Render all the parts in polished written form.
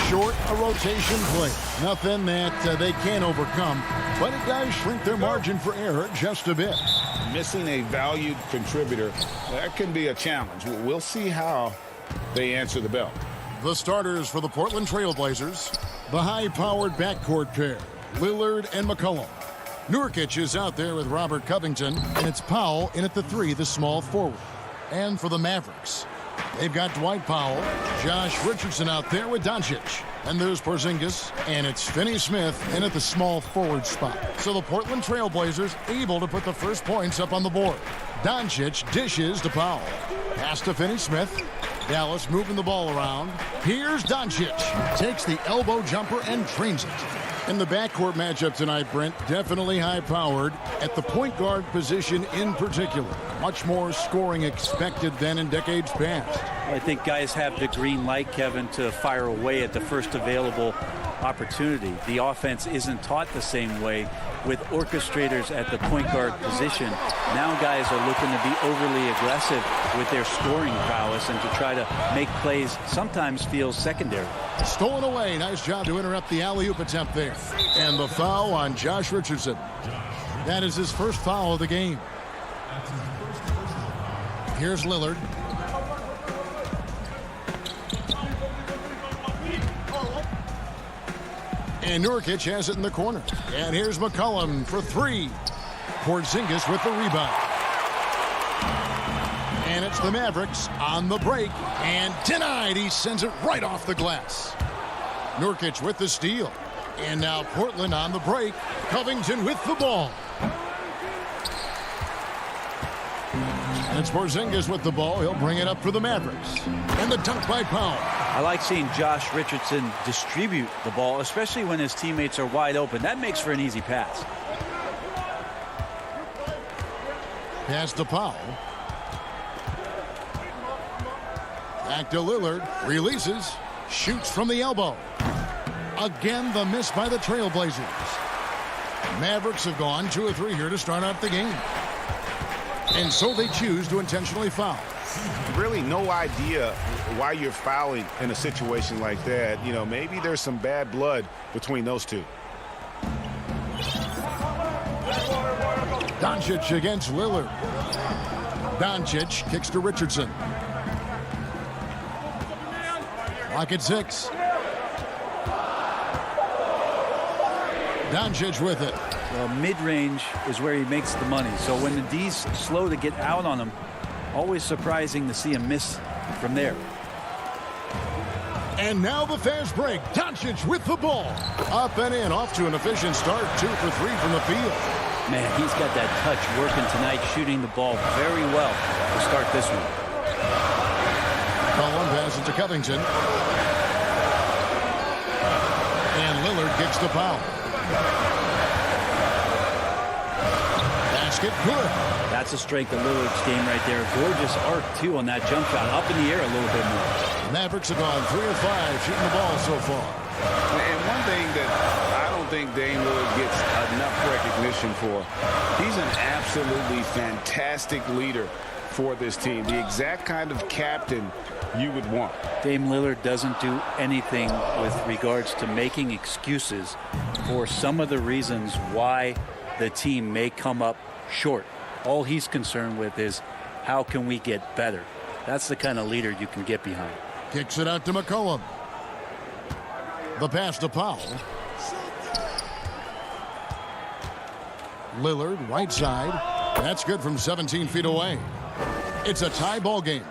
Short a rotation play. Nothing that they can't overcome, but it does shrink their margin for error just a bit. Missing a valued contributor, that can be a challenge. We'll see how they answer the bell. The starters for the Portland Trail Blazers, the high-powered backcourt pair, Lillard and McCollum. Nurkic is out there with Robert Covington, and it's Powell in at the 3, the small forward. And for the Mavericks, they've got Dwight Powell, Josh Richardson out there with Doncic. And there's Porzingis, and it's Finney-Smith in at the small forward spot. So the Portland Trail Blazers able to put the first points up on the board. Doncic dishes to Powell. Pass to Finney-Smith. Dallas moving the ball around. Here's Doncic. Takes the elbow jumper and drains it. In the backcourt matchup tonight, Brent, definitely high-powered at the point guard position in particular. Much more scoring expected than in decades past. I think guys have the green light, Kevin, to fire away at the first available opportunity. The offense isn't taught the same way with orchestrators at the point guard position. Now guys are looking to be overly aggressive with their scoring prowess and to try to make plays sometimes feels secondary. Stolen away. Nice job to interrupt the alley-oop attempt there. And the foul on Josh Richardson. That is his first foul of the game. Here's Lillard. And Nurkic has it in the corner. And here's McCollum for 3. Porzingis with the rebound. And it's the Mavericks on the break. And denied. He sends it right off the glass. Nurkic with the steal. And now Portland on the break. Covington with the ball. And it's Porzingis with the ball. He'll bring it up for the Mavericks. And the dunk by Powell. I like seeing Josh Richardson distribute the ball, especially when his teammates are wide open. That makes for an easy pass. Pass to Powell. Back to Lillard. Releases. Shoots from the elbow. Again, the miss by the Trailblazers. Mavericks have gone 2 of 3 here to start out the game. And so they choose to intentionally foul. Really no idea why you're fouling in a situation like that. You know, maybe there's some bad blood between those two. Doncic against Lillard. Doncic kicks to Richardson. Lock at 6. Doncic with it. Well, mid-range is where he makes the money. So when the D's slow to get out on him, always surprising to see him miss from there. And now the fast break. Doncic with the ball. Up and in. Off to an efficient start. 2 for 3 from the field. Man, he's got that touch working tonight, shooting the ball very well to start this one. Collin passes to Covington. And Lillard kicks the foul. Basket good. That's a strength of Lillard's game right there. Gorgeous arc, too, on that jump shot. Up in the air a little bit more. Mavericks have gone 3 of 5 shooting the ball so far. And one thing that I don't think Dame Lillard gets enough recognition for, he's an absolutely fantastic leader for this team. The exact kind of captain you would want. Dame Lillard doesn't do anything with regards to making excuses for some of the reasons why the team may come up short. All he's concerned with is how can we get better. That's the kind of leader you can get behind. Kicks it out to McCollum. The pass to Powell. Lillard, right side. That's good from 17 feet away. It's a tie ball game.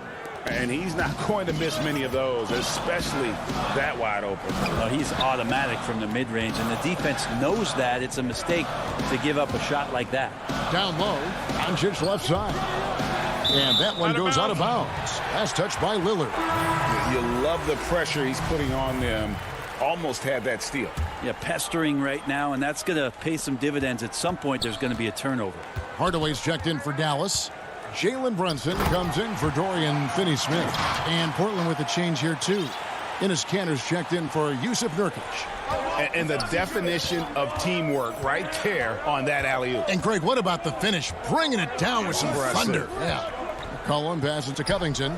And he's not going to miss many of those, especially that wide open. Well, he's automatic from the mid-range, and the defense knows that it's a mistake to give up a shot like that. Down low, Doncic left side. And that one goes out of bounds. Last touch by Lillard. You love the pressure he's putting on them. Almost had that steal. Yeah, pestering right now, and that's going to pay some dividends. At some point, there's going to be a turnover. Hardaway's checked in for Dallas. Jalen Brunson comes in for Dorian Finney-Smith. And Portland with a change here, too. Enes Kanter's checked in for Yusuf Nurkic. And the definition of teamwork right there on that alley-oop. And, Greg, what about the finish? Bringing it down with some thunder. Yeah. McCollum passes to Covington.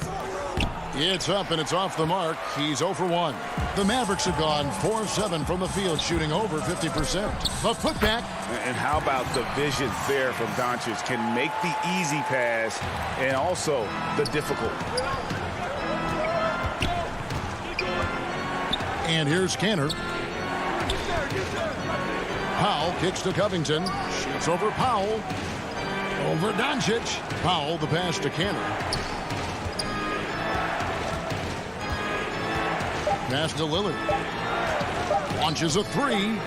It's up and it's off the mark. He's 0 for 1. The Mavericks have gone 4-7 from the field, shooting over 50%. The putback. And how about the vision there from Doncic? Can make the easy pass and also the difficult. And here's Kanter. Powell kicks to Covington. Shoots over Powell. Over Doncic. Powell, the pass to Kanter. Pass to Lillard. Launches a three.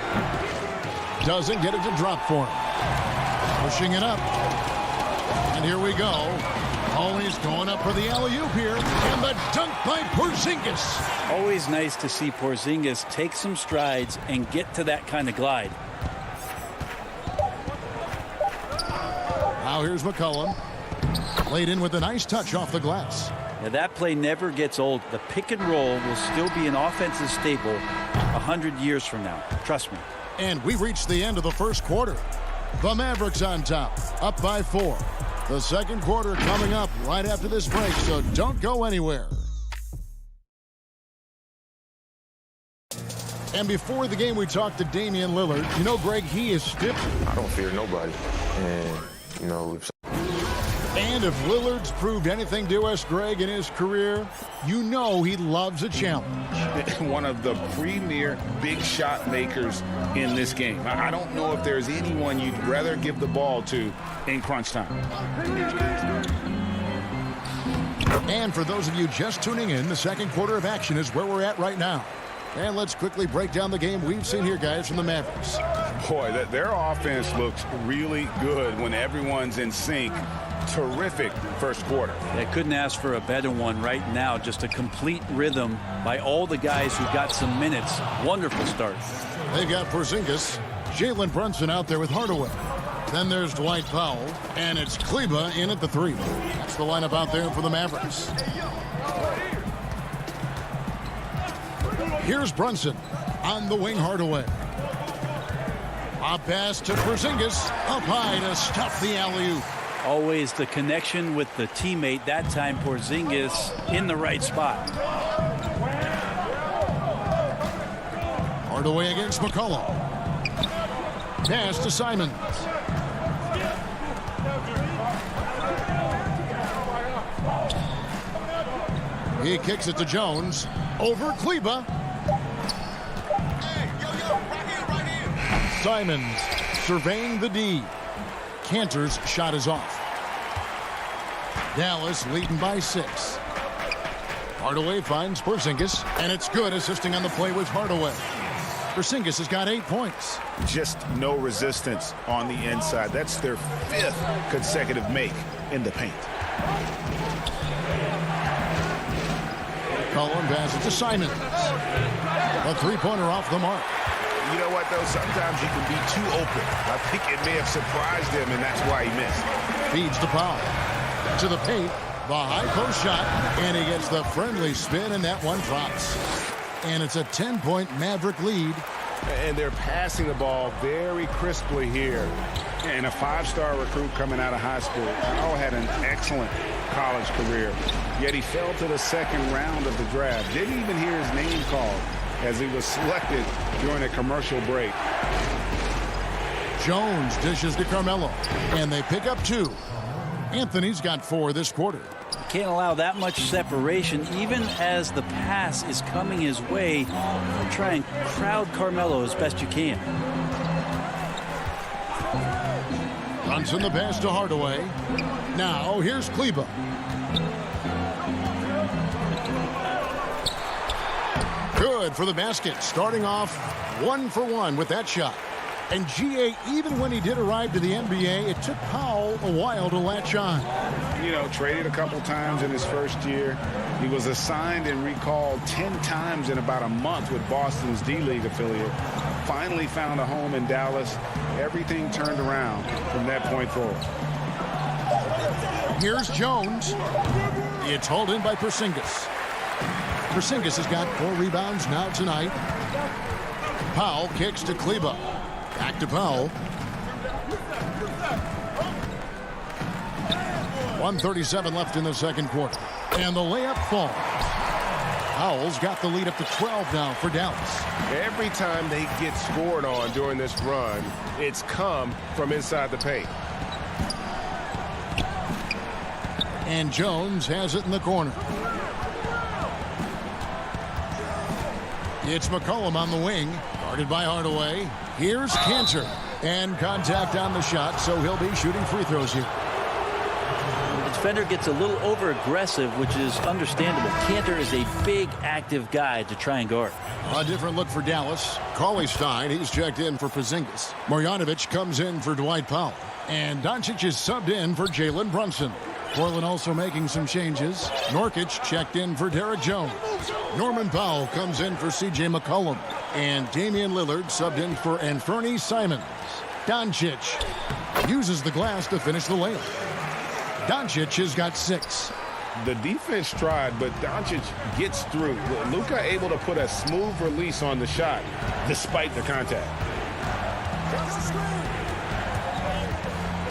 Doesn't get it to drop for him. Pushing it up. And here we go. Oh, he's going up for the alley-oop here. And the dunk by Porzingis. Always nice to see Porzingis take some strides and get to that kind of glide. Now here's McCollum. Laid in with a nice touch off the glass. Now that play never gets old. The pick and roll will still be an offensive staple 100 years from now. Trust me. And we reached the end of the first quarter. The Mavericks on top, up by 4. The second quarter coming up right after this break, so don't go anywhere. And before the game, we talked to Damian Lillard. You know, Greg, he is stiff. I don't fear nobody. And, you know, And if Lillard's proved anything to us, Greg, in his career, you know he loves a challenge. One of the premier big shot makers in this game. I don't know if there's anyone you'd rather give the ball to in crunch time. And for those of you just tuning in, the second quarter of action is where we're at right now. And let's quickly break down the game we've seen here, guys, from the Mavericks. Boy, their offense looks really good when everyone's in sync. Terrific first quarter. I couldn't ask for a better one right now. Just a complete rhythm by all the guys who got some minutes. Wonderful start. They've got Porzingis, Jalen Brunson out there with Hardaway. Then there's Dwight Powell, and it's Kleba in at the 3. That's the lineup out there for the Mavericks. Here's Brunson on the wing. Hardaway. A pass to Porzingis, up high to stuff the alley-oop. Always the connection with the teammate. That time Porzingis in the right spot. Hardaway against McCollum. Pass to Simons. He kicks it to Jones. Over Kleba. Simons surveying the D. Kanter's shot is off. Dallas leading by 6. Hardaway finds Porzingis, and it's good, assisting on the play with Hardaway. Porzingis has got 8 points. Just no resistance on the inside. That's their 5th consecutive make in the paint. Cullen passes to Simons. A 3-pointer off the mark. You know what, though? Sometimes you can be too open. I think it may have surprised him, and that's why he missed. Feeds to Powell. To the paint. The high post shot. And he gets the friendly spin, and that one drops. And it's a 10-point Maverick lead. And they're passing the ball very crisply here. And a 5-star recruit coming out of high school. Powell had an excellent college career. Yet he fell to the second round of the draft. Didn't even hear his name called as he was selected during a commercial break. Jones dishes to Carmelo, and they pick up 2. Anthony's got 4 this quarter. Can't allow that much separation, even as the pass is coming his way. Try and crowd Carmelo as best you can. Brunson the pass to Hardaway. Now here's Kleba. Good for the basket. Starting off 1 for 1 with that shot. And GA, even when he did arrive to the NBA, it took Powell a while to latch on. You know, traded a couple times in his first year. He was assigned and recalled 10 times in about a month with Boston's D-League affiliate. Finally found a home in Dallas. Everything turned around from that point forward. Here's Jones. It's hauled in by Porzingis. Porzingis has got 4 rebounds now tonight. Powell kicks to Kleba. Back to Powell. 1:37 left in the second quarter. And the layup falls. Powell's got the lead up to 12 now for Dallas. Every time they get scored on during this run, it's come from inside the paint. And Jones has it in the corner. It's McCollum on the wing, guarded by Hardaway. Here's Cantor, and contact on the shot, so he'll be shooting free throws here. The defender gets a little over-aggressive, which is understandable. Cantor is a big, active guy to try and guard. A different look for Dallas. Cauley-Stein, he's checked in for Porzingis. Marjanovic comes in for Dwight Powell. And Doncic is subbed in for Jalen Brunson. Portland also making some changes. Nurkic checked in for Derek Jones. Norman Powell comes in for C.J. McCollum. And Damian Lillard subbed in for Anthony Simons. Doncic uses the glass to finish the layup. Doncic has got 6. The defense tried, but Doncic gets through. Luka able to put a smooth release on the shot despite the contact.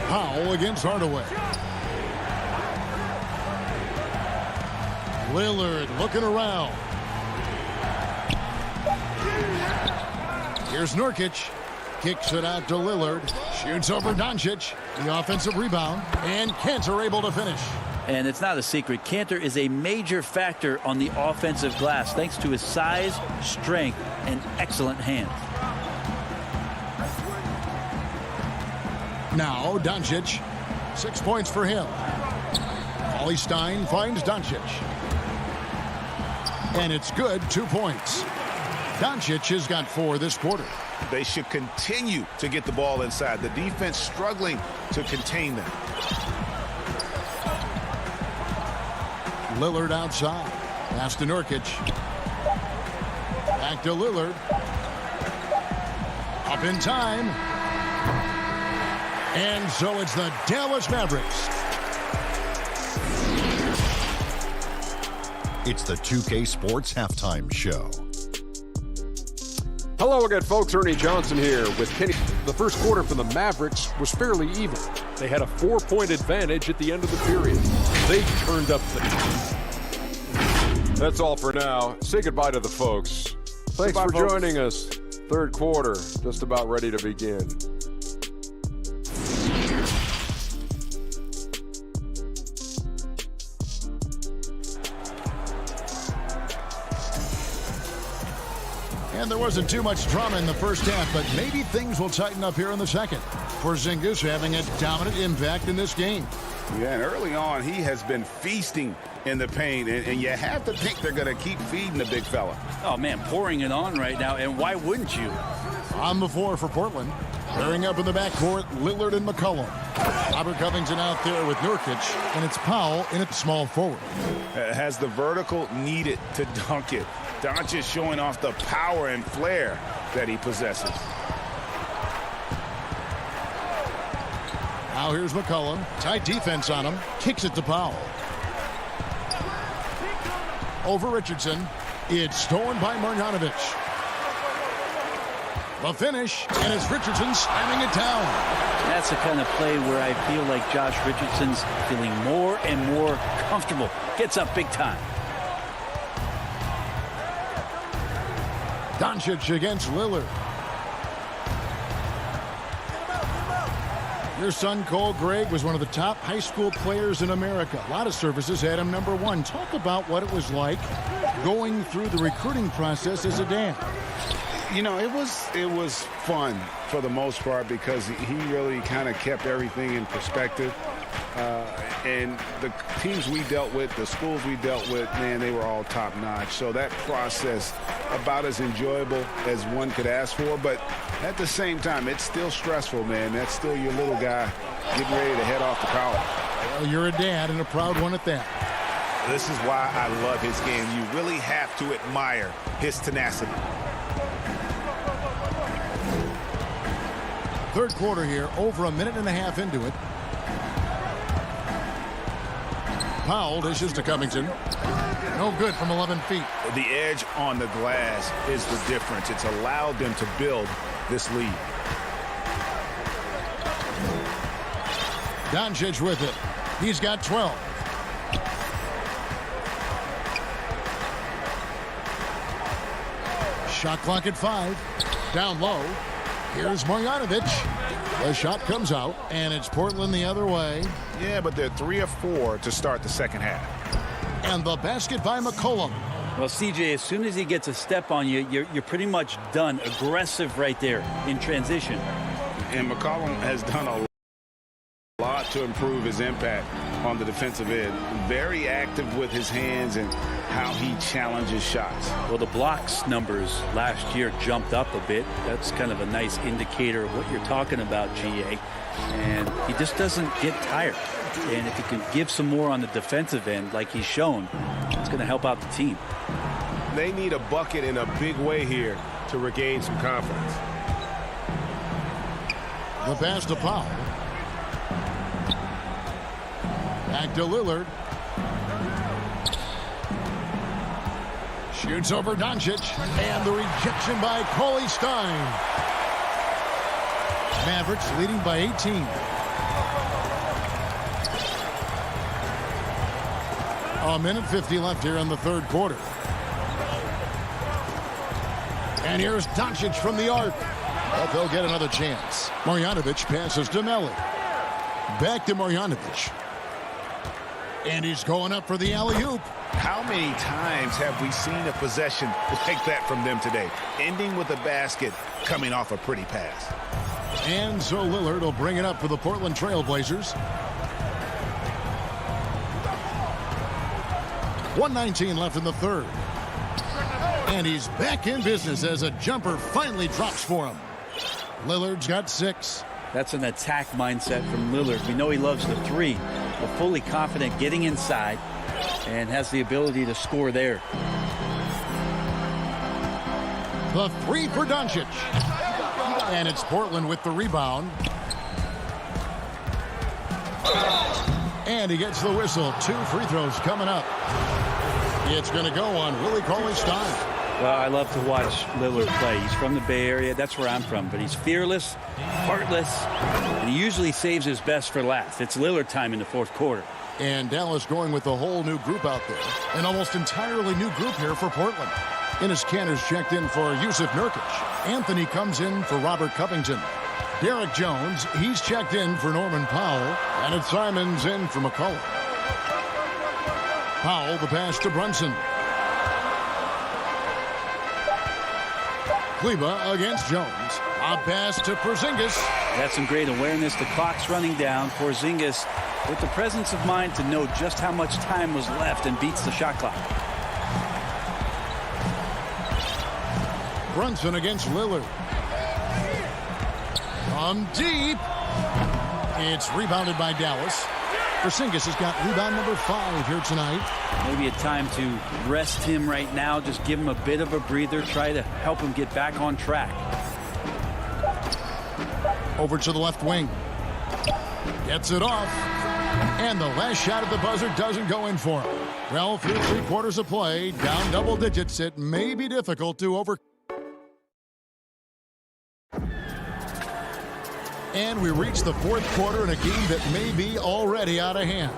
Powell against Hardaway. Lillard looking around. Here's Nurkic. Kicks it out to Lillard. Shoots over Doncic. The offensive rebound. And Cantor able to finish. And it's not a secret. Cantor is a major factor on the offensive glass thanks to his size, strength, and excellent hands. Now Doncic. 6 points for him. Cauley-Stein finds Doncic. And it's good. 2 points. Doncic has got 4 this quarter. They should continue to get the ball inside. The defense struggling to contain them. Lillard outside. Pass to Nurkic. Back to Lillard. Up in time. And so it's the Dallas Mavericks. It's the 2K Sports Halftime Show. Hello again, folks. Ernie Johnson here with Kenny. The first quarter for the Mavericks was fairly even. They had a 4-point advantage at the end of the period. They turned up the... That's all for now. Say goodbye to the folks. Thanks for joining us. Third quarter, just about ready to begin. And there wasn't too much drama in the first half, but maybe things will tighten up here in the second. Porzingis having a dominant impact in this game. Yeah, and early on, he has been feasting in the paint, and you have to think they're going to keep feeding the big fella. Oh, man, pouring it on right now, and why wouldn't you? On the floor for Portland. Pairing up in the backcourt, Lillard and McCollum. Robert Covington out there with Nurkic, and it's Powell in at small forward. Has the vertical needed to dunk it. Doncic showing off the power and flair that he possesses. Now here's McCollum. Tight defense on him. Kicks it to Powell. Over Richardson. It's stolen by Marjanovic. The finish, and it's Richardson slamming it down. That's the kind of play where I feel like Josh Richardson's feeling more and more comfortable. Gets up big time. Doncic against Lillard. Your son, Cole Gregg, was one of the top high school players in America. A lot of services had him #1. Talk about what it was like going through the recruiting process as a dad. You know, it was fun for the most part because he really kind of kept everything in perspective. And the teams we dealt with, the schools we dealt with, man, they were all top-notch. So that process, about as enjoyable as one could ask for. But at the same time, it's still stressful, man. That's still your little guy getting ready to head off to college. Well, you're a dad and a proud one at that. This is why I love his game. You really have to admire his tenacity. Third quarter here, over a minute and a half into it. Powell dishes to Covington. No good from 11 feet. The edge on the glass is the difference. It's allowed them to build this lead. Doncic with it. He's got 12. Shot clock at 5. Down low. Here's Marjanovic. The shot comes out, and it's Portland the other way. Yeah, but they're 3 of 4 to start the second half. And the basket by McCollum. Well, CJ, as soon as he gets a step on you, you're pretty much done. Aggressive right there in transition. And McCollum has done a lot to improve his impact on the defensive end. Very active with his hands and how he challenges shots. Well, the blocks numbers last year jumped up a bit. That's kind of a nice indicator of what you're talking about, GA. And he just doesn't get tired. And if he can give some more on the defensive end like he's shown, it's going to help out the team. They need a bucket in a big way here to regain some confidence. The pass to Powell. Back to Lillard. Shoots over Doncic. And the rejection by Cauley Stein. Mavericks leading by 18. A minute 50 left here in the third quarter. And here's Doncic from the arc. But they'll get another chance. Marjanovic passes to Melli. Back to Marjanovic. And he's going up for the alley-oop. How many times have we seen a possession like that from them today? Ending with a basket, coming off a pretty pass. And so Lillard will bring it up for the Portland Trail Blazers. 1:19 left in the third. And he's back in business as a jumper finally drops for him. Lillard's got 6. That's an attack mindset from Lillard. We know he loves the 3, but fully confident getting inside and has the ability to score there. The 3 for Doncic. And it's Portland with the rebound. And he gets the whistle. 2 free throws coming up. It's going to go on Willie Cauley-Stein. Well, I love to watch Lillard play. He's from the Bay Area. That's where I'm from. But he's fearless, heartless, and he usually saves his best for last. It's Lillard time in the fourth quarter. And Dallas going with a whole new group out there. An almost entirely new group here for Portland. Enes Kanter's checked in for Yusuf Nurkic. Anthony comes in for Robert Covington. Derek Jones, he's checked in for Norman Powell. And it's Simons in for McCollum. Powell, the pass to Brunson. Kleba against Jones. A pass to Porzingis. That's some great awareness. The clock's running down. Porzingis with the presence of mind to know just how much time was left and beats the shot clock. Brunson against Lillard. From deep. It's rebounded by Dallas. Porzingis has got rebound number 5 here tonight. Maybe a time to rest him right now. Just give him a bit of a breather. Try to help him get back on track. Over to the left wing. Gets it off. And the last shot at the buzzer doesn't go in for him. Well, through 3 quarters of play, down double digits, it may be difficult to overcome. And we reach the fourth quarter in a game that may be already out of hand.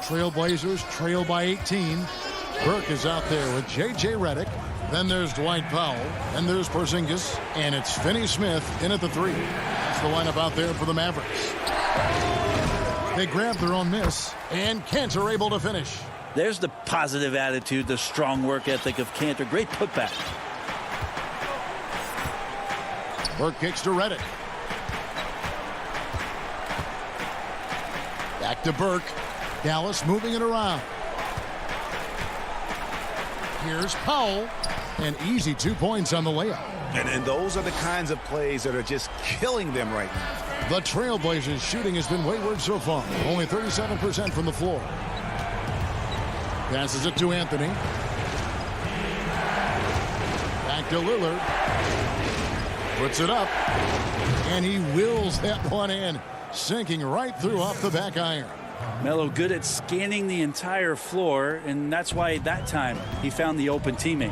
Trailblazers trail by 18. Burke is out there with J.J. Redick. Then there's Dwight Powell. Then there's Porzingis. And it's Finney Smith in at the 3. That's the lineup out there for the Mavericks. They grab their own miss. And Cantor able to finish. There's the positive attitude, the strong work ethic of Cantor. Great putback. Burke kicks to Redick. Back to Burke. Dallas moving it around. Here's Powell. An easy 2 points on the layup. And those are the kinds of plays that are just killing them right now. The Trailblazers' shooting has been wayward so far. Only 37% from the floor. Passes it to Anthony. Back to Lillard. Puts it up. And he wills that one in. Sinking right through off the back iron. Melo good at scanning the entire floor, and that's why that time he found the open teammate.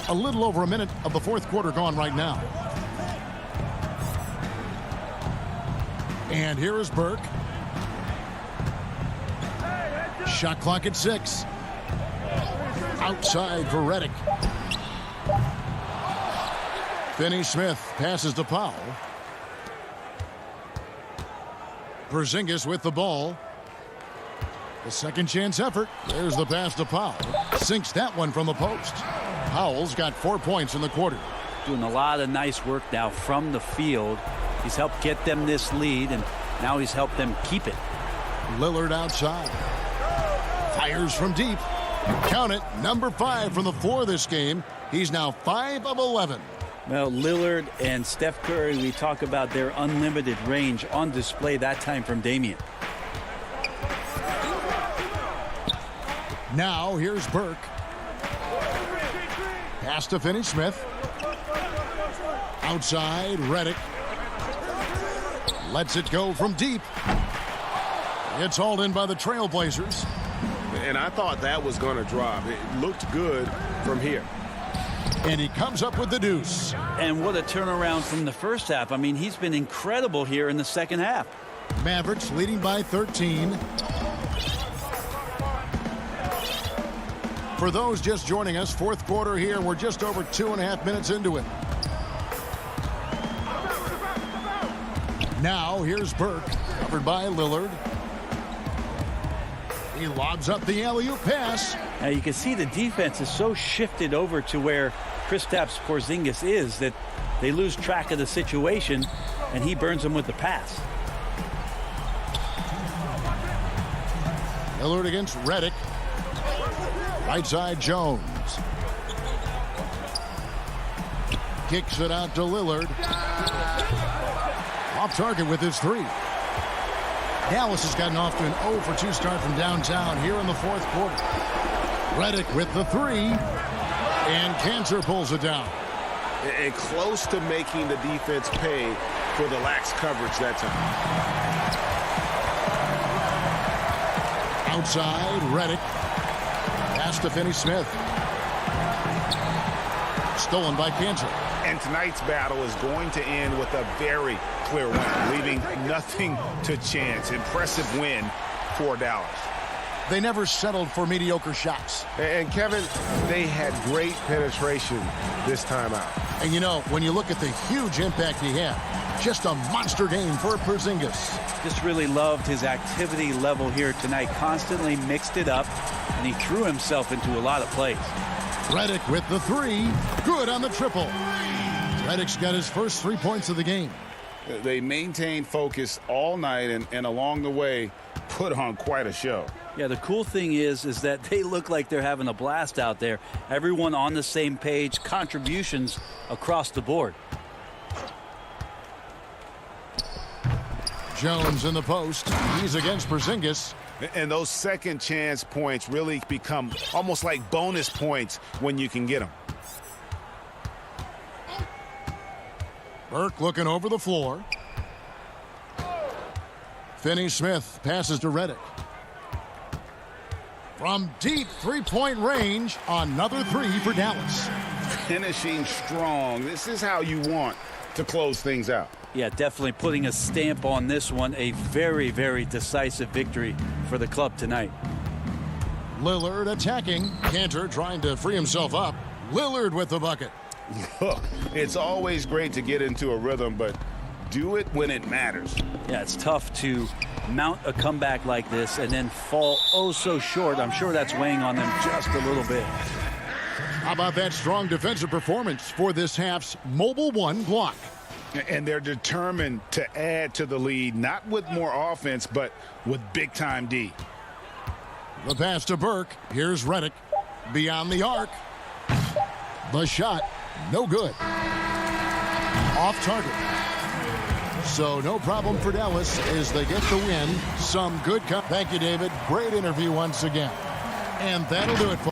A little over a minute of the fourth quarter gone right now. And here is Burke. Shot clock at 6. Outside for Redick. Finney Smith passes to Powell. Porzingis with the ball. The second chance effort. There's the pass to Powell. Sinks that one from the post. Powell's got 4 points in the quarter. Doing a lot of nice work now from the field. He's helped get them this lead, and now he's helped them keep it. Lillard outside. Fires from deep. Count it, number 5 from the floor this game. He's now 5 of 11. Well, Lillard and Steph Curry, we talk about their unlimited range on display that time from Damian. Now here's Burke. Pass to Finney Smith. Outside, Redick. Lets it go from deep. It's hauled in by the Trailblazers. And I thought that was going to drop. It looked good from here. And he comes up with the deuce. And what a turnaround from the first half. I mean, he's been incredible here in the second half. Mavericks leading by 13. For those just joining us, fourth quarter here. We're just over 2.5 minutes into it. Now here's Burke, covered by Lillard. He lobs up the alley-oop pass. Now you can see the defense is so shifted over to where Kristaps Porzingis is that they lose track of the situation, and he burns them with the pass. Lillard against Redick. Right side, Jones. Kicks it out to Lillard. Off target with his 3. Dallas has gotten off to an 0 for 2 start from downtown here in the fourth quarter. Redick with the 3. And Cantor pulls it down. And close to making the defense pay for the lax coverage that time. Outside, Redick. Pass to Finney Smith. Stolen by Cantor. And tonight's battle is going to end with a very clear win, leaving nothing to chance. Impressive win for Dallas. They never settled for mediocre shots. And Kevin, they had great penetration this time out. And you know, when you look at the huge impact he had, just a monster game for Porzingis. Just really loved his activity level here tonight. Constantly mixed it up, and he threw himself into a lot of plays. Redick with the 3. Good on the triple. Redick's got his first 3 points of the game. They maintained focus all night and along the way put on quite a show. Yeah, the cool thing is that they look like they're having a blast out there. Everyone on the same page, contributions across the board. Jones in the post. He's against Porzingis. And those second chance points really become almost like bonus points when you can get them. Burke looking over the floor. Finney Smith passes to Redick. From deep three-point range, another 3 for Dallas. Finishing strong. This is how you want to close things out. Yeah, definitely putting a stamp on this one. A very, very decisive victory for the club tonight. Lillard attacking. Cantor trying to free himself up. Lillard with the bucket. Look, it's always great to get into a rhythm, but do it when it matters. Yeah, it's tough to mount a comeback like this and then fall oh so short. I'm sure that's weighing on them just a little bit. How about that strong defensive performance for this half's Mobile One block? And they're determined to add to the lead, not with more offense, but with big-time D. The pass to Burke. Here's Redick. Beyond the arc. The shot, no good. Off target. So no problem for Dallas as they get the win. Some good. Thank you, David. Great interview once again. And that'll do it for.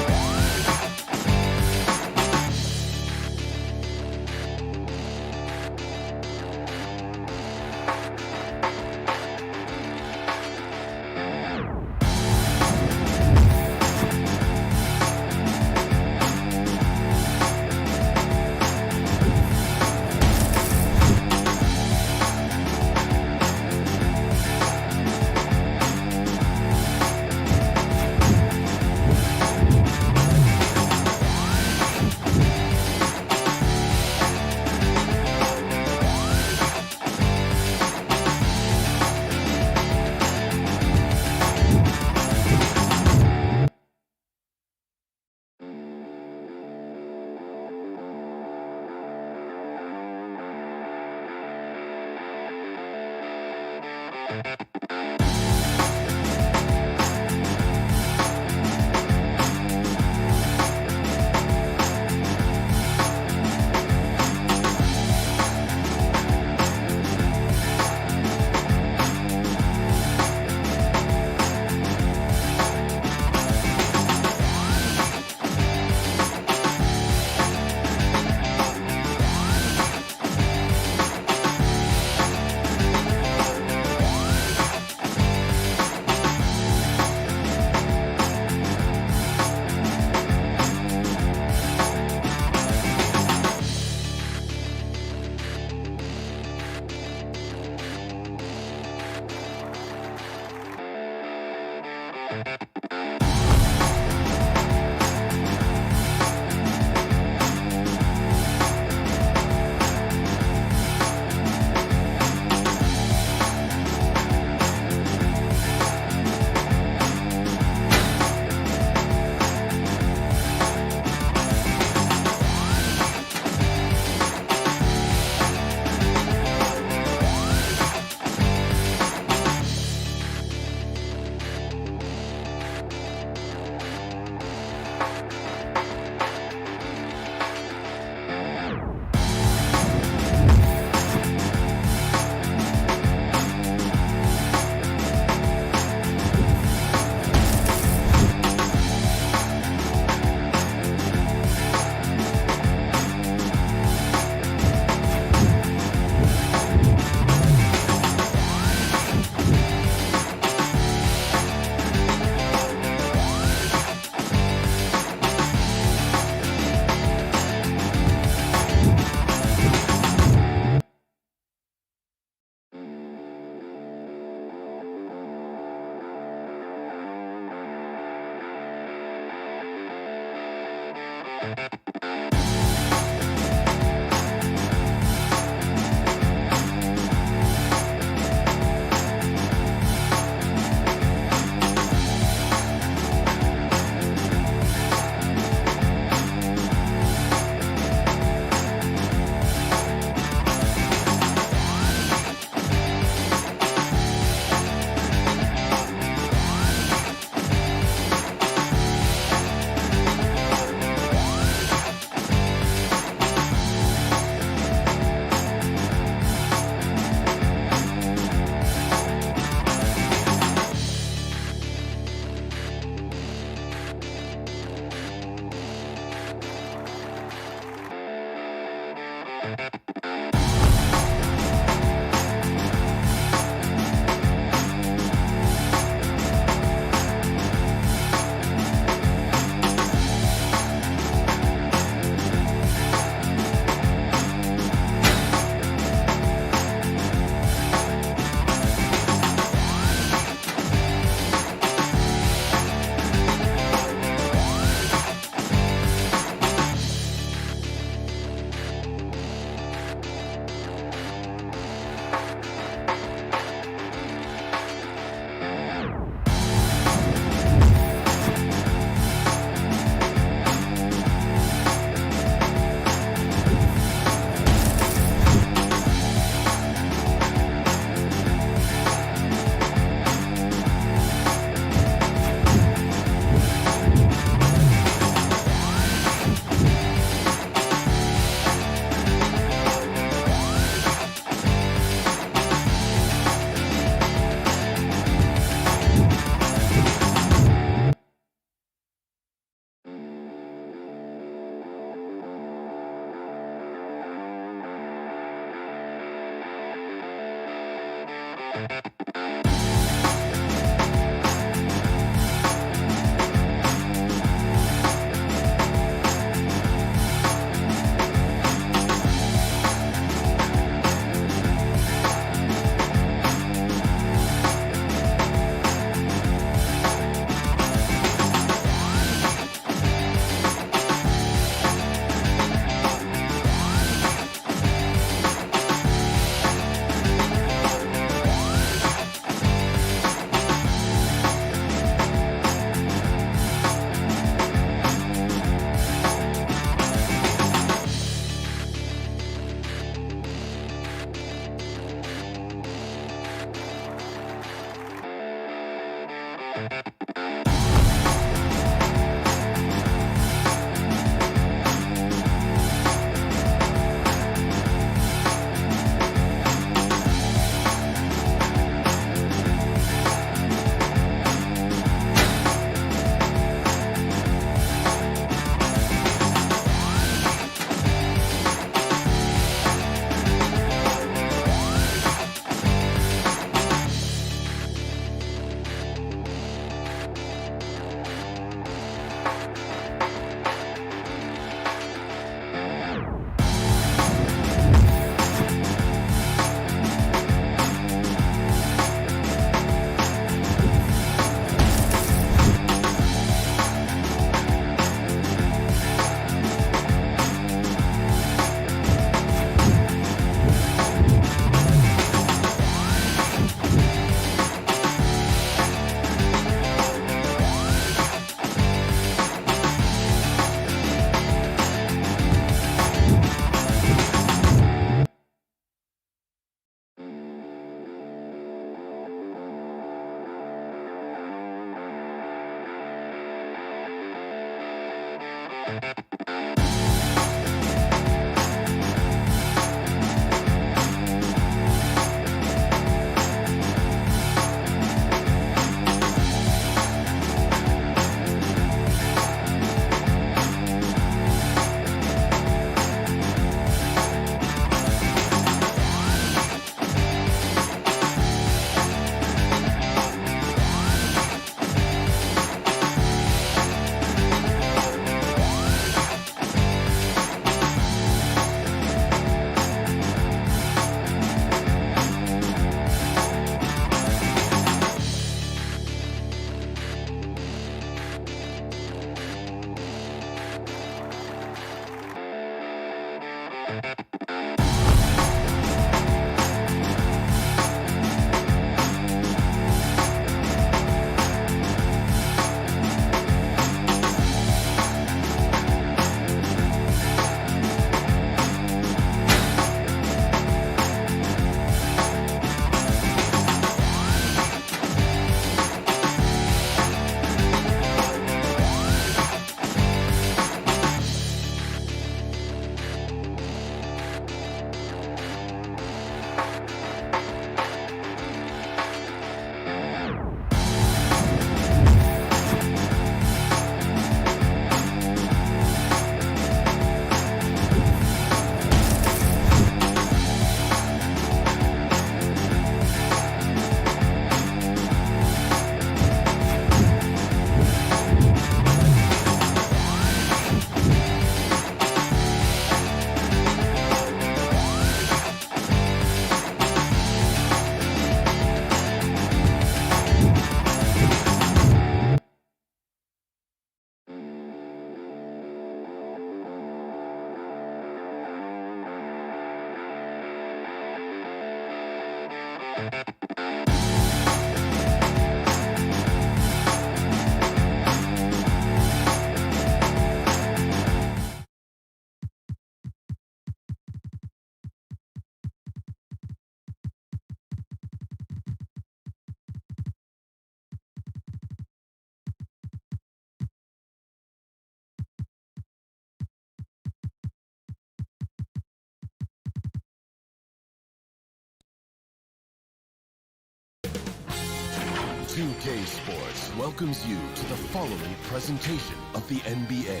2K Sports welcomes you to the following presentation of the NBA.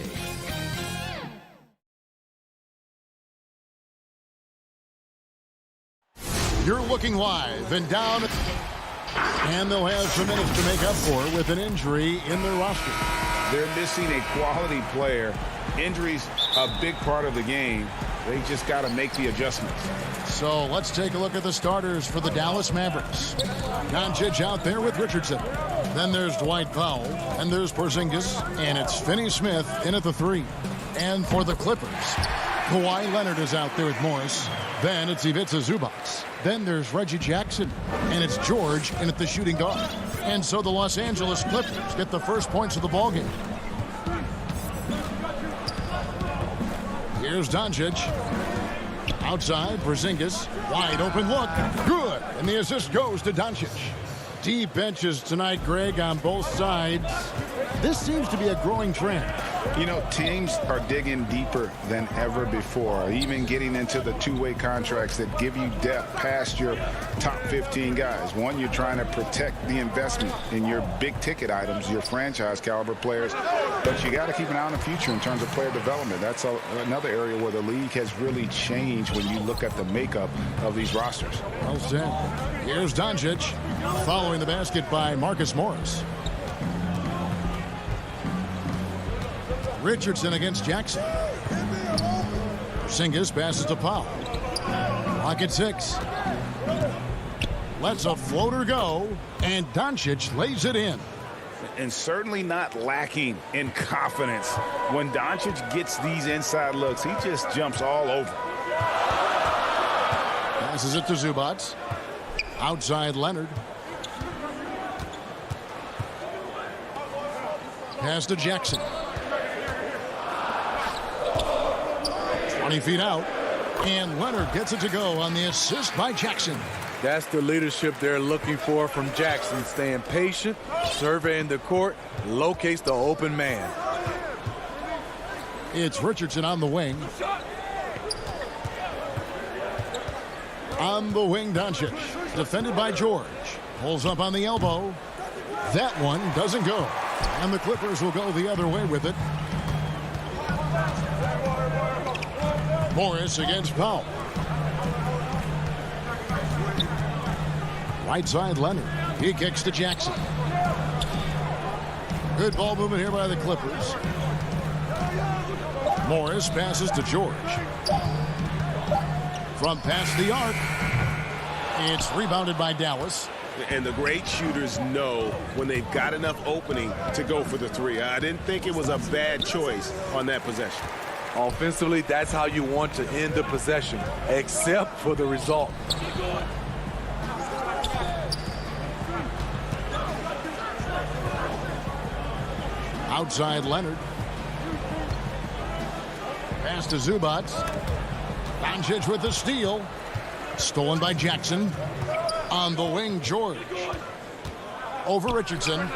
You're looking live and down, and they'll have some minutes to make up for with an injury in their roster. They're missing a quality player. Injuries a big part of the game. They just got to make the adjustments. So let's take a look at the starters for the Dallas Mavericks. Doncic out there with Richardson. Then there's Dwight Powell, and there's Porzingis, and it's Finney-Smith in at the 3. And for the Clippers, Kawhi Leonard is out there with Morris. Then it's Ivica Zubac. Then there's Reggie Jackson, and it's George in at the shooting guard. And so the Los Angeles Clippers get the first points of the ballgame. Here's Doncic. Outside, Porzingis. Wide open look. Good. And the assist goes to Doncic. Deep benches tonight, Greg, on both sides. This seems to be a growing trend. You know, teams are digging deeper than ever before, even getting into the two-way contracts that give you depth past your top 15 guys. One, you're trying to protect the investment in your big-ticket items, your franchise-caliber players, but you got to keep an eye on the future in terms of player development. That's another area where the league has really changed when you look at the makeup of these rosters. Well said. Here's Doncic, following the basket by Marcus Morris. Richardson against Jackson. Porzingis passes to Powell. Clock at 6. Lets a floater go, and Doncic lays it in. And certainly not lacking in confidence. When Doncic gets these inside looks, he just jumps all over. Passes it to Zubac. Outside Leonard. Pass to Jackson. 20 feet out, and Leonard gets it to go on the assist by Jackson. That's the leadership they're looking for from Jackson. Staying patient, surveying the court, locates the open man. It's Richardson on the wing. On the wing, Doncic. Defended by George. Pulls up on the elbow. That one doesn't go. And the Clippers will go the other way with it. Morris against Powell. Right side, Leonard. He kicks to Jackson. Good ball movement here by the Clippers. Morris passes to George. From past the arc. It's rebounded by Dallas. And the great shooters know when they've got enough opening to go for the 3. I didn't think it was a bad choice on that possession. Offensively, that's how you want to end the possession, except for the result. Outside Leonard. Pass to Zubac. Doncic with the steal. Stolen by Jackson. On the wing, George. Over Richardson.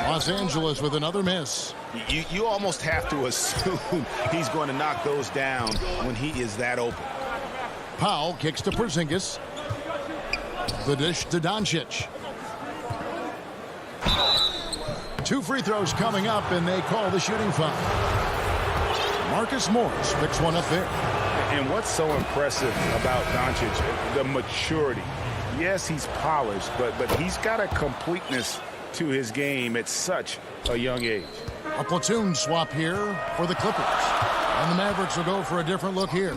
Los Angeles with another miss. You almost have to assume he's going to knock those down when he is that open. Powell kicks to Porzingis. The dish to Doncic. 2 free throws coming up, and they call the shooting foul. Marcus Morris picks one up there. And what's so impressive about Doncic, the maturity. Yes, he's polished, but he's got a completeness to his game at such a young age. A platoon swap here for the Clippers. And the Mavericks will go for a different look here.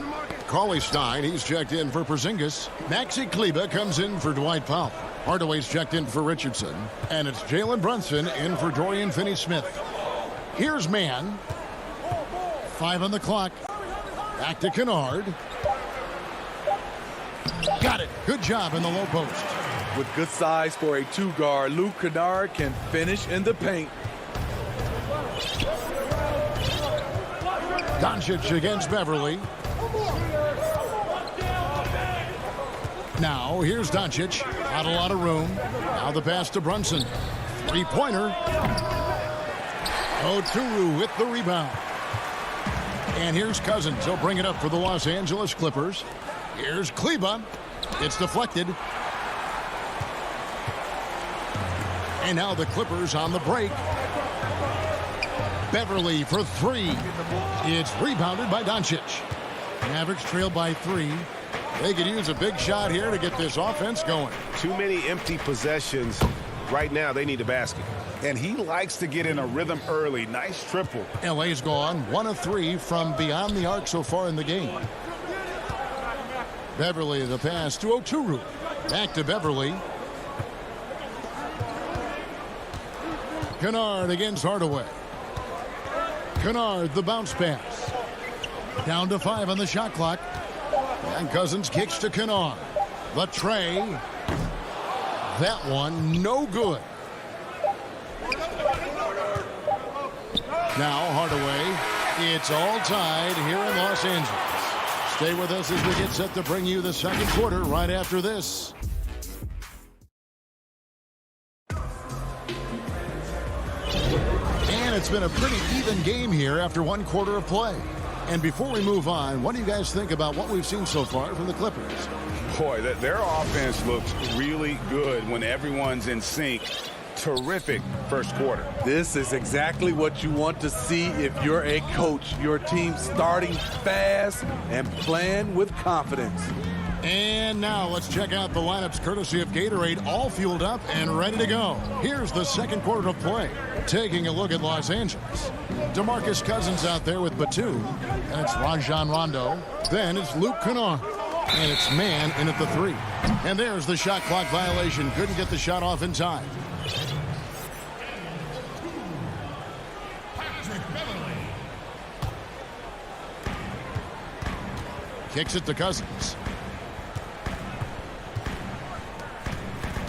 Cauley-Stein, he's checked in for Porzingis. Maxi Kleber comes in for Dwight Powell. Hardaway's checked in for Richardson. And it's Jalen Brunson in for Dorian Finney-Smith. Here's Mann. 5 on the clock. Back to Kennard. Got it. Good job in the low post. With good size for a two-guard, Luke Kennard can finish in the paint. Doncic against Beverly. Now, here's Doncic. Not a lot of room. Now the pass to Brunson. Three-pointer. Oturu with the rebound. And here's Cousins. He'll bring it up for the Los Angeles Clippers. Here's Kleba. It's deflected. And now the Clippers on the break. Beverly for three. It's rebounded by Doncic. Mavericks trail by 3. They could use a big shot here to get this offense going. Too many empty possessions. Right now, they need a basket. And he likes to get in a rhythm early. Nice triple. LA's gone 1 of 3 from beyond the arc so far in the game. Beverly the pass to Oturu. Back to Beverly. Kennard against Hardaway. Kennard the bounce pass. Down to 5 on the shot clock. And Cousins kicks to Kennard. The tray. That one no good. Now Hardaway. It's all tied here in Los Angeles. Stay with us as we get set to bring you the second quarter right after this. And it's been a pretty even game here after 1 quarter of play. And before we move on, what do you guys think about what we've seen so far from the Clippers? Boy, their offense looks really good when everyone's in sync. Terrific first quarter. This is exactly what you want to see if you're a coach. Your team starting fast and playing with confidence. And now let's check out the lineups courtesy of Gatorade, all fueled up and ready to go. Here's the second quarter of play. Taking a look at Los Angeles. DeMarcus Cousins out there with Batum. And it's Rajon Rondo. Then it's Luke Kennard. And it's man in at the 3. And there's the shot clock violation. Couldn't get the shot off in time. Kicks it to Cousins.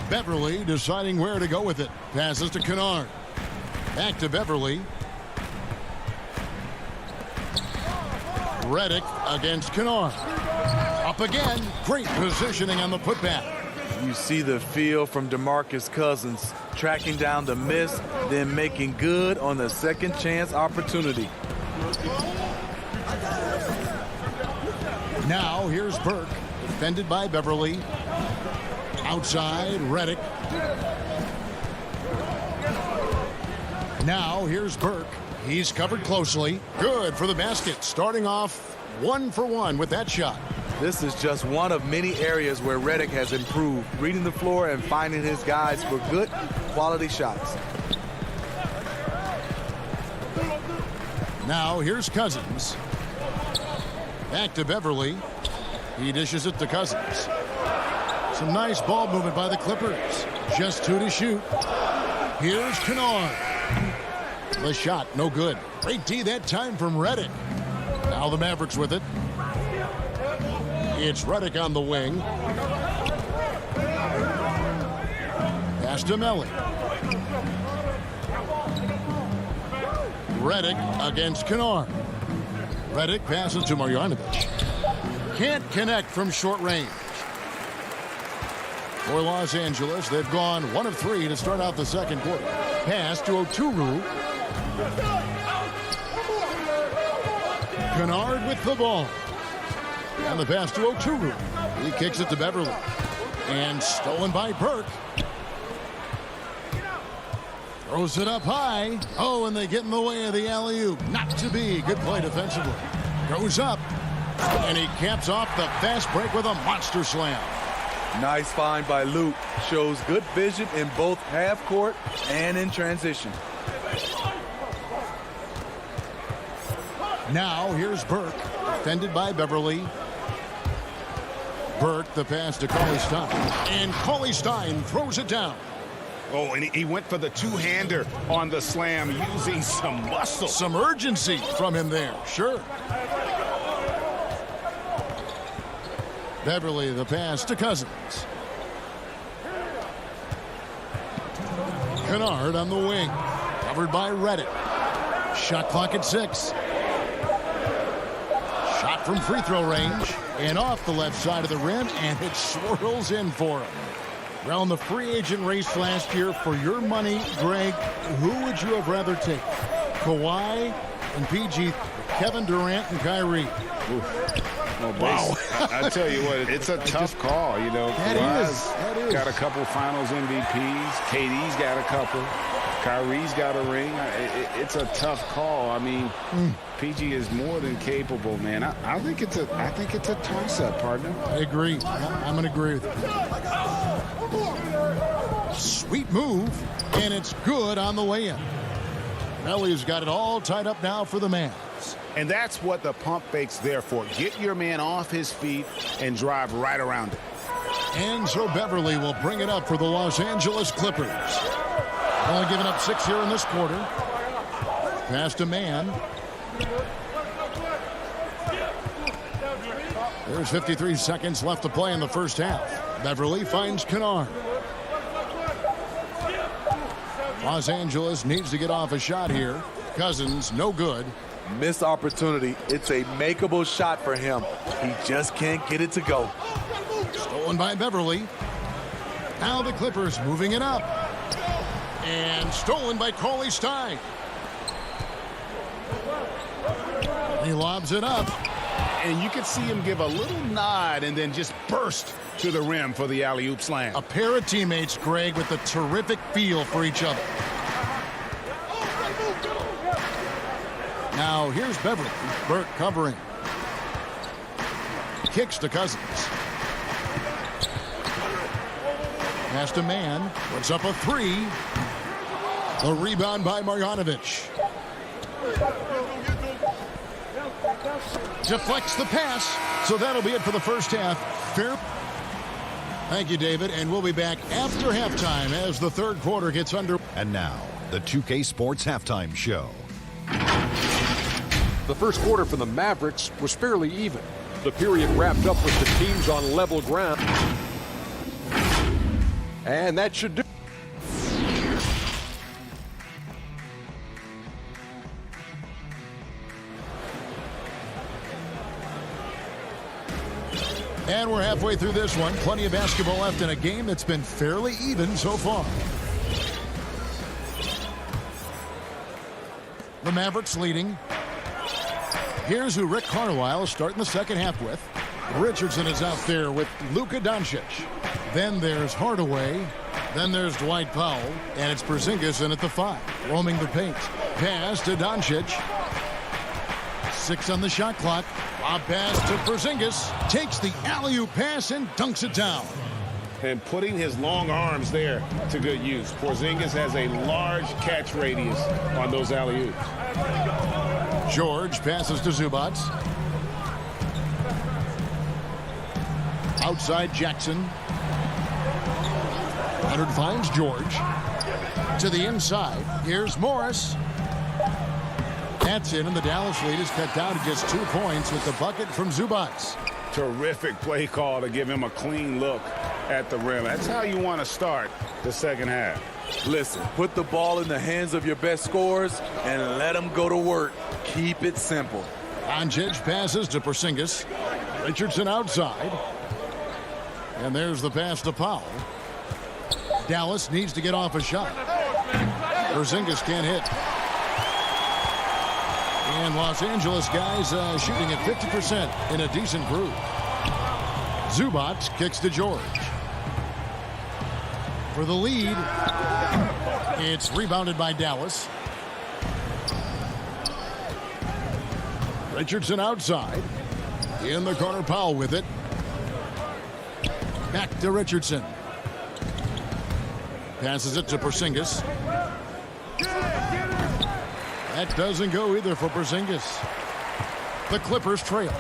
Beverly deciding where to go with it. Passes to Kennard. Back to Beverly. Redick against Kennard. Up again. Great positioning on the putback. You see the feel from DeMarcus Cousins, tracking down the miss, then making good on the second chance opportunity. Now here's Burke, defended by Beverly. Outside, Redick. Now here's Burke. He's covered closely. Good for the basket. Starting off 1 for 1 with that shot. This is just one of many areas where Redick has improved, reading the floor and finding his guys for good quality shots. Now here's Cousins. Back to Beverly. He dishes it to Cousins. Some nice ball movement by the Clippers. Just 2 to shoot. Here's Kennard. The shot, no good. Great D that time from Redick. Now the Mavericks with it. It's Redick on the wing. Pass to Melly. Redick against Kennard. Redick passes to Marjanovic. Can't connect from short range. For Los Angeles, they've gone 1 of 3 to start out the second quarter. Pass to Oturu. Kennard with the ball. And the pass to Oturu. He kicks it to Beverly. And stolen by Burke. Throws it up high. Oh, and they get in the way of the alley-oop. Not to be. Good play defensively. Goes up. And he caps off the fast break with a monster slam. Nice find by Luke. Shows good vision in both half court and in transition. Now here's Burke. Defended by Beverly. Burke the pass to Cauley Stein. And Cauley Stein throws it down. Oh, and he went for the two-hander on the slam using some muscle. Some urgency from him there. Sure. Beverly the pass to Cousins. Kennard on the wing. Covered by Reddick. Shot clock at 6. Shot from free throw range. And off the left side of the rim. And it swirls in for him. Well, in the free agent race last year, for your money, Greg, who would you have rather take? Kawhi and PG, Kevin Durant and Kyrie. Well, wow. I tell you what, it's a tough call. You know, Kawhi's got a couple finals MVPs. KD's got a couple. Kyrie's got a ring. It's a tough call. I mean, PG is more than capable, man. I think it's a toss-up, partner. I agree. I'm going to agree with you. Sweet move, and it's good on the layup. Ellio's got it all tied up now for the Mavs. And that's what the pump fake's there for. Get your man off his feet and drive right around it. And so Beverly will bring it up for the Los Angeles Clippers. Only giving up 6 here in this quarter. Pass to man. There's 53 seconds left to play in the first half. Beverly finds Kennard. Los Angeles needs to get off a shot here. Cousins, no good. Missed opportunity. It's a makeable shot for him. He just can't get it to go. Stolen by Beverly. Now the Clippers moving it up. And stolen by Cauley Stein. He lobs it up. And you can see him give a little nod and then just burst to the rim for the alley-oop slam. A pair of teammates, Greg, with a terrific feel for each other. Now here's Beverly. Burke covering. Kicks to Cousins. Pass to man. Puts up a 3. The rebound by Marjanovic. Deflects the pass. So that'll be it for the first half. Fair. Thank you, David. And we'll be back after halftime as the third quarter gets under. And now, the 2K Sports Halftime Show. The first quarter for the Mavericks was fairly even. The period wrapped up with the teams on level ground. And that should do. And we're halfway through this one. Plenty of basketball left in a game that's been fairly even so far. The Mavericks leading. Here's who Rick Carlisle is starting the second half with. Richardson is out there with Luka Doncic. Then there's Hardaway. Then there's Dwight Powell. And it's Porzingis in at the 5. Roaming the paint. Pass to Doncic. 6 on the shot clock. Lob pass to Porzingis. Takes the alley-oop pass and dunks it down. And putting his long arms there to good use. Porzingis has a large catch radius on those alley-oops. George passes to Zubac. Outside Jackson. Leonard finds George. To the inside. Here's Morris. That's in, and the Dallas lead is cut down to just 2 points with the bucket from Zubac. Terrific play call to give him a clean look at the rim. That's how you want to start the second half. Listen, put the ball in the hands of your best scorers and let them go to work. Keep it simple. Doncic passes to Porzingis. Richardson outside. And there's the pass to Powell. Dallas needs to get off a shot. Porzingis can't hit. And Los Angeles guys shooting at 50% in a decent groove. Zubac kicks to George. For the lead, it's rebounded by Dallas. Richardson outside. In the corner, Powell with it. Back to Richardson. Passes it to Porzingis. That doesn't go either for Porzingis. The Clippers trail.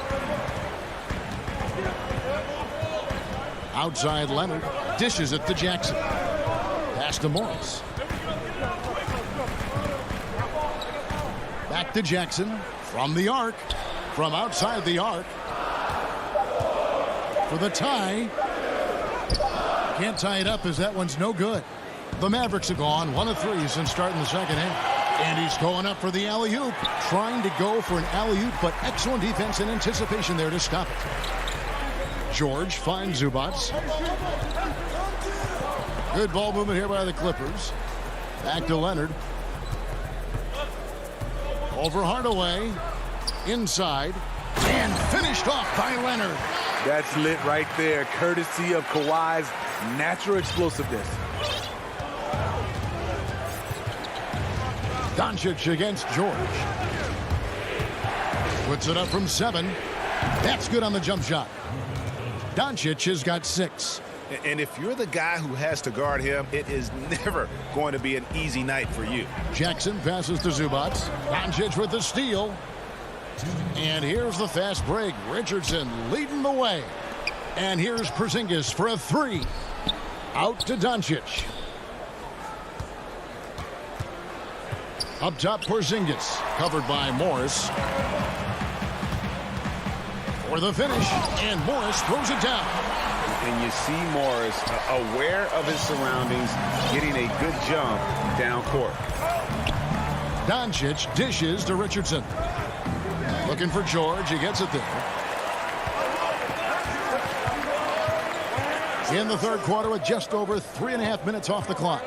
Outside Leonard. Dishes it to Jackson. Pass to Morris. Back to Jackson. From the arc. From outside the arc. for the tie. Can't tie it up as that one's no good. The Mavericks have gone 1 of 3 since starting the second half. And he's going up for the alley-oop. Trying to go for an alley-oop, but excellent defense and anticipation there to stop it. George finds Zubac. Good ball movement here by the Clippers. Back to Leonard. Over Hardaway. Inside. And finished off by Leonard. That's lit right there, courtesy of Kawhi's natural explosiveness. Doncic against George. Puts it up from 7. That's good on the jump shot. Doncic has got 6. And if you're the guy who has to guard him, it is never going to be an easy night for you. Jackson passes to Zubac. Doncic with the steal. And here's the fast break. Richardson leading the way. And here's Porzingis for a 3. Out to Doncic. Up top, Porzingis. Covered by Morris. For the finish. And Morris throws it down. And you see Morris aware of his surroundings, getting a good jump down court. Doncic dishes to Richardson. Looking for George. He gets it there. In the third quarter with just over 3.5 minutes off the clock.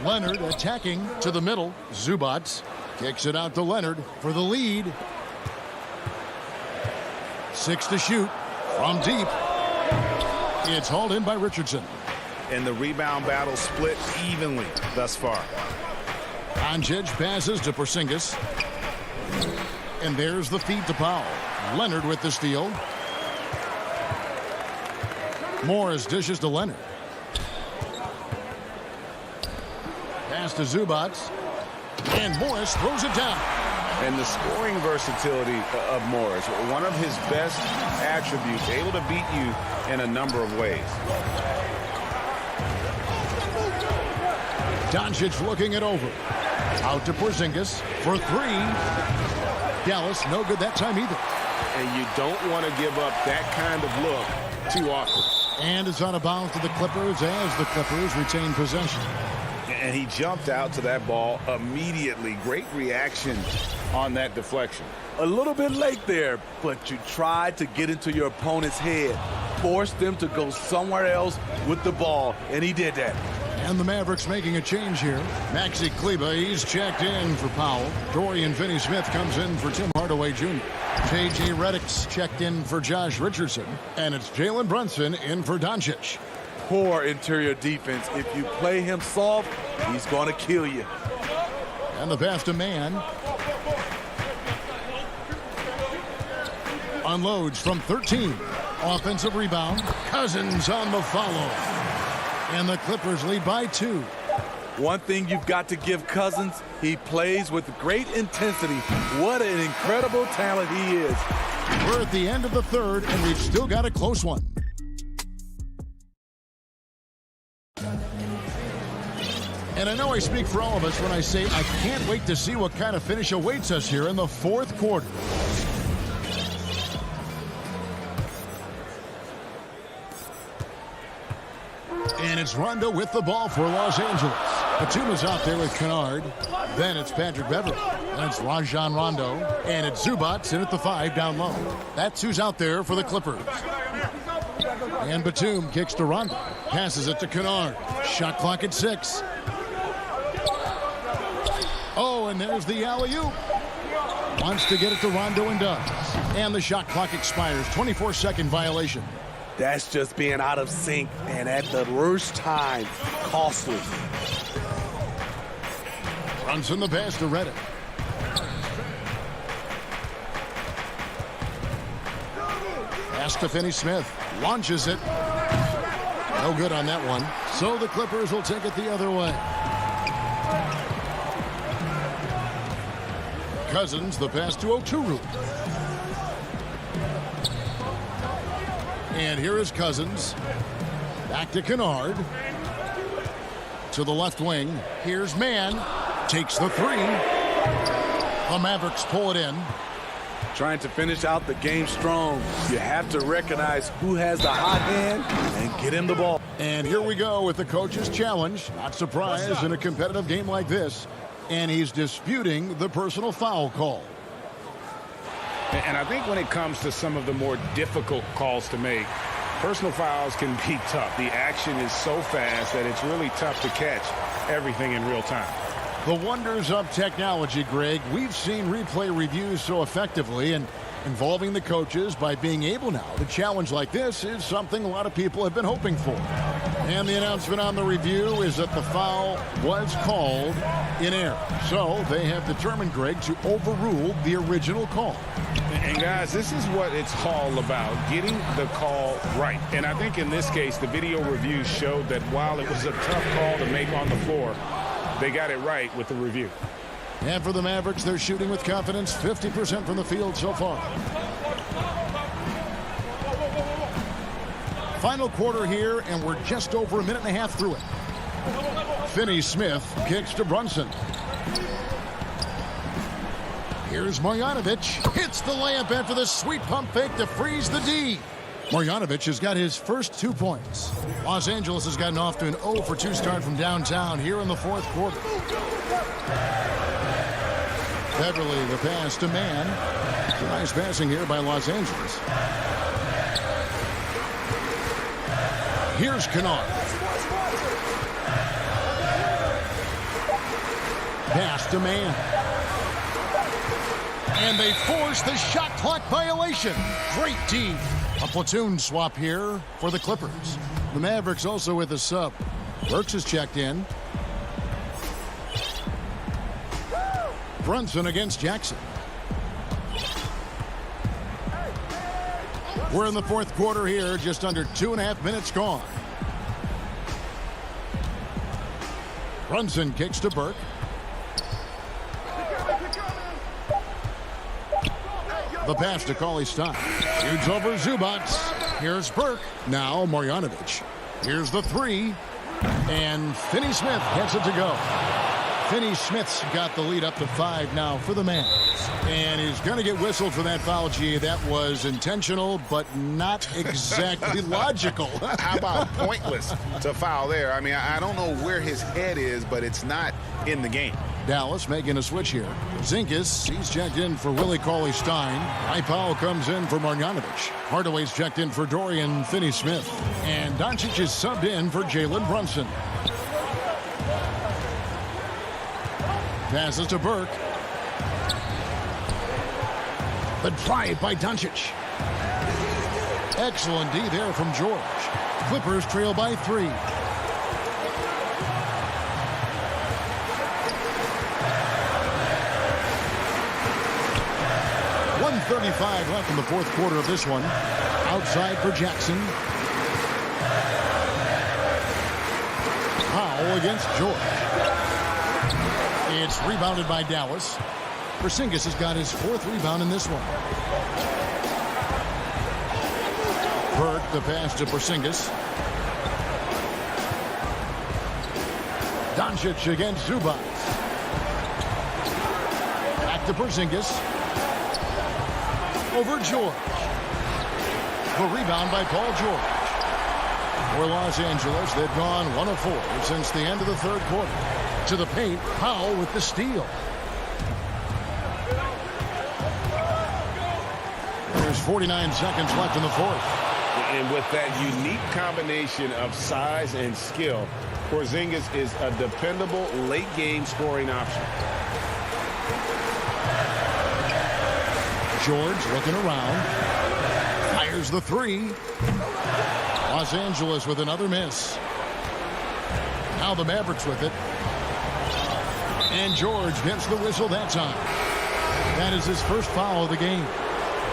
Leonard attacking to the middle. Zubac kicks it out to Leonard for the lead. 6 to shoot from deep. It's hauled in by Richardson. And the rebound battle split evenly thus far. Doncic passes to Porzingis. And there's the feed to Powell. Leonard with the steal. Morris dishes to Leonard. Pass to Zubac. And Morris throws it down. And the scoring versatility of Morris, one of his best attributes, able to beat you in a number of ways. Doncic looking it over. Out to Porzingis for 3. Dallas no good that time either. And you don't want to give up that kind of look too often. And it's out of bounds to the Clippers as the Clippers retain possession. And he jumped out to that ball immediately. Great reaction on that deflection. A little bit late there, but you tried to get into your opponent's head. Force them to go somewhere else with the ball, and he did that. And the Mavericks making a change here. Maxi Kleber, he's checked in for Powell. Dorian Finney-Smith comes in for Tim Hardaway Jr. J.J. Redick's checked in for Josh Richardson. And it's Jalen Brunson in for Doncic. Poor interior defense. If you play him soft, he's going to kill you. And the pass to Man. Unloads from 13. Offensive rebound. Cousins on the follow. And the Clippers lead by 2. One thing you've got to give Cousins, he plays with great intensity. What an incredible talent he is. We're at the end of the third, and we've still got a close one. And I know I speak for all of us when I say I can't wait to see what kind of finish awaits us here in the fourth quarter. And it's Rondo with the ball for Los Angeles. Batuma's out there with Kennard. Then it's Patrick Beverley. And it's Rajon Rondo. And it's Zubac in at the 5 down low. That's who's out there for the Clippers. And Batum kicks to Rondo. Passes it to Kennard. Shot clock at 6. Oh, and there's the alley-oop. Wants to get it to Rondo and does. And the shot clock expires. 24-second violation. That's just being out of sync and at the worst time, costly. Brunson the pass to Redick. Pass to Finney-Smith. Launches it. No good on that one. So the Clippers will take it the other way. Cousins the pass to Oturu. And here is Cousins. Back to Kennard. To the left wing. Here's Man. Takes the 3. The Mavericks pull it in. trying to finish out the game strong. You have to recognize who has the hot hand and get him the ball. And here we go with the coach's challenge. Not surprised in a competitive game like this. And he's disputing the personal foul call. And I think when it comes to some of the more difficult calls to make, personal fouls can be tough. The action is so fast that it's really tough to catch everything in real time. The wonders of technology, Greg. We've seen replay reviews so effectively, and involving the coaches by being able now to challenge like this is something a lot of people have been hoping for. And the announcement on the review is that the foul was called in error. So they have determined, Greg, to overrule the original call. And guys, this is what it's all about, getting the call right. And I think in this case, the video review showed that while it was a tough call to make on the floor, they got it right with the review. And for the Mavericks, they're shooting with confidence, 50% from the field so far. Final quarter here, and we're just over a minute and a half through it. Finney-Smith kicks to Brunson. Here's Marjanovic. Hits the layup after the sweet pump fake to freeze the D. Marjanovic has got his first 2 points. Los Angeles has gotten off to an 0 for 2 start from downtown here in the fourth quarter. Beverly, the pass to Mann. Nice passing here by Los Angeles. Here's Kennard. Pass to Mann. And they force the shot clock violation. Great D. A platoon swap here for the Clippers. The Mavericks also with a sub. Burks has checked in. Brunson against Jackson. We're in the fourth quarter here, just under 2.5 minutes gone. Brunson kicks to Burke. The pass to Cauley-Stein. Shoots over Zubac. Here's Burke. Now Marjanovic. Here's the three. And Finney-Smith gets it to go. Finney-Smith's got the lead up to 5 now for the Mavs. And he's going to get whistled for that foul, G. That was intentional, but not exactly logical. How about pointless to foul there? I mean, I don't know where his head is, but it's not in the game. Dallas making a switch here. Zinkas, he's checked in for Willie Cauley-Stein. Powell comes in for Marjanovic. Hardaway's checked in for Dorian Finney-Smith. And Doncic is subbed in for Jalen Brunson. Passes to Burke. The drive by Doncic. Excellent D there from George. Clippers trail by 3. .135 left in the fourth quarter of this one. Outside for Jackson. Powell against George. It's rebounded by Dallas. Porzingis has got his 4th rebound in this one. Burke, the pass to Porzingis. Doncic against Zubac. Back to Porzingis. Over George. The rebound by Paul George. For Los Angeles, they've gone 1 of 4 since the end of the third quarter. To the paint, Powell with the steal. There's 49 seconds left in the fourth. And with that unique combination of size and skill, Porzingis is a dependable late-game scoring option. George looking around. Fires the 3. Los Angeles with another miss. Now the Mavericks with it. And George gets the whistle that time. That is his first foul of the game.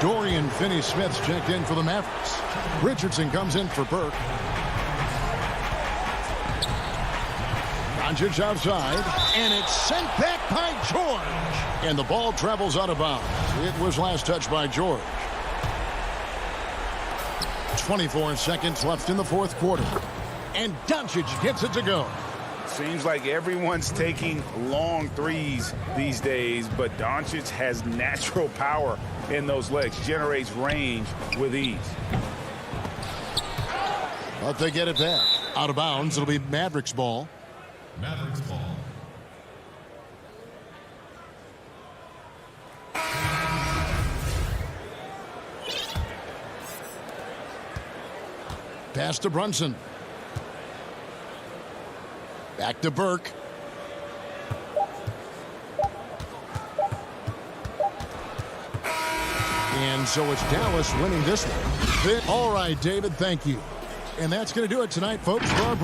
Dorian Finney-Smith's checked in for the Mavericks. Richardson comes in for Burke. Doncic outside. And it's sent back by George. And the ball travels out of bounds. It was last touched by George. 24 seconds left in the fourth quarter. And Doncic gets it to go. Seems like everyone's taking long threes these days, but Doncic has natural power in those legs, generates range with ease. But they get it back. Out of bounds, it'll be Mavericks ball. Mavericks ball. Pass to Brunson. Back to Burke. And so it's Dallas winning this one. All right, David, thank you. And that's going to do it tonight, folks, for our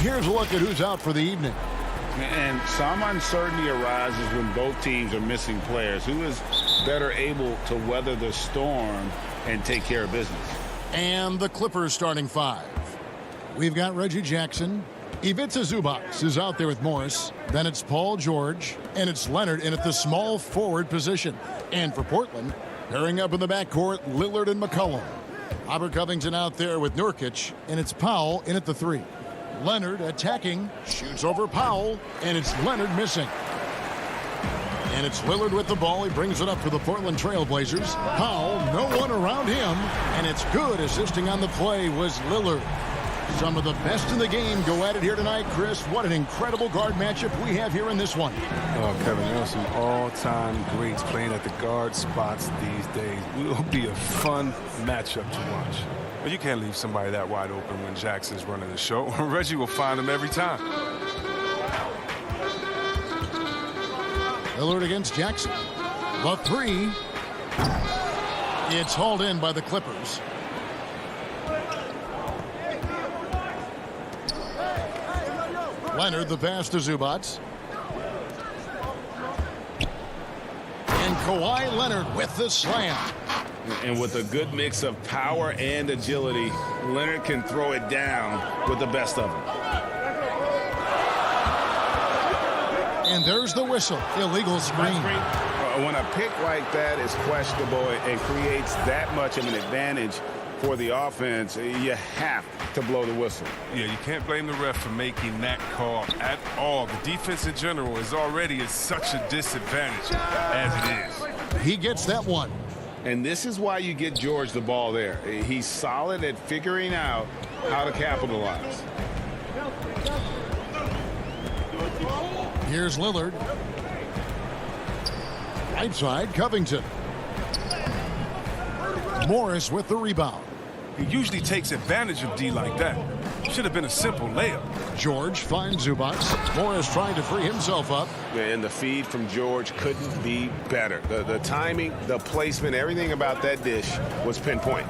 Here's a look at who's out for the evening. And some uncertainty arises when both teams are missing players. Who is better able to weather the storm and take care of business? And the Clippers starting five. We've got Reggie Jackson. Ivica Zubac is out there with Morris. Then it's Paul George. And it's Leonard in at the small forward position. And for Portland, pairing up in the backcourt, Lillard and McCollum. Robert Covington out there with Nurkic. And it's Powell in at the three. Leonard attacking, shoots over Powell, and it's Leonard missing. And it's Lillard with the ball. He brings it up for the Portland Trail Blazers. Powell, no one around him, and it's good. Assisting on the play was Lillard. Some of the best in the game go at it here tonight, Chris. What an incredible guard matchup we have here in this one. Oh, Kevin, there are some all-time greats playing at the guard spots these days. It will be a fun matchup to watch. But you can't leave somebody that wide open when Jackson's running the show. Reggie will find him every time. Lillard against Jackson. The three. It's hauled in by the Clippers. Leonard the pass to Zubac. And Kawhi Leonard with the slam. And with a good mix of power and agility, Leonard can throw it down with the best of them. And there's the whistle. Illegal screen. When a pick like that is questionable and creates that much of an advantage for the offense, you have to blow the whistle. Yeah, you can't blame the ref for making that call at all. The defense in general is already at such a disadvantage as it is. He gets that one. And this is why you get George the ball there. He's solid at figuring out how to capitalize. Here's Lillard. Right side, Covington. Morris with the rebound. He usually takes advantage of D like that. Should have been a simple layup. George finds Zubac. Morris trying to free himself up. And the feed from George couldn't be better. The timing, the placement, everything about that dish was pinpoint.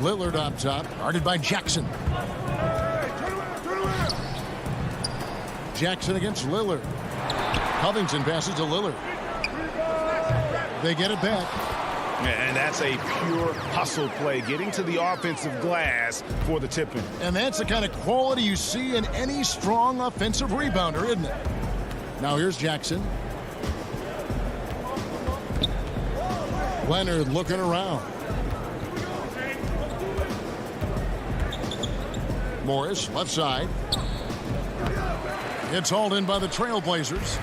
Lillard up top, guarded by Jackson. Jackson against Lillard. Covington passes to Lillard. They get it back. And that's a pure hustle play, getting to the offensive glass for the tip-in. And that's the kind of quality you see in any strong offensive rebounder, isn't it? Now here's Jackson. Leonard looking around. Morris, left side. It's hauled in by the Trailblazers.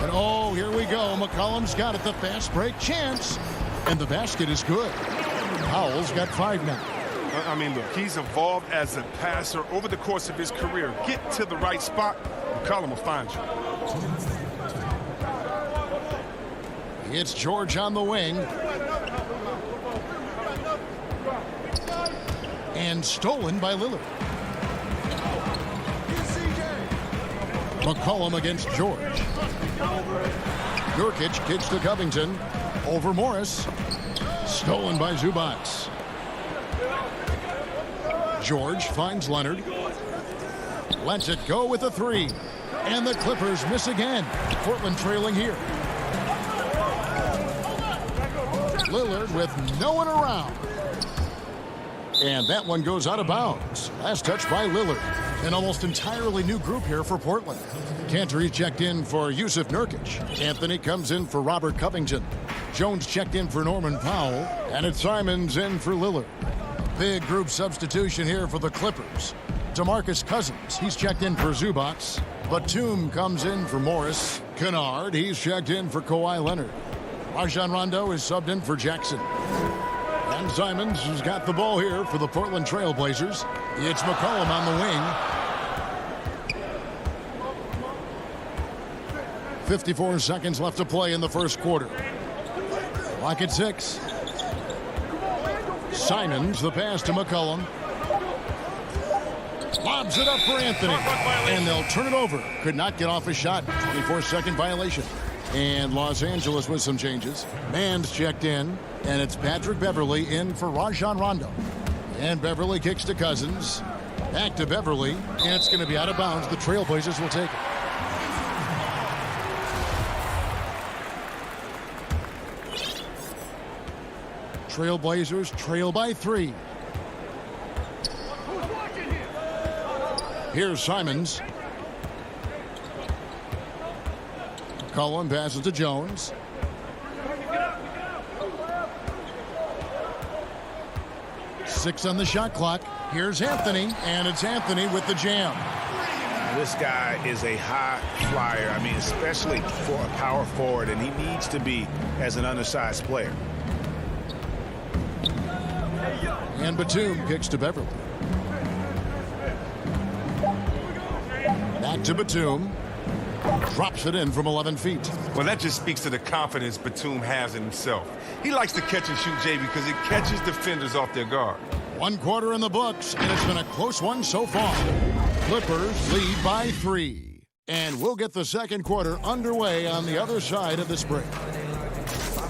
And oh, here we go. McCollum's got it, the fast break chance. And the basket is good. Powell's got 5 now. I mean, look, he's evolved as a passer over the course of his career. Get to the right spot, McCollum will find you. It's George on the wing. And stolen by Lillard. McCollum against George. Nurkic kicks to Covington. Over Morris. Stolen by Zubac. George finds Leonard. Lets it go with a 3. And the Clippers miss again. Portland trailing here. Lillard with no one around. And that one goes out of bounds. Last touch by Lillard. An almost entirely new group here for Portland. Cantor checked in for Yusuf Nurkic. Anthony comes in for Robert Covington. Jones checked in for Norman Powell. And it's Simons in for Lillard. Big group substitution here for the Clippers. DeMarcus Cousins, he's checked in for Zubac. Batum comes in for Morris. Kennard, he's checked in for Kawhi Leonard. Rajon Rondo is subbed in for Jackson. And Simons has got the ball here for the Portland Trail Blazers. It's McCollum on the wing. 54 seconds left to play in the first quarter. Clock at 6. Simons, the pass to McCollum. Lobs it up for Anthony. And they'll turn it over. Could not get off a shot. 24-second violation. And Los Angeles with some changes. Mann's checked in. And it's Patrick Beverly in for Rajon Rondo. And Beverly kicks to Cousins. Back to Beverly, and it's going to be out of bounds. The Trailblazers will take it. Trailblazers trail by 3. Here's Simons. McCollum passes to Jones. Six on the shot clock. Here's Anthony, and it's Anthony with the jam. This guy is a high flyer. I mean, especially for a power forward, and he needs to be as an undersized player. And Batum kicks to Beverly. Back to Batum. Drops it in from 11 feet. Well, that just speaks to the confidence Batum has in himself. He likes to catch and shoot, Jay, because it catches defenders off their guard. 1 quarter in the books, and it's been a close one so far. Clippers lead by 3. And we'll get the second quarter underway on the other side of this break.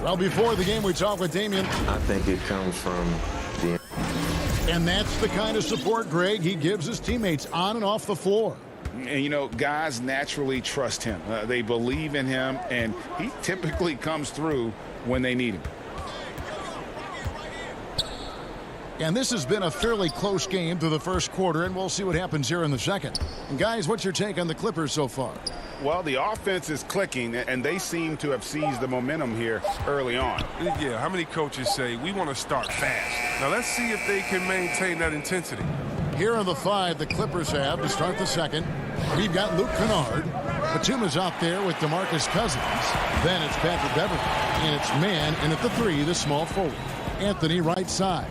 Well, before the game, we talked with Damian. I think it comes from the... And that's the kind of support, Greg, he gives his teammates on and off the floor. And, you know, guys naturally trust him. They believe in him, and he typically comes through when they need him. And this has been a fairly close game through the first quarter, and we'll see what happens here in the second. And, guys, what's your take on the Clippers so far? Well, the offense is clicking, and they seem to have seized the momentum here early on. Yeah, how many coaches say, we want to start fast? Now, let's see if they can maintain that intensity. Here are the 5 the Clippers have to start the second. We've got Luke Kennard. Batum is out there with DeMarcus Cousins. Then it's Patrick Beverly. And it's man in at the 3, the small forward. Anthony right side.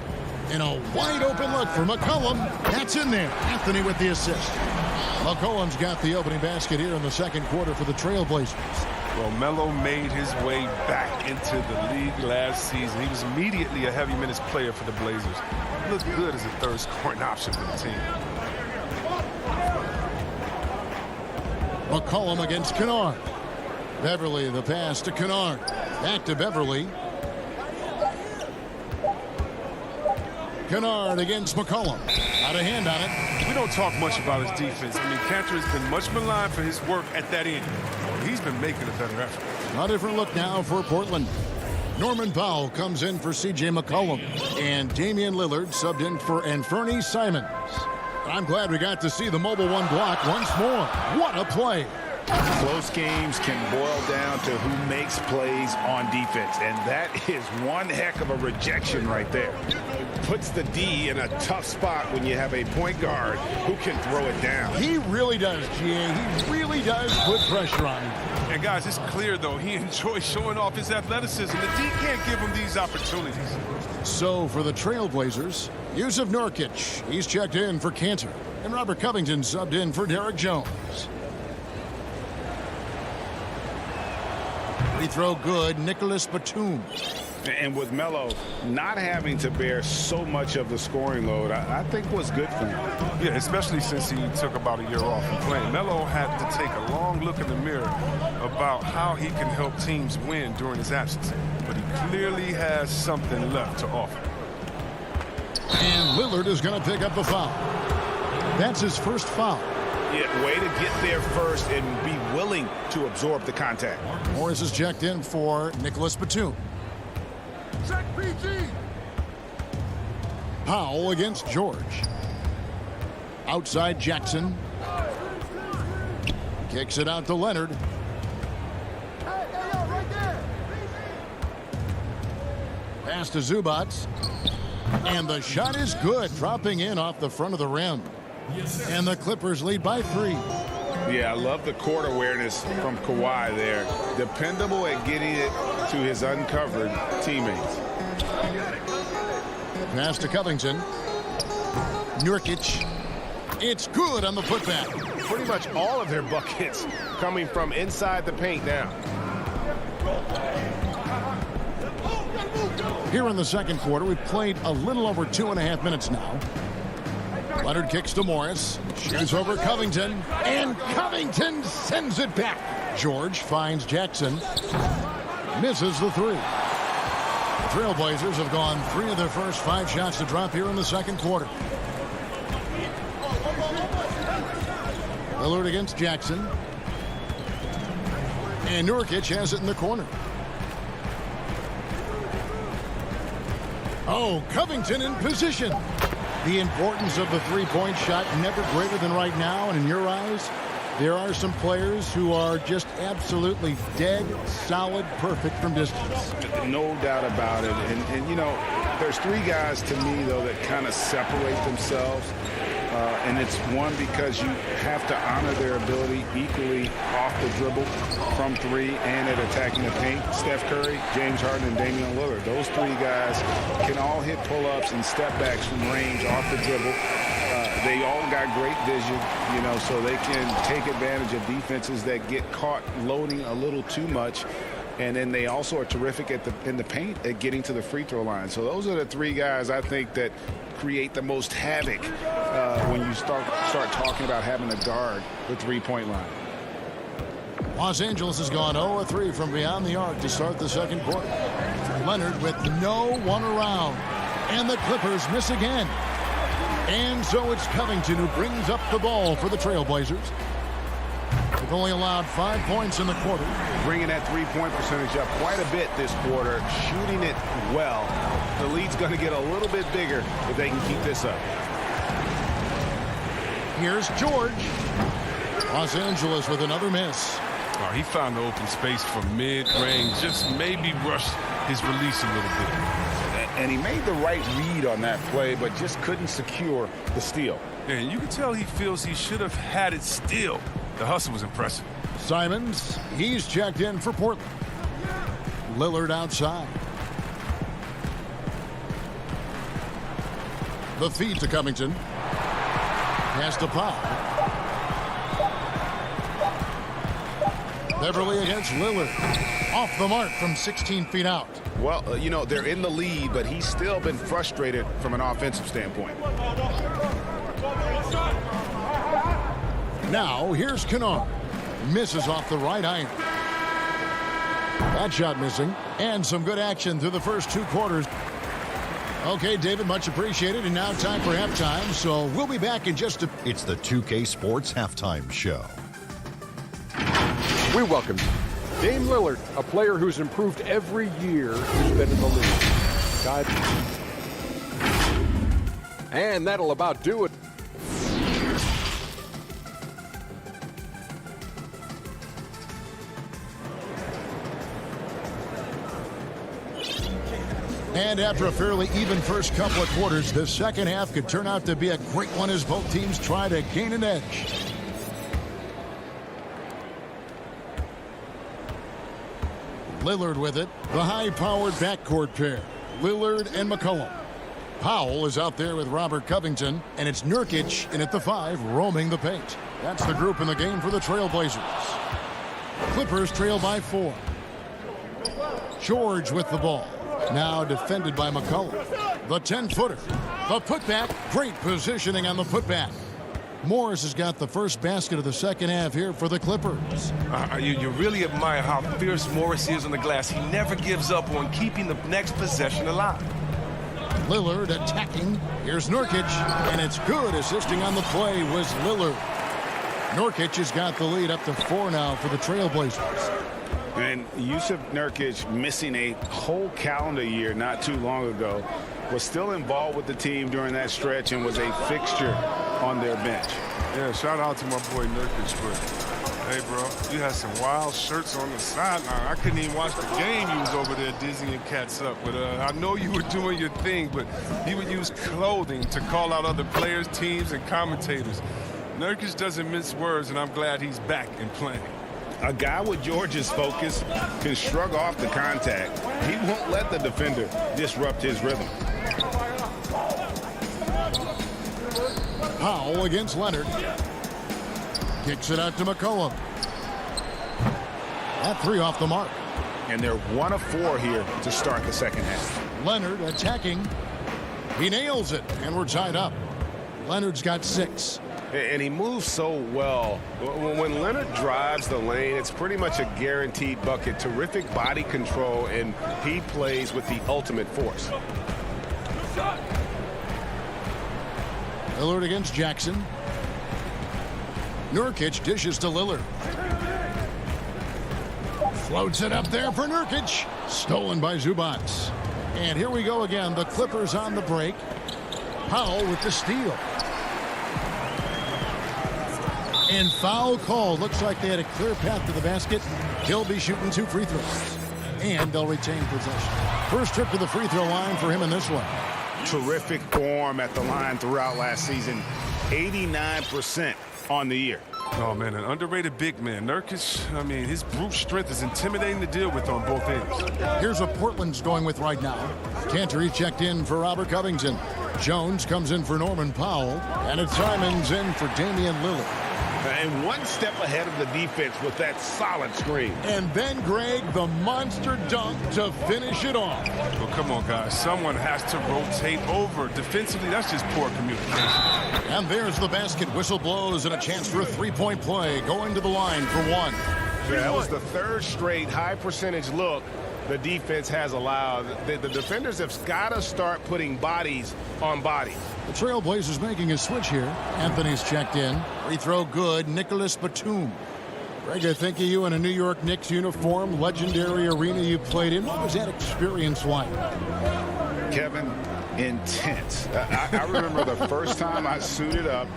And a wide open look for McCollum. That's in there. Anthony with the assist. McCollum's got the opening basket here in the second quarter for the Trailblazers. Well, Melo made his way back into the league last season. He was immediately a heavy minutes player for the Blazers. He looked good as a third scoring option for the team. McCollum against Kennard. Beverly, the pass to Kennard. Back to Beverly. Kennard against McCollum. Out of hand on it. We don't talk much about his defense. I mean, Cantor has been much maligned for his work at that end. He's been making a better effort. A different look now for Portland. Norman Powell comes in for C.J. McCollum. And Damian Lillard subbed in for Anthony Simons. I'm glad we got to see the mobile 1 block once more. What a play. Close games can boil down to who makes plays on defense, and that is one heck of a rejection right there. Puts the D in a tough spot when you have a point guard who can throw it down. He really does, GA. He really does put pressure on him. And guys, it's clear, though, he enjoys showing off his athleticism. The D can't give him these opportunities. So for the Trailblazers, Yusuf Nurkic, he's checked in for Cantor. And Robert Covington subbed in for Derek Jones. Free throw good, Nicholas Batum. And with Melo not having to bear so much of the scoring load, I think was good for him. Yeah, especially since he took about a year off from playing. Melo had to take a long look in the mirror about how he can help teams win during his absence. But he clearly has something left to offer. And Lillard is going to pick up the foul. That's his first foul. Yeah, way to get there first and be willing to absorb the contact. Morris is checked in for Nicholas Batum. Check PG. Powell against George. Outside Jackson. Kicks it out to Leonard. Pass to Zubats. And the shot is good, dropping in off the front of the rim. And the Clippers lead by 3. Yeah, I love the court awareness from Kawhi there. Dependable at getting it to his uncovered teammates. Pass to Covington. Nurkic. It's good on the putback. Pretty much all of their buckets coming from inside the paint now. Here in the second quarter, we've played a little over 2.5 minutes now. Leonard kicks to Morris. Shoots over Covington. And Covington sends it back. George finds Jackson. Misses the 3. Trailblazers have gone 3 of their first 5 shots to drop here in the second quarter. Lillard against Jackson. And Nurkic has it in the corner. Oh, Covington in position. The importance of the three-point shot never greater than right now. And in your eyes, there are some players who are just absolutely dead, solid, perfect from distance. No doubt about it. And you know, there's 3 guys to me, though, that kind of separate themselves. And it's one, because you have to honor their ability equally off the dribble, from 3, and at attacking the paint. Steph Curry, James Harden, and Damian Lillard. Those 3 guys can all hit pull-ups and step-backs from range off the dribble. They all got great vision, you know, so they can take advantage of defenses that get caught loading a little too much. And then they also are terrific in the paint at getting to the free throw line. So those are the 3 guys I think that create the most havoc when you start talking about having a guard the three-point line. Los Angeles has gone 0-3 from beyond the arc to start the second quarter. Leonard with no one around. And the Clippers miss again. And so it's Covington who brings up the ball for the Trailblazers. They've only allowed 5 points in the quarter. Bringing that three-point percentage up quite a bit this quarter, shooting it well. The lead's going to get a little bit bigger if they can keep this up. Here's George. Los Angeles with another miss. Oh, he found the open space from mid-range, just maybe rushed his release a little bit. And he made the right read on that play, but just couldn't secure the steal. Yeah, and you can tell he feels he should have had it still. The hustle was impressive. Simons, he's checked in for Portland. Lillard outside. The feed to Covington. Pass to Powell. Beverly against Lillard. Off the mark from 16 feet out. Well, you know, they're in the lead, but he's still been frustrated from an offensive standpoint. Now, here's Kennard. Misses off the right iron. That shot missing. And some good action through the first 2 quarters. Okay, David, much appreciated. And now time for halftime. So we'll be back in just a... It's the 2K Sports Halftime Show. We welcome Dame Lillard, a player who's improved every year he's been in the league. And that'll about do it. And after a fairly even first couple of quarters, the second half could turn out to be a great one as both teams try to gain an edge. Lillard with it. The high-powered backcourt pair. Lillard and McCollum. Powell is out there with Robert Covington, and it's Nurkic in at the 5, roaming the paint. That's the group in the game for the Trailblazers. Clippers trail by 4. George with the ball. Now defended by McCollum. The 10-footer. The putback. Great positioning on the putback. Morris has got the first basket of the second half here for the Clippers. You really admire how fierce Morris is on the glass. He never gives up on keeping the next possession alive. Lillard attacking. Here's Nurkic, and it's good. Assisting on the play was Lillard. Nurkic has got the lead up to 4 now for the Trailblazers. And Yusuf Nurkic, missing a whole calendar year not too long ago, was still involved with the team during that stretch and was a fixture on their bench. Yeah, shout out to my boy Nurkic, but hey, bro, you had some wild shirts on the sideline. I couldn't even watch the game. You was over there dizzying cats up. But I know you were doing your thing, but he would use clothing to call out other players, teams, and commentators. Nurkic doesn't mince words, and I'm glad he's back and playing. A guy with George's focus can shrug off the contact. He won't let the defender disrupt his rhythm. Powell against Leonard. Kicks it out to McCollum. That 3 off the mark. And they're 1 of 4 here to start the second half. Leonard attacking. He nails it, and we're tied up. Leonard's got 6. And he moves so well. When Leonard drives the lane, it's pretty much a guaranteed bucket. Terrific body control, and he plays with the ultimate force. Lillard against Jackson. Nurkic dishes to Lillard. Floats it up there for Nurkic. Stolen by Zubac. And here we go again. The Clippers on the break. Powell with the steal. And foul call. Looks like they had a clear path to the basket. He'll be shooting 2 free throws. And they'll retain possession. First trip to the free throw line for him in this one. Terrific form at the line throughout last season. 89% on the year. Oh, man, an underrated big man. Nurkic, I mean, his brute strength is intimidating to deal with on both ends. Here's what Portland's going with right now. Cantor checked in for Robert Covington. Jones comes in for Norman Powell. And it's Simons in for Damian Lillard. And one step ahead of the defense with that solid screen. And then, Greg, the monster dunk to finish it off. Well, come on, guys. Someone has to rotate over. Defensively, that's just poor communication. And there's the basket. Whistle blows and a chance for a three-point play. Going to the line for one. Yeah, that was the third straight high-percentage look the defense has allowed. The defenders have got to start putting bodies on bodies. The Trailblazers making a switch here. Anthony's checked in. Free throw good. Nicholas Batum. Greg, I think of you in a New York Knicks uniform. Legendary arena you played in. What was that experience like? Kevin, intense. I remember the first time I suited up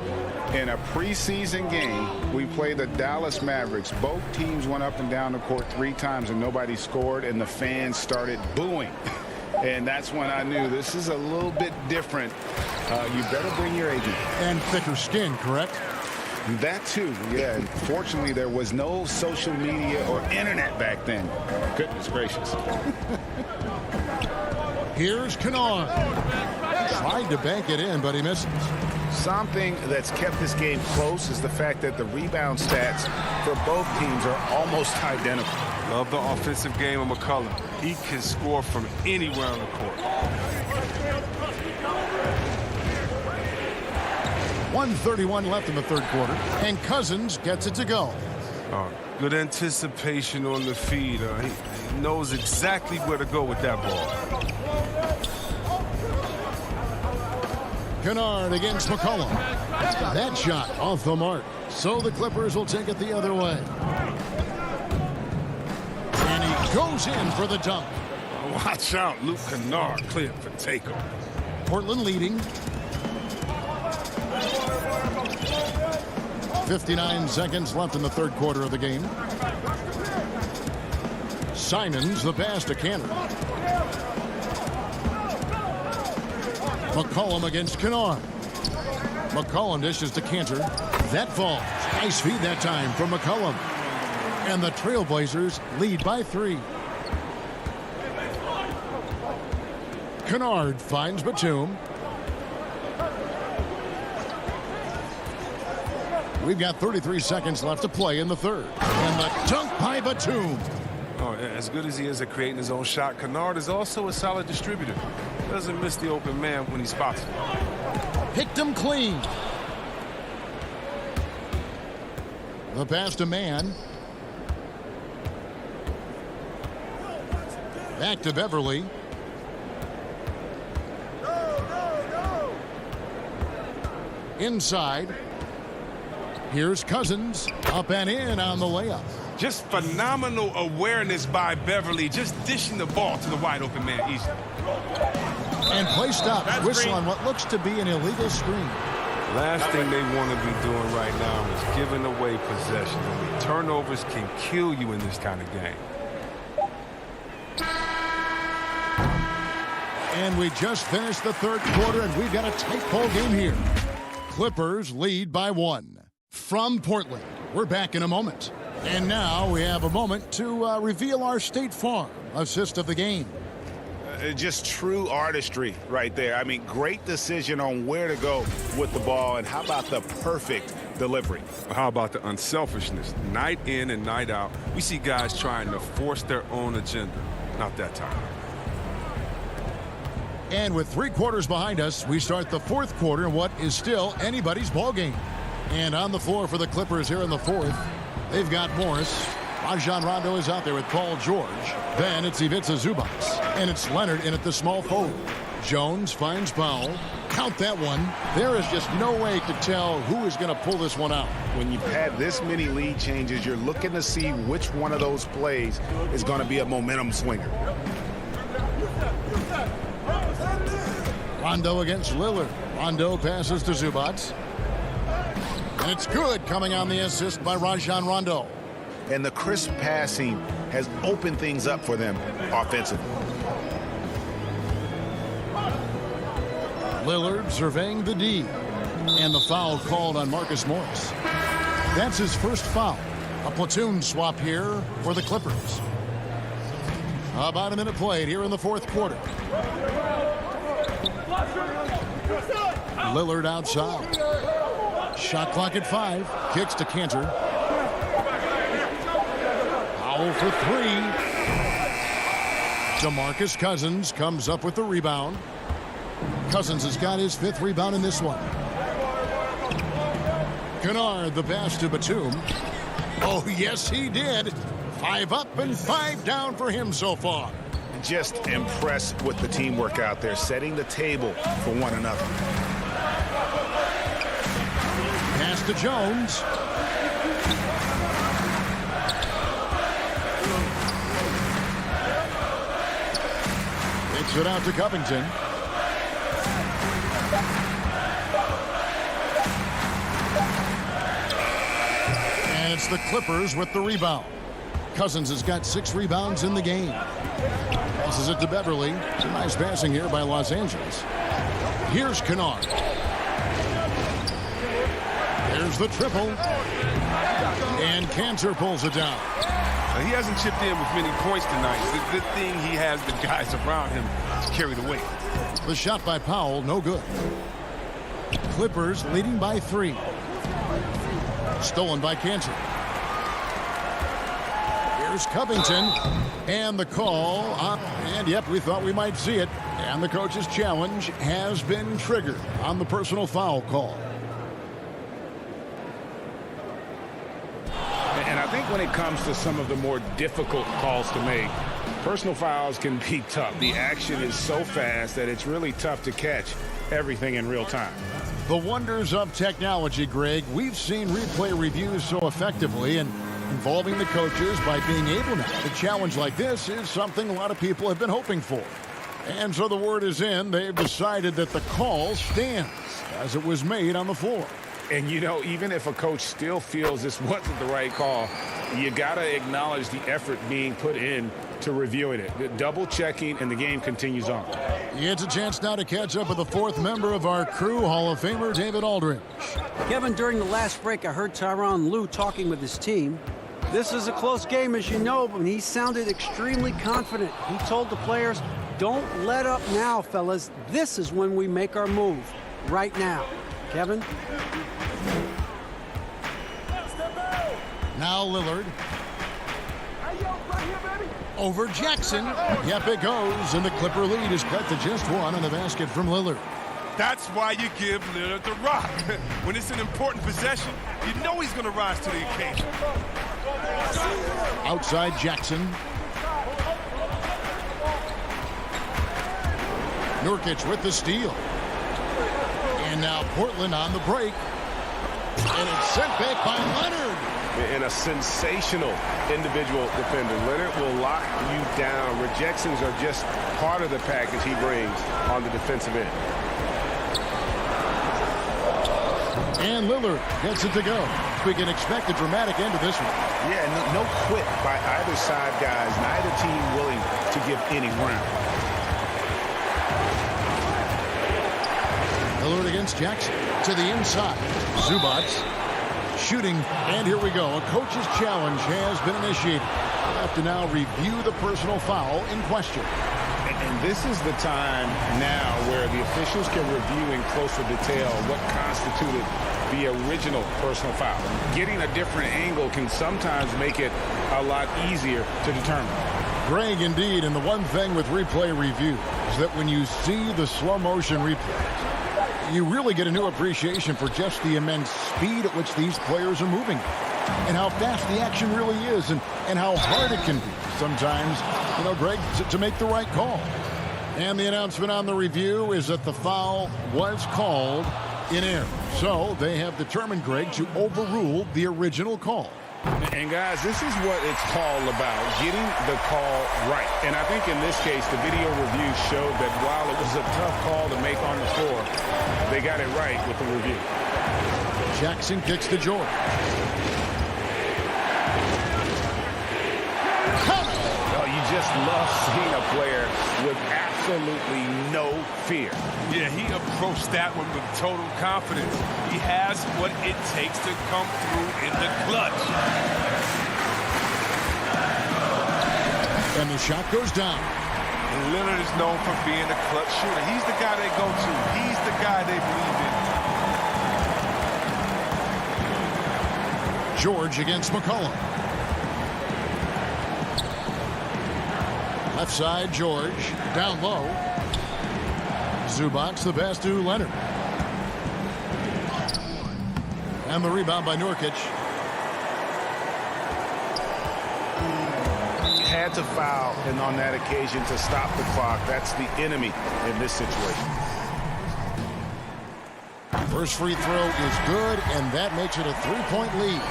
in a preseason game. We played the Dallas Mavericks. Both teams went up and down the court 3 times and nobody scored, and the fans started booing. And that's when I knew this is a little bit different. You better bring your agent. And thicker skin, correct? That too, yeah. And fortunately, there was no social media or internet back then. Goodness gracious. Here's Kennard. Tried to bank it in, but he misses. Something that's kept this game close is the fact that the rebound stats for both teams are almost identical. Love the offensive game of McCollum. He can score from anywhere on the court. 1:31 left in the third quarter, and Cousins gets it to go. Good anticipation on the feed. He knows exactly where to go with that ball. Kennard against McCollum. That shot off the mark. So the Clippers will take it the other way. And he goes in for the dunk. Watch out, Luke Kennard cleared for takeoff. Portland leading. 59 seconds left in the third quarter of the game. Simons the pass to Cantor. McCollum against Kennard. McCollum dishes to Cantor. That falls. Nice feed that time from McCollum. And the Trailblazers lead by 3. Kennard finds Batum. We've got 33 seconds left to play in the third. And the dunk by Batum. Oh, as good as he is at creating his own shot, Kennard is also a solid distributor. Doesn't miss the open man when he spots him. Picked him clean. The pass to Man. Back to Beverly. Inside. Here's Cousins. Up and in on the layup. Just phenomenal awareness by Beverly, just dishing the ball to the wide open man easily. And play stop. Whistle on what looks to be an illegal screen. Last thing they want to be doing right now is giving away possession. Turnovers can kill you in this kind of game. And we just finished the third quarter, and we've got a tight ball game here. Clippers lead by 1. From Portland, we're back in a moment. And now we have a moment to reveal our State Farm assist of the game. Just true artistry right there. I mean, great decision on where to go with the ball, and how about the perfect delivery? How about the unselfishness? Night in and night out, we see guys trying to force their own agenda. Not that time. And with 3 quarters behind us, we start the fourth quarter in what is still anybody's ball game. And on the floor for the Clippers here in the fourth, they've got Morris. Rajon Rondo is out there with Paul George. Then it's Ivica Zubac. And it's Leonard in at the small forward. Jones finds Powell. Count that one. There is just no way to tell who is going to pull this one out. When you've had this many lead changes, you're looking to see which one of those plays is going to be a momentum swinger. Rondo against Lillard. Rondo passes to Zubac. And it's good, coming on the assist by Rajon Rondo. And the crisp passing has opened things up for them offensively. Lillard surveying the D. And the foul called on Marcus Morris. That's his first foul. A platoon swap here for the Clippers. About a minute played here in the fourth quarter. Lillard outside. Shot clock at 5. Kicks to Cantor. Powell for 3. DeMarcus Cousins comes up with the rebound. Cousins has got his 5th rebound in this one. Kennard, the pass to Batum. Oh, yes, he did. 5 up and 5 down for him so far. Just impressed with the teamwork out there, setting the table for one another. Pass to Jones. Kicks it out to Covington. And it's the Clippers with the rebound. Cousins has got 6 rebounds in the game. Passes it to Beverly. Some nice passing here by Los Angeles. Here's Kennard. There's the triple. And Cantor pulls it down. He hasn't chipped in with many points tonight. It's a good thing he has the guys around him to carry the weight. The shot by Powell, no good. Clippers leading by 3. Stolen by Cantor. Here's Covington. And the call up. And yep, we thought we might see it. And the coach's challenge has been triggered on the personal foul call. And I think when it comes to some of the more difficult calls to make, personal fouls can be tough. The action is so fast that it's really tough to catch everything in real time. The wonders of technology, Greg. We've seen replay reviews so effectively, and involving the coaches by being able now to challenge like this is something a lot of people have been hoping for. And so the word is in. They've decided that the call stands as it was made on the floor. And, you know, even if a coach still feels this wasn't the right call, you got to acknowledge the effort being put in to reviewing it. Double checking, and the game continues on. It's a chance now to catch up with the 4th member of our crew, Hall of Famer David Aldridge. Kevin, during the last break, I heard Tyronn Lue talking with his team. This is a close game, as you know, but he sounded extremely confident. He told the players, don't let up now, fellas. This is when we make our move. Right now. Kevin? Now Lillard. Over Jackson. Yep, it goes. And the Clipper lead is cut to just 1 on the basket from Lillard. That's why you give Lillard the rock. When it's an important possession, you know he's going to rise to the occasion. Outside Jackson. Nurkic with the steal. And now Portland on the break. And it's sent back by Leonard. And a sensational individual defender. Leonard will lock you down. Rejections are just part of the package he brings on the defensive end. And Lillard gets it to go. We can expect a dramatic end to this one. Yeah, no quit by either side, guys. Neither team willing to give any ground. Lillard against Jackson. To the inside. Zubac shooting. And here we go. A coach's challenge has been initiated. We'll have to now review the personal foul in question. And this is the time now where the officials can review in closer detail what constituted the original personal foul. Getting a different angle can sometimes make it a lot easier to determine. Greg, indeed, and the one thing with replay review is that when you see the slow motion replays, you really get a new appreciation for just the immense speed at which these players are moving and how fast the action really is and how hard it can be sometimes, Greg, to make the right call. And the announcement on the review is that the foul was called in error. So they have determined, Greg, to overrule the original call. And guys, this is what it's all about, getting the call right. And I think in this case, the video review showed that while it was a tough call to make on the floor, they got it right with the review. Jackson kicks to George. Oh, you just love seeing a player with absolutely no fear. Yeah, he approached that one with total confidence. He has what it takes to come through in the clutch. And the shot goes down. And Leonard is known for being a clutch shooter. He's the guy they go to. He's the guy they believe in. George against McCollum. Left side, George. Down low. Zubac's the pass to Leonard. And the rebound by Nurkic. Had to foul and on that occasion to stop the clock. That's the enemy in this situation. First free throw is good, and that makes it a 3-point lead.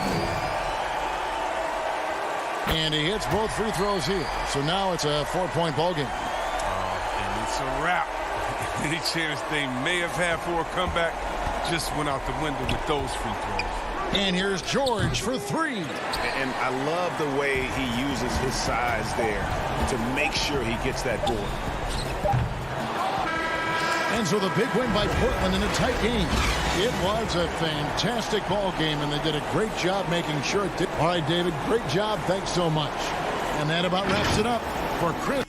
And he hits both free throws here. So now it's a 4-point ball game. And it's a wrap. Any chance they may have had for a comeback just went out the window with those free throws. And here's George for three. And I love the way he uses his size there to make sure he gets that board. And so the big win by Portland in a tight game. It was a fantastic ball game, and they did a great job making sure it did. All right, David, great job. Thanks so much. And that about wraps it up for Chris.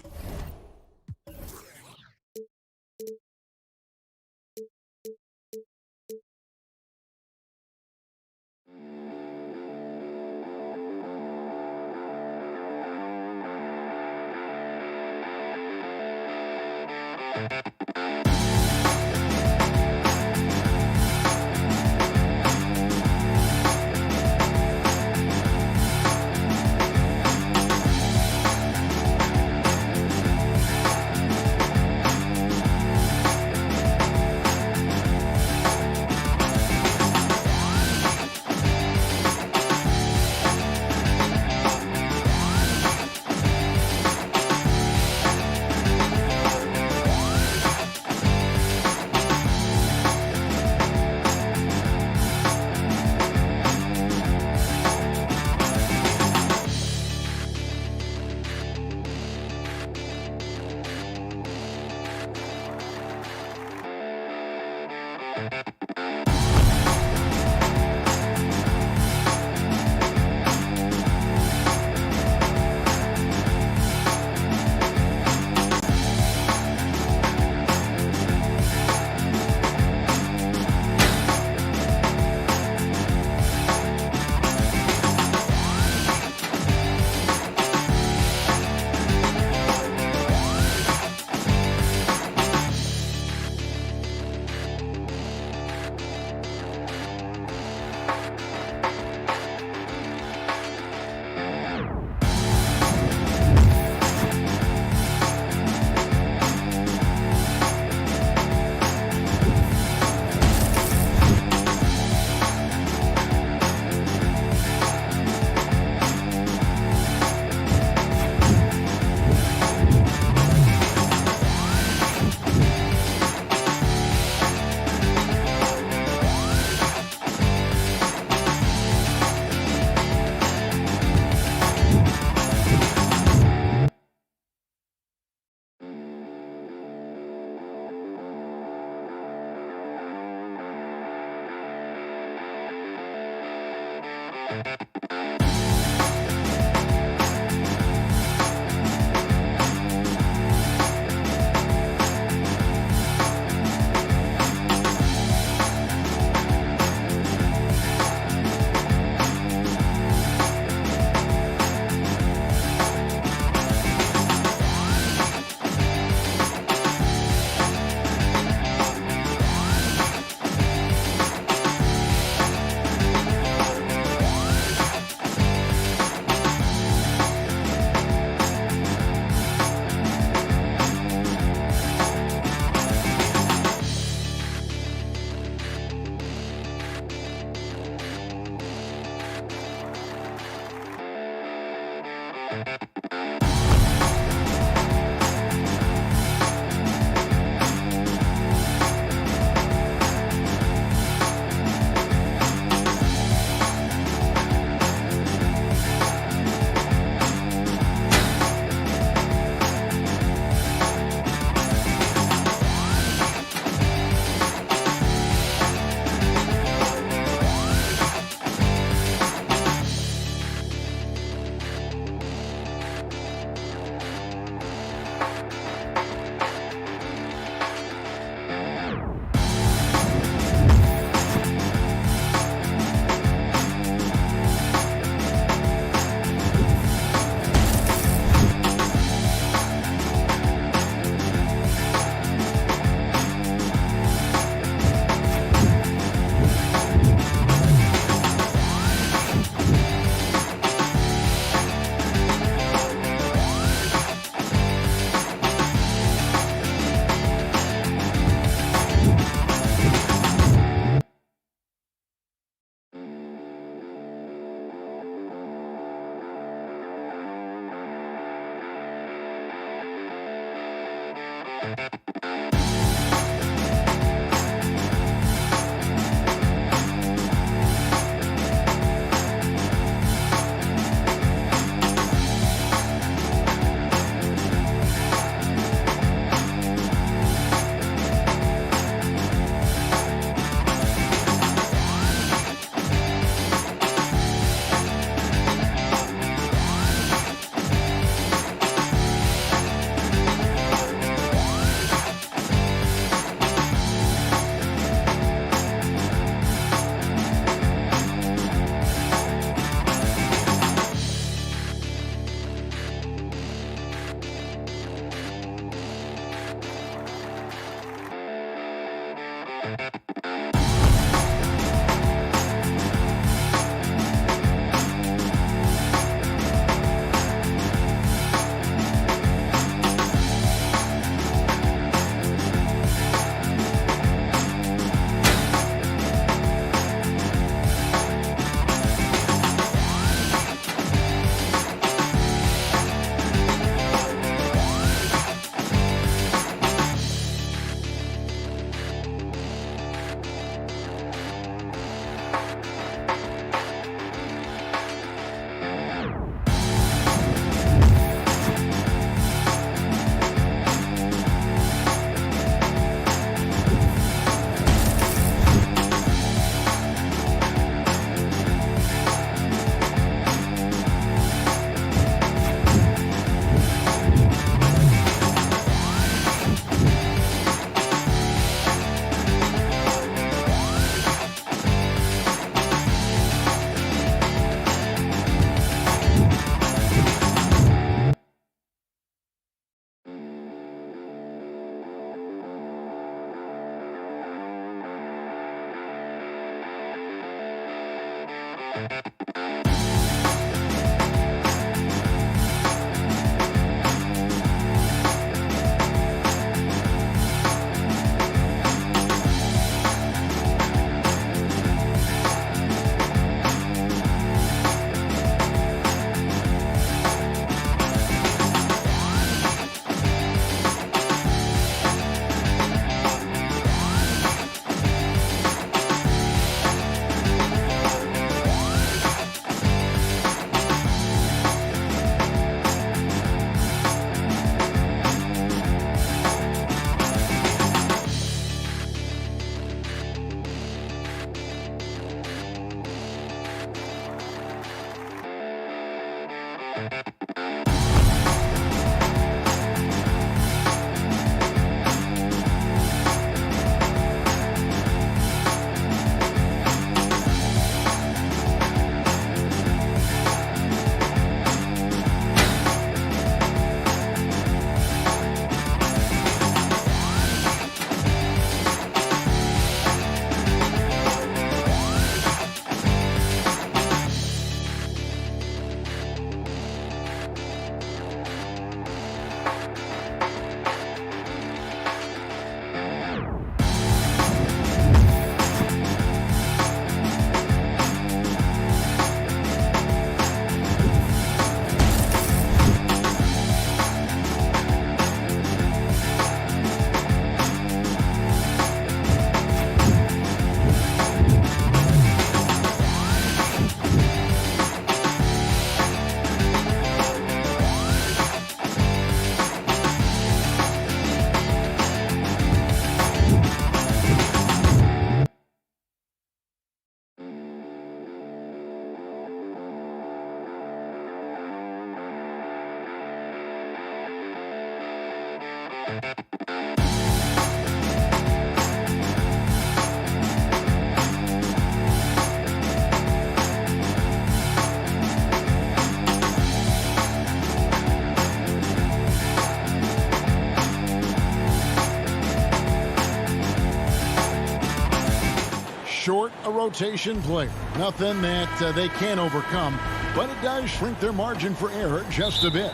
rotation player. Nothing that they can't overcome, but it does shrink their margin for error just a bit.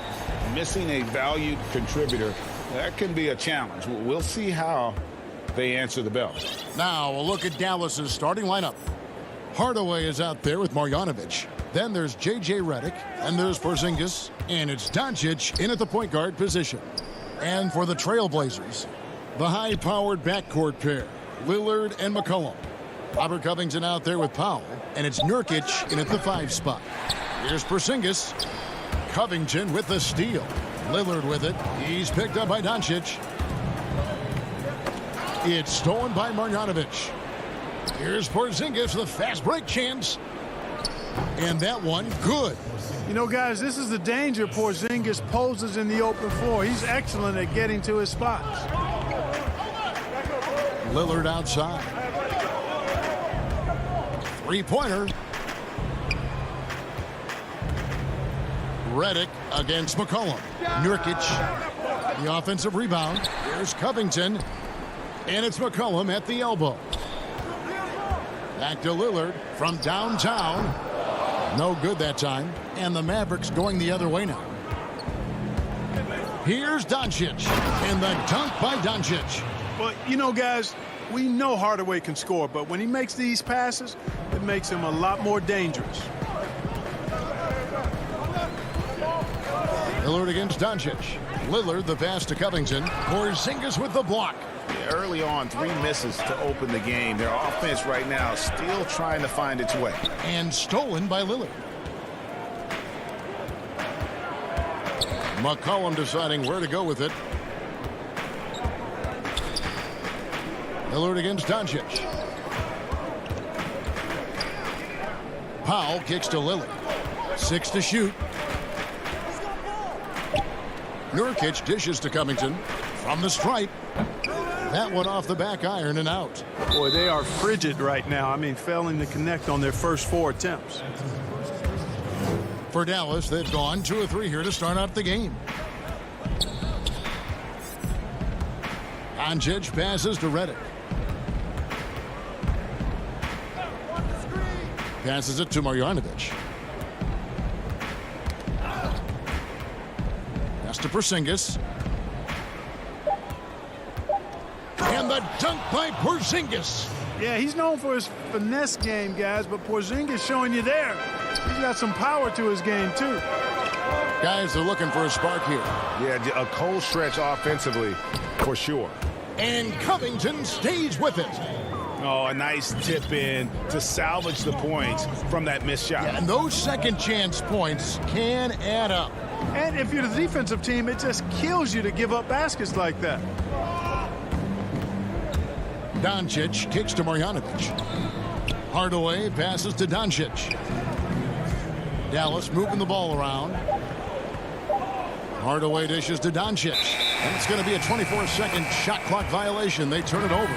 Missing a valued contributor, that can be a challenge. We'll see how they answer the bell. Now a look at Dallas's starting lineup. Hardaway is out there with Marjanovic. Then there's J.J. Redick, and there's Porzingis, and it's Doncic in at the point guard position. And for the Trailblazers, the high-powered backcourt pair, Lillard and McCollum. Robert Covington out there with Powell, and it's Nurkic in at the 5 spot. Here's Porzingis. Covington with the steal. Lillard with it. He's picked up by Doncic. It's stolen by Marjanovic. Here's Porzingis, the fast break chance. And that one, good. You know, guys, this is the danger Porzingis poses in the open floor. He's excellent at getting to his spots. Lillard outside. Three-pointer. Redick against McCollum. Nurkic, the offensive rebound. Here's Covington. And it's McCollum at the elbow. Back to Lillard from downtown. No good that time. And the Mavericks going the other way now. Here's Doncic. And the dunk by Doncic. Well, you know, guys, we know Hardaway can score, but when he makes these passes, it makes him a lot more dangerous. Lillard against Doncic. Lillard the pass to Covington. Porzingis with the block. Early on, 3 misses to open the game. Their offense right now still trying to find its way. And stolen by Lillard. McCollum deciding where to go with it. Lillard against Doncic. Powell kicks to Lillard. 6 to shoot. Nurkic dishes to Covington from the stripe. That one off the back iron and out. Boy, they are frigid right now. I mean, failing to connect on their first 4 attempts. For Dallas, they've gone 2 of 3 here to start out the game. Doncic passes to Redick. Passes it to Marjanovic. Pass to Porzingis. And the dunk by Porzingis. Yeah, he's known for his finesse game, guys, but Porzingis showing you there. He's got some power to his game, too. Guys are looking for a spark here. Yeah, a cold stretch offensively, for sure. And Covington stays with it. Oh, a nice tip in to salvage the points from that missed shot. Yeah, and those second chance points can add up. And if you're the defensive team, it just kills you to give up baskets like that. Doncic kicks to Marjanovic. Hardaway passes to Doncic. Dallas moving the ball around. Hardaway dishes to Doncic. And it's going to be a 24-second shot clock violation. They turn it over.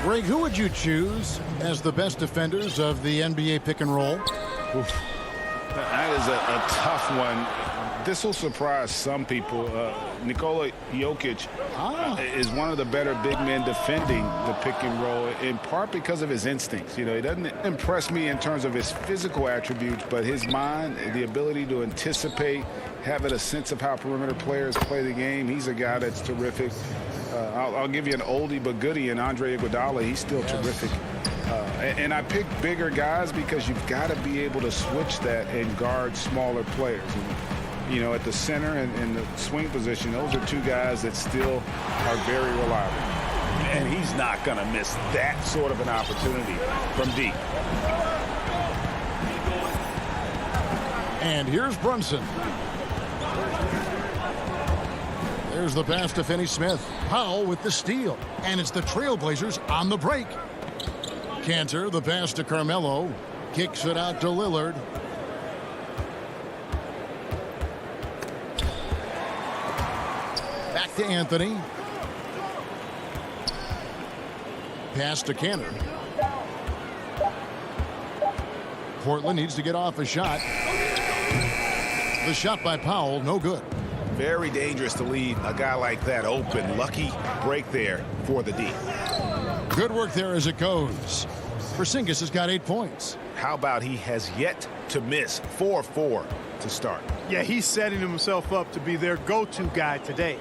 Greg, who would you choose as the best defenders of the NBA pick and roll? Oof. That is a tough one. This will surprise some people. Nikola Jokic is one of the better big men defending the pick and roll, in part because of his instincts. You know, he doesn't impress me in terms of his physical attributes, but his mind, the ability to anticipate, having a sense of how perimeter players play the game. He's a guy that's terrific. I'll give you an oldie but goodie in Andre Iguodala. He's still terrific. And I pick bigger guys because you've got to be able to switch that and guard smaller players. And, you know, at the center and the swing position, those are 2 guys that still are very reliable. And he's not going to miss that sort of an opportunity from deep. And here's Brunson. There's the pass to Finney-Smith. Powell with the steal. And it's the Trailblazers on the break. Cantor, the pass to Carmelo. Kicks it out to Lillard. Back to Anthony. Pass to Cantor. Portland needs to get off a shot. The shot by Powell, no good. Very dangerous to leave a guy like that open. Lucky break there for the D. Good work there as it goes. Porzingis has got 8 points. How about he has yet to miss 4-4 to start? Yeah, he's setting himself up to be their go-to guy today.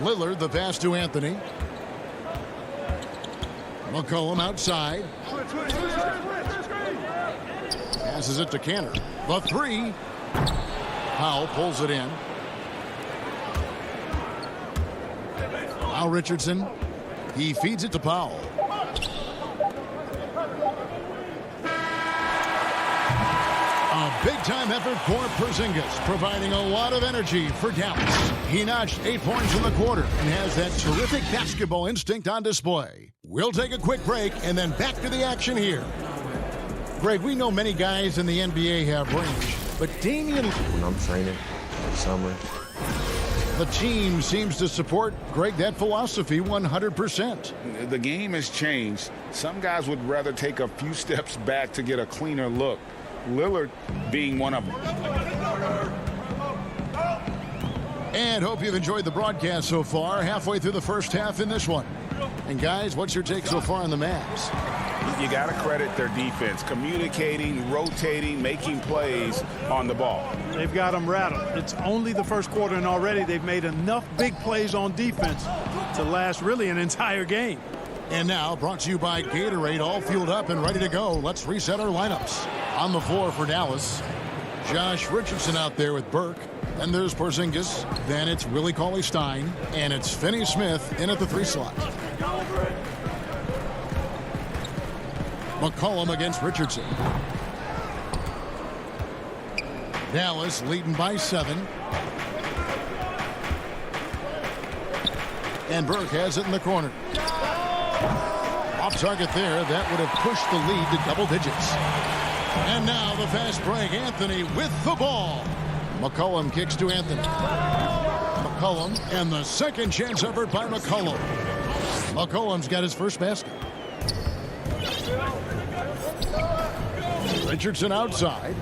Lillard, the pass to Anthony. McCollum outside. Passes it to Canner. The three. Powell pulls it in. Now Richardson. He feeds it to Powell. A big-time effort for Porzingis, providing a lot of energy for Dallas. He notched 8 points in the quarter and has that terrific basketball instinct on display. We'll take a quick break and then back to the action here. Greg, we know many guys in the NBA have range, but Damian... When I'm training in the summer, the team seems to support, Greg, that philosophy 100%. The game has changed. Some guys would rather take a few steps back to get a cleaner look. Lillard being one of them. And hope you've enjoyed the broadcast so far. Halfway through the first half in this one. And guys, what's your take so far on the Mavs? You got to credit their defense, communicating, rotating, making plays on the ball. They've got them rattled. It's only the first quarter, and already they've made enough big plays on defense to last really an entire game. And now, brought to you by Gatorade, all fueled up and ready to go. Let's reset our lineups. On the floor for Dallas, Josh Richardson out there with Burke. Then there's Porzingis. Then it's Willie Cauley-Stein. And it's Finney-Smith in at the 3 slot. McCollum against Richardson. Dallas leading by 7. And Burke has it in the corner. Off target there. That would have pushed the lead to double digits. And now the fast break. Anthony with the ball. McCollum kicks to Anthony. McCollum and the second chance effort by McCollum. McCollum's got his first basket. Richardson outside.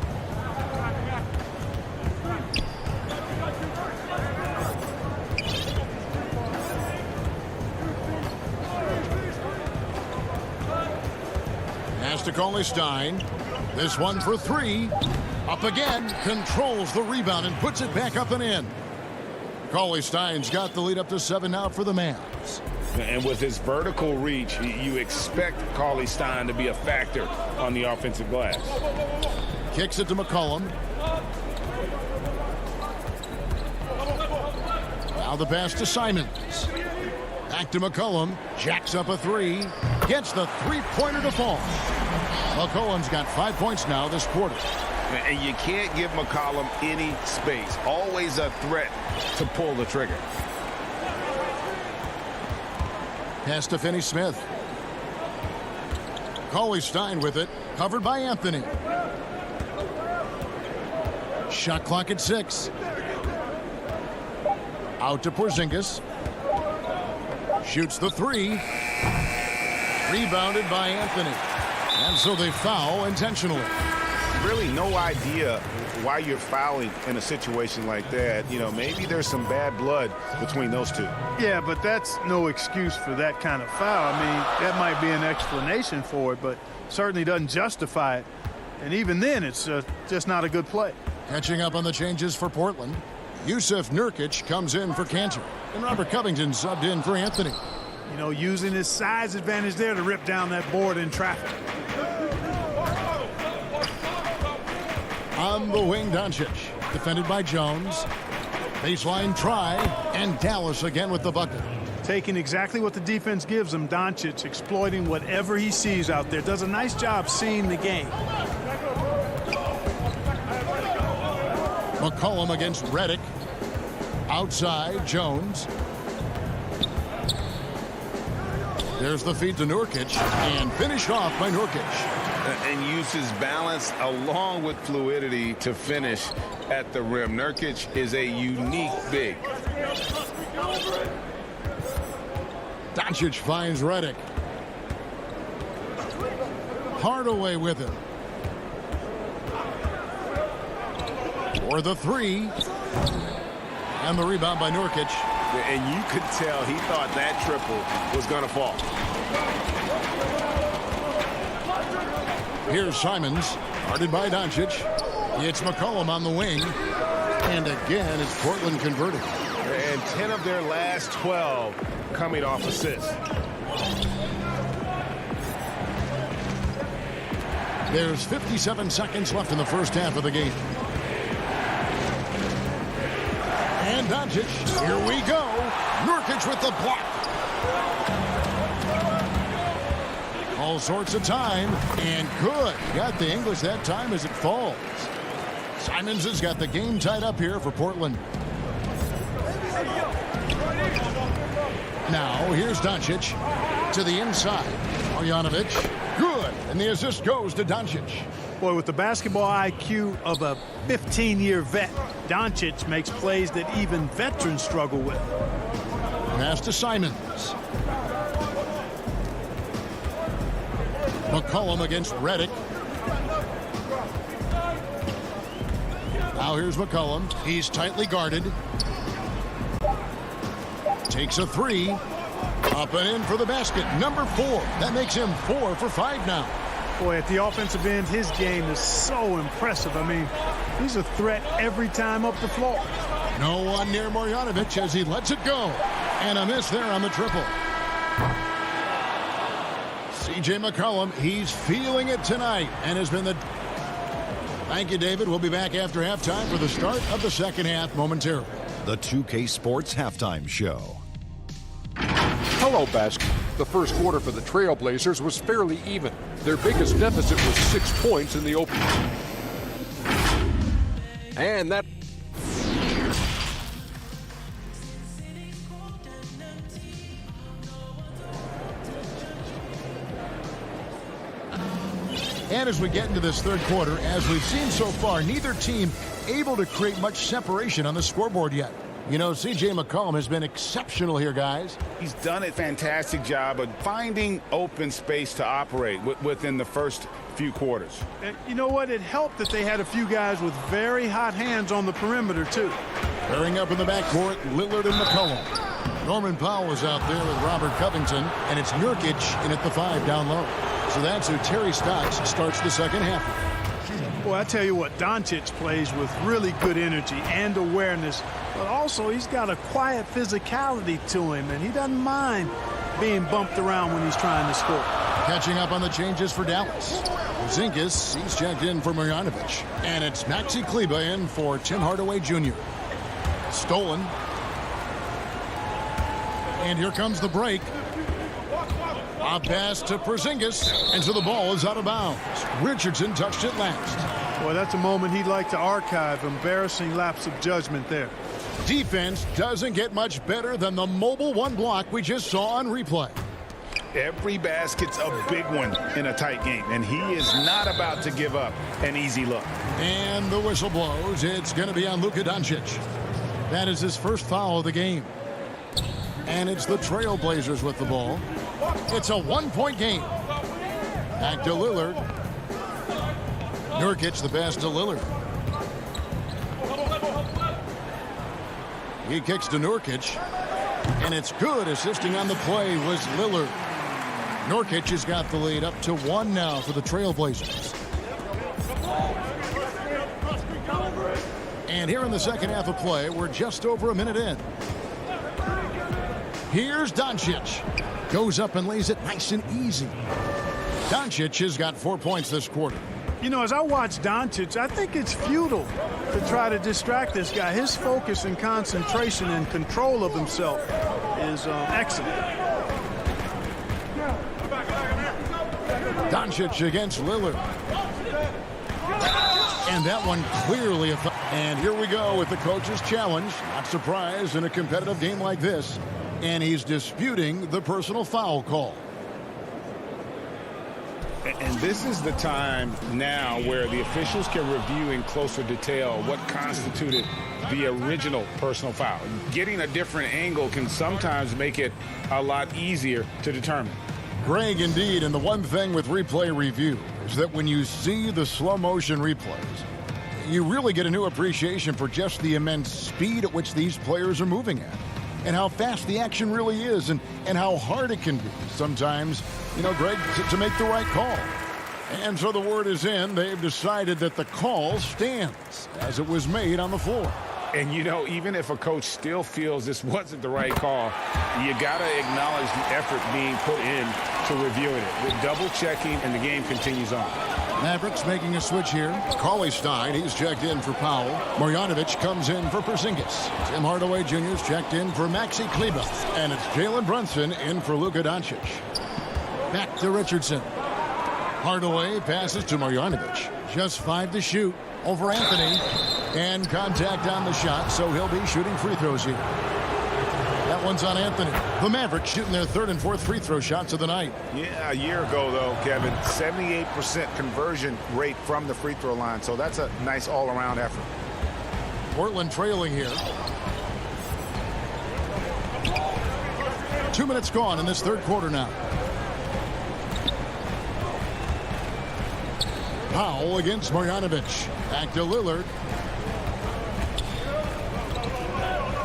Pass to Cauley-Stein. This one for 3. Up again. Controls the rebound and puts it back up and in. Cauley-Stein's got the lead up to 7 now for the Mavs. And with his vertical reach, you expect Cauley-Stein to be a factor on the offensive glass. Kicks it to McCollum. Now the pass to Simons. Back to McCollum. Jacks up a 3. Gets the three-pointer to fall. McCollum's got 5 points now this quarter. And you can't give McCollum any space. Always a threat to pull the trigger. Pass to Finney-Smith. Cauley-Stein with it. Covered by Anthony. Shot clock at 6. Out to Porzingis. Shoots the 3. Rebounded by Anthony. And so they foul intentionally. Really no idea why you're fouling in a situation like that. You know, maybe there's some bad blood between those two. Yeah, but that's no excuse for that kind of foul. I mean, that might be an explanation for it, but certainly doesn't justify it. And even then, it's just not a good play. Catching up on the changes for Portland. Yusuf Nurkic comes in for Cantor. And Robert Covington subbed in for Anthony. You know, using his size advantage there to rip down that board in traffic. On the wing, Doncic. Defended by Jones. Baseline try. And Dallas again with the bucket. Taking exactly what the defense gives him, Doncic exploiting whatever he sees out there. Does a nice job seeing the game. McCollum against Redick. Outside, Jones. There's the feed to Nurkic. And finished off by Nurkic. And uses balance along with fluidity to finish at the rim. Nurkic is a unique big. Doncic finds Redick. Hardaway with him. For the 3. And the rebound by Nurkic. And you could tell he thought that triple was going to fall. Here's Simons, guarded by Doncic. It's McCollum on the wing. And again, it's Portland converting. And 10 of their last 12 coming off assists. There's 57 seconds left in the first half of the game. And Doncic, here we go. Nurkic with the block. All sorts of time, and good. Got the English that time as it falls. Simons has got the game tied up here for Portland. Now, here's Doncic to the inside. Marjanovic, good. And the assist goes to Doncic. Boy, with the basketball IQ of a 15-year vet, Doncic makes plays that even veterans struggle with. Pass to Simons. McCollum against Redick. Now here's McCollum. He's tightly guarded. Takes a three. Up and in for the basket. Number 4. That makes him 4 for 5 now. Boy, at the offensive end, his game is so impressive. I mean, he's a threat every time up the floor. No one near Marjanovic as he lets it go. And a miss there on the triple. C.J. McCollum, he's feeling it tonight and has been the... Thank you, David. We'll be back after halftime for the start of the second half momentarily. The 2K Sports Halftime Show. Hello, basketball. The first quarter for the Trailblazers was fairly even. Their biggest deficit was 6 points in the opener. And that... And as we get into this third quarter, as we've seen so far, neither team able to create much separation on the scoreboard yet. You know, C.J. McCollum has been exceptional here, guys. He's done a fantastic job of finding open space to operate within the first few quarters. And you know what? It helped that they had a few guys with very hot hands on the perimeter, too. Pairing up in the backcourt, Lillard and McCollum. Norman Powell is out there with Robert Covington, and it's Nurkic in at the 5 down low. So that's who Terry Stotts starts the second half with. Boy, I tell you what, Doncic plays with really good energy and awareness, but also he's got a quiet physicality to him, and he doesn't mind being bumped around when he's trying to score. Catching up on the changes for Dallas. Zinkis, he's checked in for Marjanovic, and it's Maxi Kleber in for Tim Hardaway Jr. Stolen. And here comes the break. A pass to Porzingis, and so the ball is out of bounds. Richardson touched it last. Boy, that's a moment he'd like to archive. Embarrassing lapse of judgment there. Defense doesn't get much better than the mobile one block we just saw on replay. Every basket's a big one in a tight game, and he is not about to give up an easy look. And the whistle blows. It's going to be on Luka Doncic. That is his first foul of the game. And it's the Trailblazers with the ball. It's a one-point game. Back to Lillard. Nurkic the pass to Lillard. He kicks to Nurkic. And it's good. Assisting on the play was Lillard. Nurkic has got the lead up to 1 now for the Trailblazers. And here in the second half of play, we're just over a minute in. Here's Doncic. Goes up and lays it nice and easy. Doncic has got 4 points this quarter. You know, as I watch Doncic, I think it's futile to try to distract this guy. His focus and concentration and control of himself is excellent. Doncic against Lillard. And that one clearly... And here we go with the coach's challenge. Not surprised in a competitive game like this. And he's disputing the personal foul call. And this is the time now where the officials can review in closer detail what constituted the original personal foul. Getting a different angle can sometimes make it a lot easier to determine. Greg, indeed, and the one thing with replay review is that when you see the slow motion replays, you really get a new appreciation for just the immense speed at which these players are moving at. And how fast the action really is, and how hard it can be sometimes, you know, Greg, to make the right call. And so the word is in. They've decided that the call stands as it was made on the floor. And, you know, even if a coach still feels this wasn't the right call, you got to acknowledge the effort being put in to reviewing it. With double-checking, and the game continues on. Mavericks making a switch here. Cauley Stein, he's checked in for Powell. Marjanovic comes in for Porzingis. Tim Hardaway Jr.'s checked in for Maxi Kleber. And it's Jalen Brunson in for Luka Doncic. Back to Richardson. Hardaway passes to Marjanovic. Just 5 to shoot over Anthony. And contact on the shot, so he'll be shooting free throws here. That one's on Anthony. The Mavericks shooting their 3rd and 4th free throw shots of the night. Yeah, a year ago, though, Kevin, 78% conversion rate from the free throw line. So that's a nice all-around effort. Portland trailing here. 2 minutes gone in this 3rd quarter now. Powell against Marjanovic. Back to Lillard.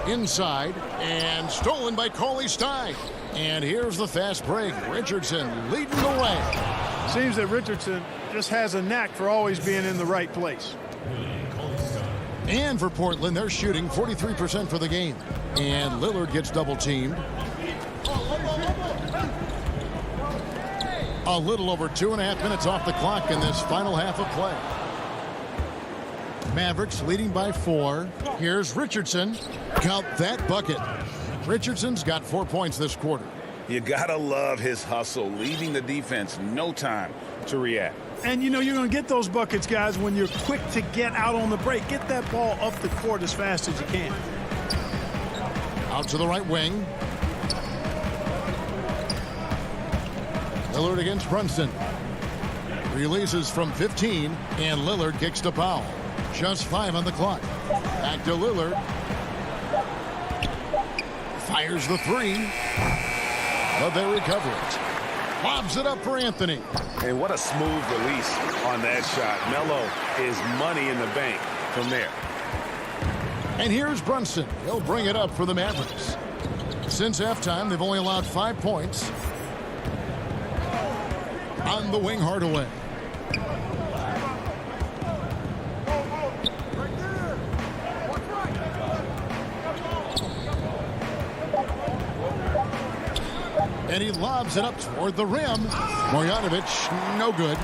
Inside, and stolen by Cauley Stein. And here's the fast break. Richardson leading the way. Seems that Richardson just has a knack for always being in the right place. And for Portland, they're shooting 43% for the game. And Lillard gets double-teamed. A little over 2.5 minutes off the clock in this final half of play. Mavericks leading by 4. Here's Richardson. Count that bucket. Richardson's got 4 points this quarter. You gotta love his hustle, leaving the defense no time to react. And, you know, you're going to get those buckets, guys, when you're quick to get out on the break. Get that ball up the court as fast as you can. Out to the right wing. Lillard against Brunson. Releases from 15, and Lillard kicks to Powell. Just 5 on the clock. Back to Lillard. Fires the 3. But they recover it. Lobs it up for Anthony. And what a smooth release on that shot. Melo is money in the bank from there. And here's Brunson. He'll bring it up for the Mavericks. Since halftime, they've only allowed 5 points. On the wing, Hardaway. And he lobs it up toward the rim. Marjanovic, no good.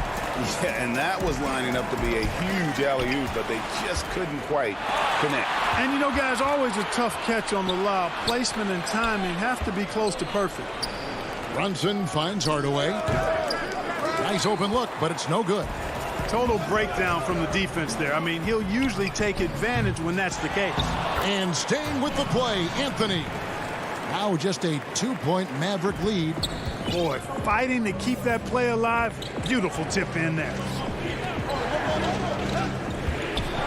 Yeah, and that was lining up to be a huge alley-oop, but they just couldn't quite connect. And, you know, guys, always a tough catch on the lob. Placement and timing have to be close to perfect. Brunson finds Hardaway. Nice open look, but it's no good. Total breakdown from the defense there. I mean, he'll usually take advantage when that's the case. And staying with the play, Anthony. Now just a 2-point Maverick lead. Boy, fighting to keep that play alive. Beautiful tip in there.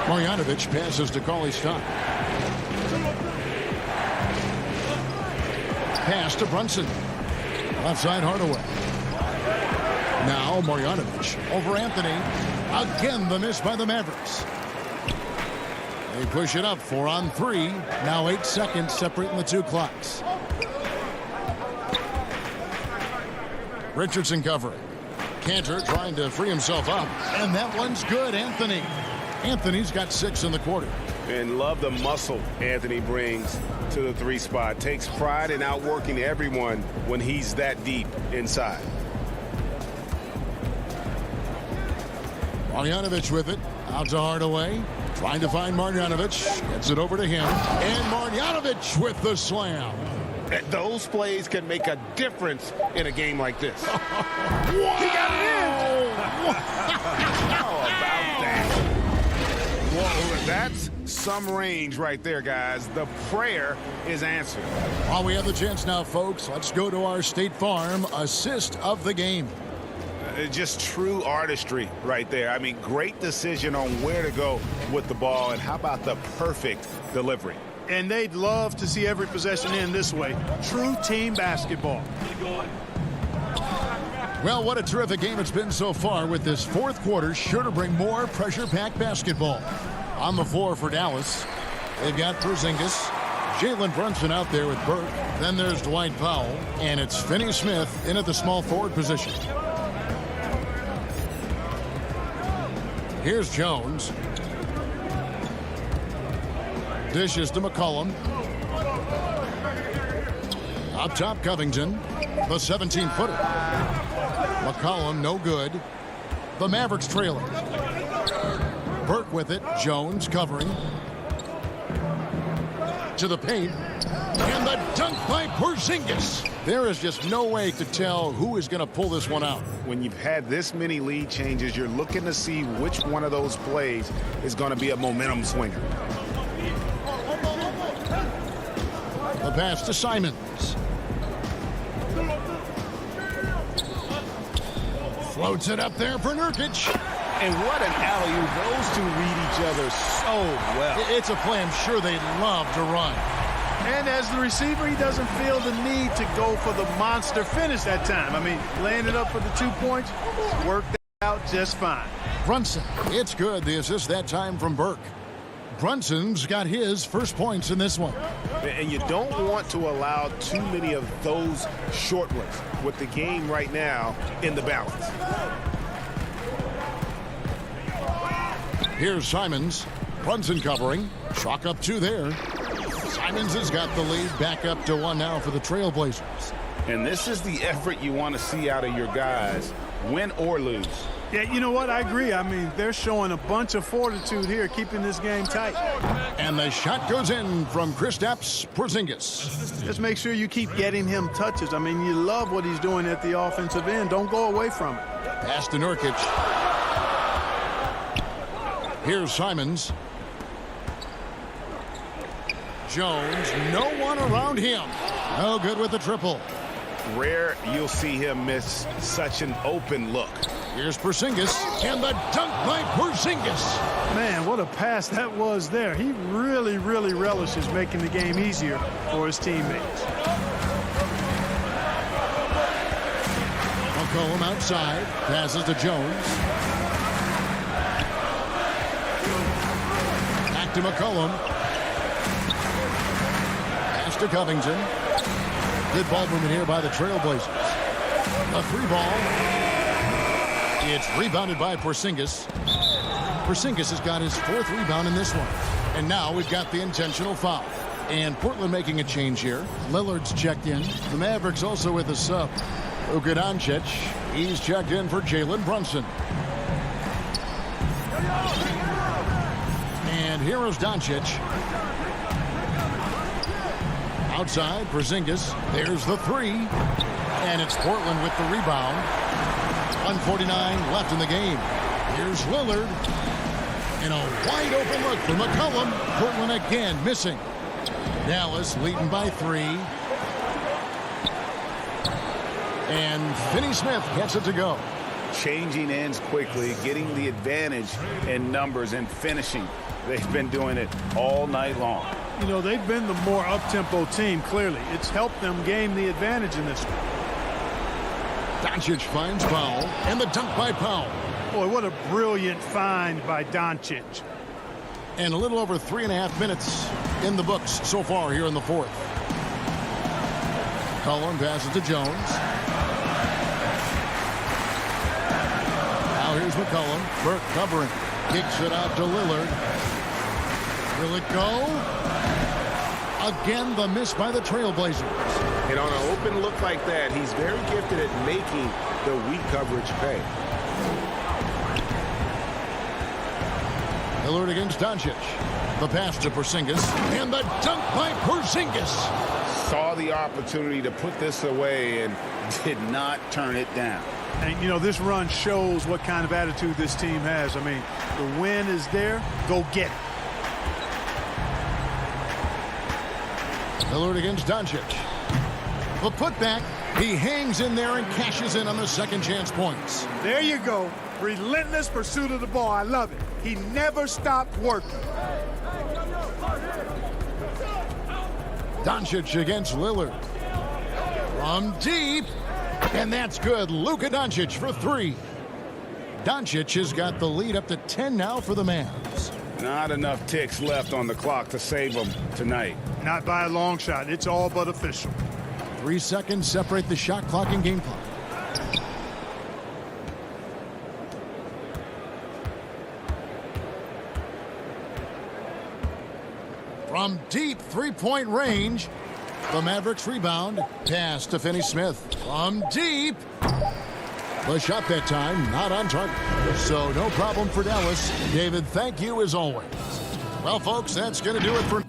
Marjanovic passes to Cauley Stein. Pass to Brunson. Left side, Hardaway. Now Marjanovic over Anthony. Again, the miss by the Mavericks. They push it up 4 on 3. Now 8 seconds separating the 2 clocks. Richardson covering. Cantor trying to free himself up. And that one's good, Anthony. Anthony's got 6 in the quarter. And love the muscle Anthony brings to the 3 spot. Takes pride in outworking everyone when he's that deep inside. Marjanovic with it. Out to Hardaway. Trying to find Marjanovic. Gets it over to him. And Marjanovic with the slam. Those plays can make a difference in a game like this. Wow! He got it in! How about that? Whoa, that's some range right there, guys. The prayer is answered. While we have the chance now, folks, let's go to our State Farm assist of the game. Just true artistry right there. I mean, great decision on where to go with the ball, and how about the perfect delivery? And they'd love to see every possession end this way. True team basketball. Well, what a terrific game it's been so far, with this 4th quarter sure to bring more pressure-packed basketball. On the floor for Dallas, they've got Porzingis, Jalen Brunson out there with Burke. Then there's Dwight Powell, and it's Finney Smith in at the small forward position. Here's Jones. Dishes to McCollum. Up top, Covington. The 17-footer. McCollum, no good. The Mavericks trailing. Burke with it. Jones covering. To the paint. And the dunk by Porzingis. There is just no way to tell who is going to pull this one out. When you've had this many lead changes, you're looking to see which one of those plays is going to be a momentum swinger. The pass to Simons. Floats it up there for Nurkic. And what an alley-oop. Those two read each other so well. It's a play I'm sure they love to run. And as the receiver, he doesn't feel the need to go for the monster finish that time. I mean, laying it up for the 2 points worked out just fine. Brunson, it's good. The assist that time from Burke. Brunson's got his first points in this one. And you don't want to allow too many of those short ones with the game right now in the balance. Here's Simons. Brunson covering. Chalk up 2 there. Simons has got the lead back up to 1 now for the Trailblazers. And this is the effort you want to see out of your guys, win or lose. Yeah, you know what? I agree. I mean, they're showing a bunch of fortitude here, keeping this game tight. And the shot goes in from Kristaps Porzingis. Just make sure you keep getting him touches. I mean, you love what he's doing at the offensive end. Don't go away from it. Pass to Nurkic. Here's Simons. Jones, no one around him. No good with the triple. Rare you'll see him miss such an open look. Here's Porzingis, and the dunk by Porzingis. Man, what a pass that was there. He really, really relishes making the game easier for his teammates. McCollum outside, passes to Jones. Back to McCollum. Pass to Covington. Good ball movement here by the Trailblazers. A 3 ball. It's rebounded by Porzingis. Porzingis has got his 4th rebound in this one. And now we've got the intentional foul. And Portland making a change here. Lillard's checked in. The Mavericks also with a sub. Luka Doncic. He's checked in for Jalen Brunson. And here is Doncic. Outside, Porzingis. There's the 3. And it's Portland with the rebound. 1:49 left in the game. Here's Lillard. And a wide open look for McCollum. Portland again missing. Dallas leading by 3. And Finney-Smith gets it to go. Changing ends quickly, getting the advantage in numbers and finishing. They've been doing it all night long. You know, they've been the more up-tempo team, clearly. It's helped them gain the advantage in this one. Doncic finds Powell, and the dunk by Powell. Boy, what a brilliant find by Doncic. And a little over 3.5 minutes in the books so far here in the 4th. Cullen passes to Jones. Now here's McCollum. Burke covering. Kicks it out to Lillard. Will it go? Again, the miss by the Trailblazers. And on an open look like that, he's very gifted at making the weak coverage pay. Lillard against Doncic. The pass to Porzingis. And the dunk by Porzingis. Saw the opportunity to put this away and did not turn it down. And, you know, this run shows what kind of attitude this team has. I mean, the win is there. Go get it. Lillard against Doncic. The putback. He hangs in there and cashes in on the second chance points. There you go. Relentless pursuit of the ball. I love it. He never stopped working. Doncic against Lillard. From deep. And that's good. Luka Doncic for 3. Doncic has got the lead up to 10 now for the Mavs. Not enough ticks left on the clock to save them tonight. Not by a long shot. It's all but official. 3 seconds separate the shot clock and game clock. From deep three-point range, the Mavericks rebound. Pass to Finney-Smith. From deep. The shot that time, not on target. So no problem for Dallas. David, thank you as always. Well, folks, that's going to do it for...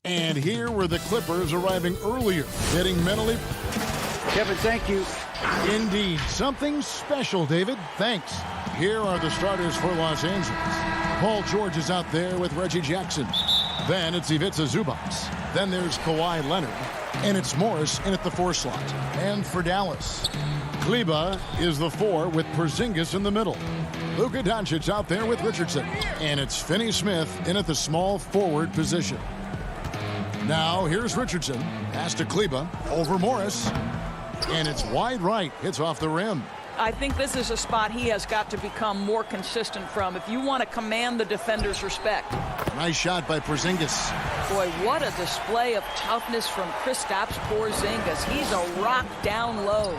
And here were the Clippers arriving earlier, getting mentally. Kevin, thank you. Indeed. Something special, David. Thanks. Here are the starters for Los Angeles. Paul George is out there with Reggie Jackson. Then it's Ivica Zubac. Then there's Kawhi Leonard. And it's Morris in at the 4 slot. And for Dallas, Kleber is the 4 with Porzingis in the middle. Luka Doncic out there with Richardson. And it's Finney-Smith in at the small forward position. Now here's Richardson. Pass to Kleber. Over Morris. And it's wide right. Hits off the rim. I think this is a spot he has got to become more consistent from if you want to command the defender's respect. Nice shot by Porzingis. Boy, what a display of toughness from Kristaps Porzingis. He's a rock down low.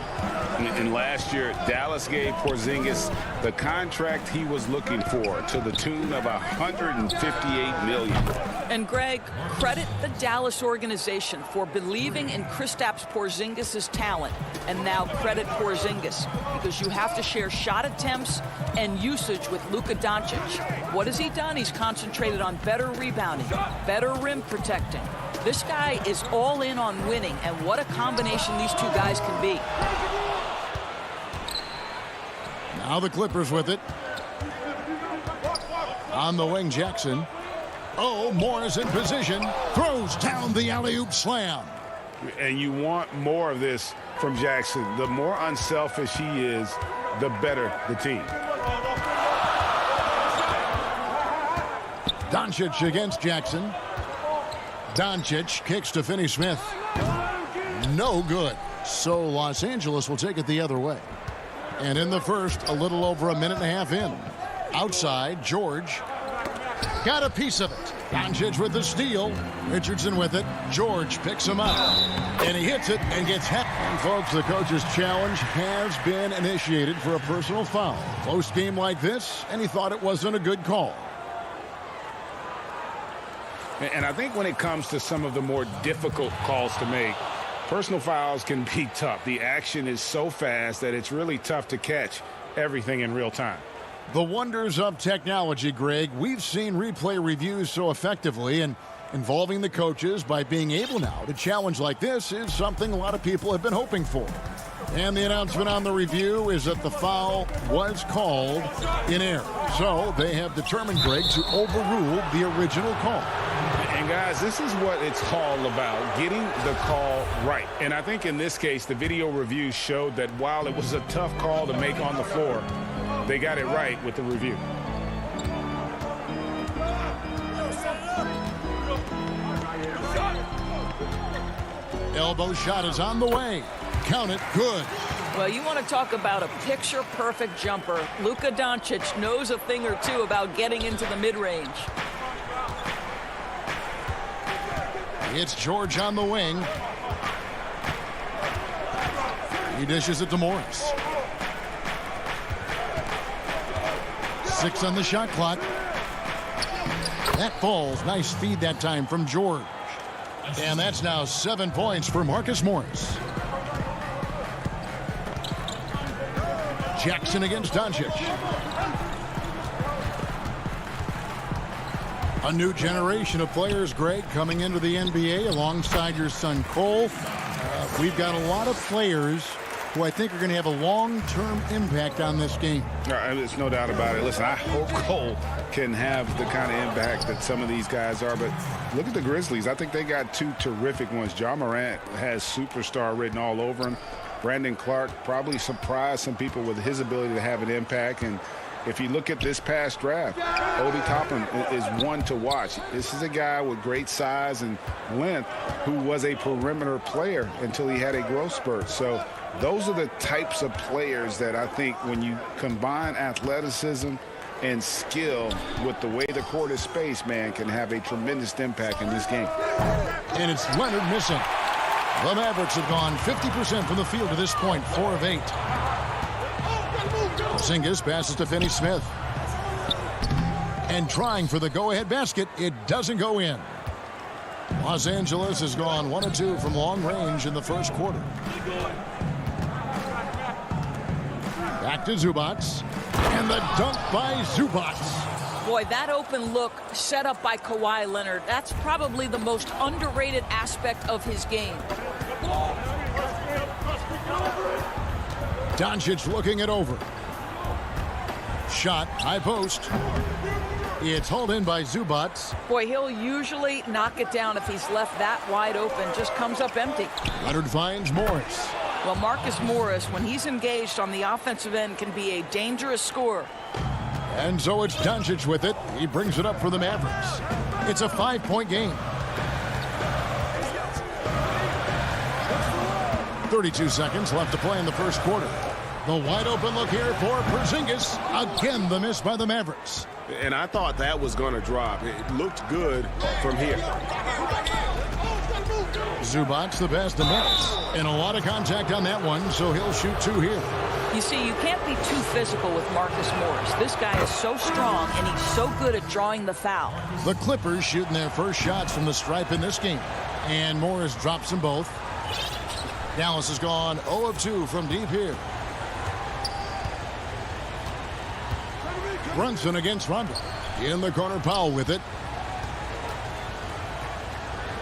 And last year, Dallas gave Porzingis the contract he was looking for to the tune of $158 million. And Greg, credit the Dallas organization for believing in Kristaps Porzingis' talent. And now credit Porzingis, because you have to share shot attempts and usage with Luka Doncic. What has he done? He's concentrated on better rebounding, better rim protecting. This guy is all in on winning, and what a combination these two guys can be. Now the Clippers with it. On the wing, Jackson. Oh, Morris in position. Throws down the alley-oop slam. And you want more of this from Jackson. The more unselfish he is, the better the team. Doncic against Jackson. Doncic kicks to Finney-Smith. No good. So Los Angeles will take it the other way. And in the first, a little over a minute and a half in. Outside, George got a piece of it. Doncic with the steal. Richardson with it. George picks him up. And he hits it and gets hit. And folks, the coach's challenge has been initiated for a personal foul. Close game like this, and he thought it wasn't a good call. And I think when it comes to some of the more difficult calls to make, personal fouls can be tough. The action is so fast that it's really tough to catch everything in real time. The wonders of technology, Greg. We've seen replay reviews so effectively, and involving the coaches by being able now to challenge like this is something a lot of people have been hoping for. And the announcement on the review is that the foul was called in error. So they have determined, Greg, to overrule the original call. And guys, this is what it's all about, getting the call right. And I think in this case, the video review showed that while it was a tough call to make on the floor, they got it right with the review. Elbow shot is on the way. Count it. Good. Well, you want to talk about a picture-perfect jumper. Luka Doncic knows a thing or two about getting into the mid-range. It's George on the wing. He dishes it to Morris. 6 on the shot clock. That falls. Nice feed that time from George. And that's now 7 points for Marcus Morris. Jackson against Doncic. A new generation of players, Greg, coming into the NBA alongside your son Cole. We've got a lot of players who I think are going to have a long-term impact on this game. There's no doubt about it. Listen, I hope Cole can have the kind of impact that some of these guys are. But look at the Grizzlies. I think they got 2 terrific ones. Ja Morant has superstar written all over him. Brandon Clark probably surprised some people with his ability to have an impact. And if you look at this past draft, Obi Toppin is one to watch. This is a guy with great size and length who was a perimeter player until he had a growth spurt. So those are the types of players that I think when you combine athleticism and skill with the way the court is spaced, man, can have a tremendous impact in this game. And it's Leonard missing. The Mavericks have gone 50% from the field to this point, 4 of 8. Porzingis passes to Finney-Smith. And trying for the go-ahead basket, it doesn't go in. Los Angeles has gone 1 of 2 from long range in the first quarter. Back to Zubac. And the dunk by Zubac. Boy, that open look set up by Kawhi Leonard, that's probably the most underrated aspect of his game. Doncic looking it over. Shot, high post. It's hauled in by Zubac. Boy, he'll usually knock it down if he's left that wide open. Just comes up empty. Leonard finds Morris. Well, Marcus Morris, when he's engaged on the offensive end, can be a dangerous scorer. And so it's Doncic with it. He brings it up for the Mavericks. It's a 5-point game. 32 seconds left to play in the first quarter. The wide open look here for Porzingis. Again, the miss by the Mavericks. And I thought that was going to drop. It looked good from here. Zubac the best and best. And a lot of contact on that one, so he'll shoot 2 here. You see, you can't be too physical with Marcus Morris. This guy is so strong, and he's so good at drawing the foul. The Clippers shooting their first shots from the stripe in this game. And Morris drops them both. Dallas has gone 0 of 2 from deep here. Brunson against Rondo. In the corner, Powell with it.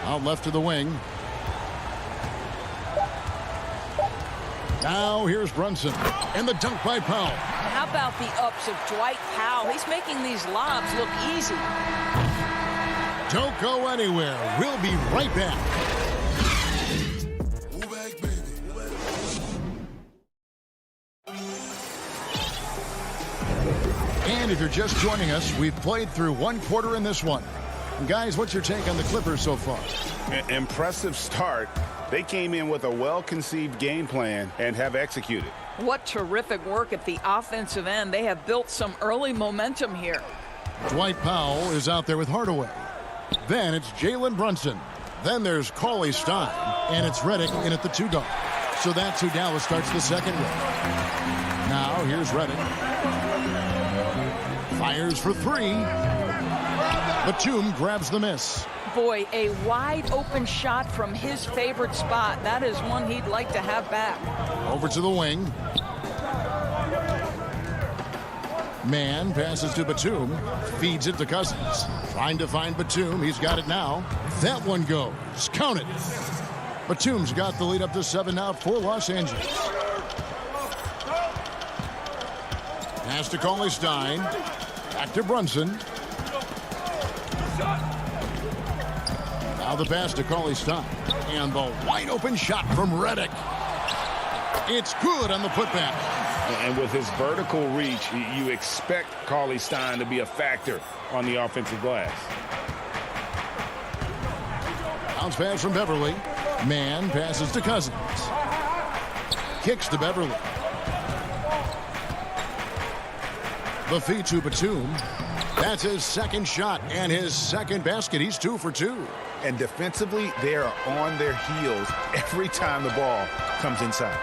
Out left to the wing. Now here's Brunson. And the dunk by Powell. How about the ups of Dwight Powell? He's making these lobs look easy. Don't go anywhere. We'll be right back. And if you're you're just joining us, we've played through one quarter in this one. And guys, what's your take on the Clippers so far? Impressive start. They came in with a well-conceived game plan and have executed. What terrific work at the offensive end. They have built some early momentum here. Dwight Powell is out there with Hardaway. Then it's Jalen Brunson. Then there's Cauley Stein. And it's Redick in at the 2 guard. So that's who Dallas starts the second with. Now here's Redick. Fires for 3. Batum grabs the miss. Boy, a wide open shot from his favorite spot. That is one he'd like to have back. Over to the wing. Man passes to Batum. Feeds it to Cousins. Trying to find Batum. He's got it now. That one goes. Count it. Batum's got the lead up to 7 now for Los Angeles. Pass to Cauley Stein. Back to Brunson. Now the pass to Cauley Stein. And the wide open shot from Redick. It's good on the putback. And with his vertical reach, you expect Cauley Stein to be a factor on the offensive glass. Bounce pass from Beverly. Man passes to Cousins. Kicks to Beverly. The feed to Batum. That's his second shot and his second basket. He's 2 for 2. And defensively, they are on their heels every time the ball comes inside.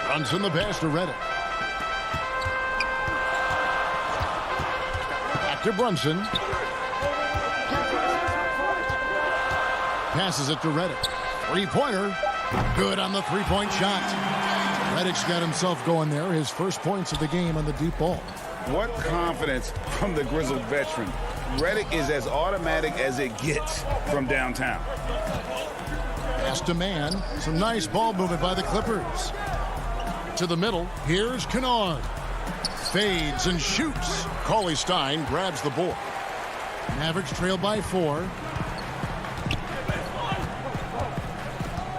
Brunson the pass to Redick. Back to Brunson. Passes it to Redick. 3-pointer. Good on the 3-point shot. Redick's got himself going there. His first points of the game on the deep ball. What confidence from the grizzled veteran. Redick is as automatic as it gets from downtown. Pass to Man. Some nice ball movement by the Clippers. To the middle. Here's Kennard. Fades and shoots. Cauley Stein grabs the board. Mavericks trail by 4.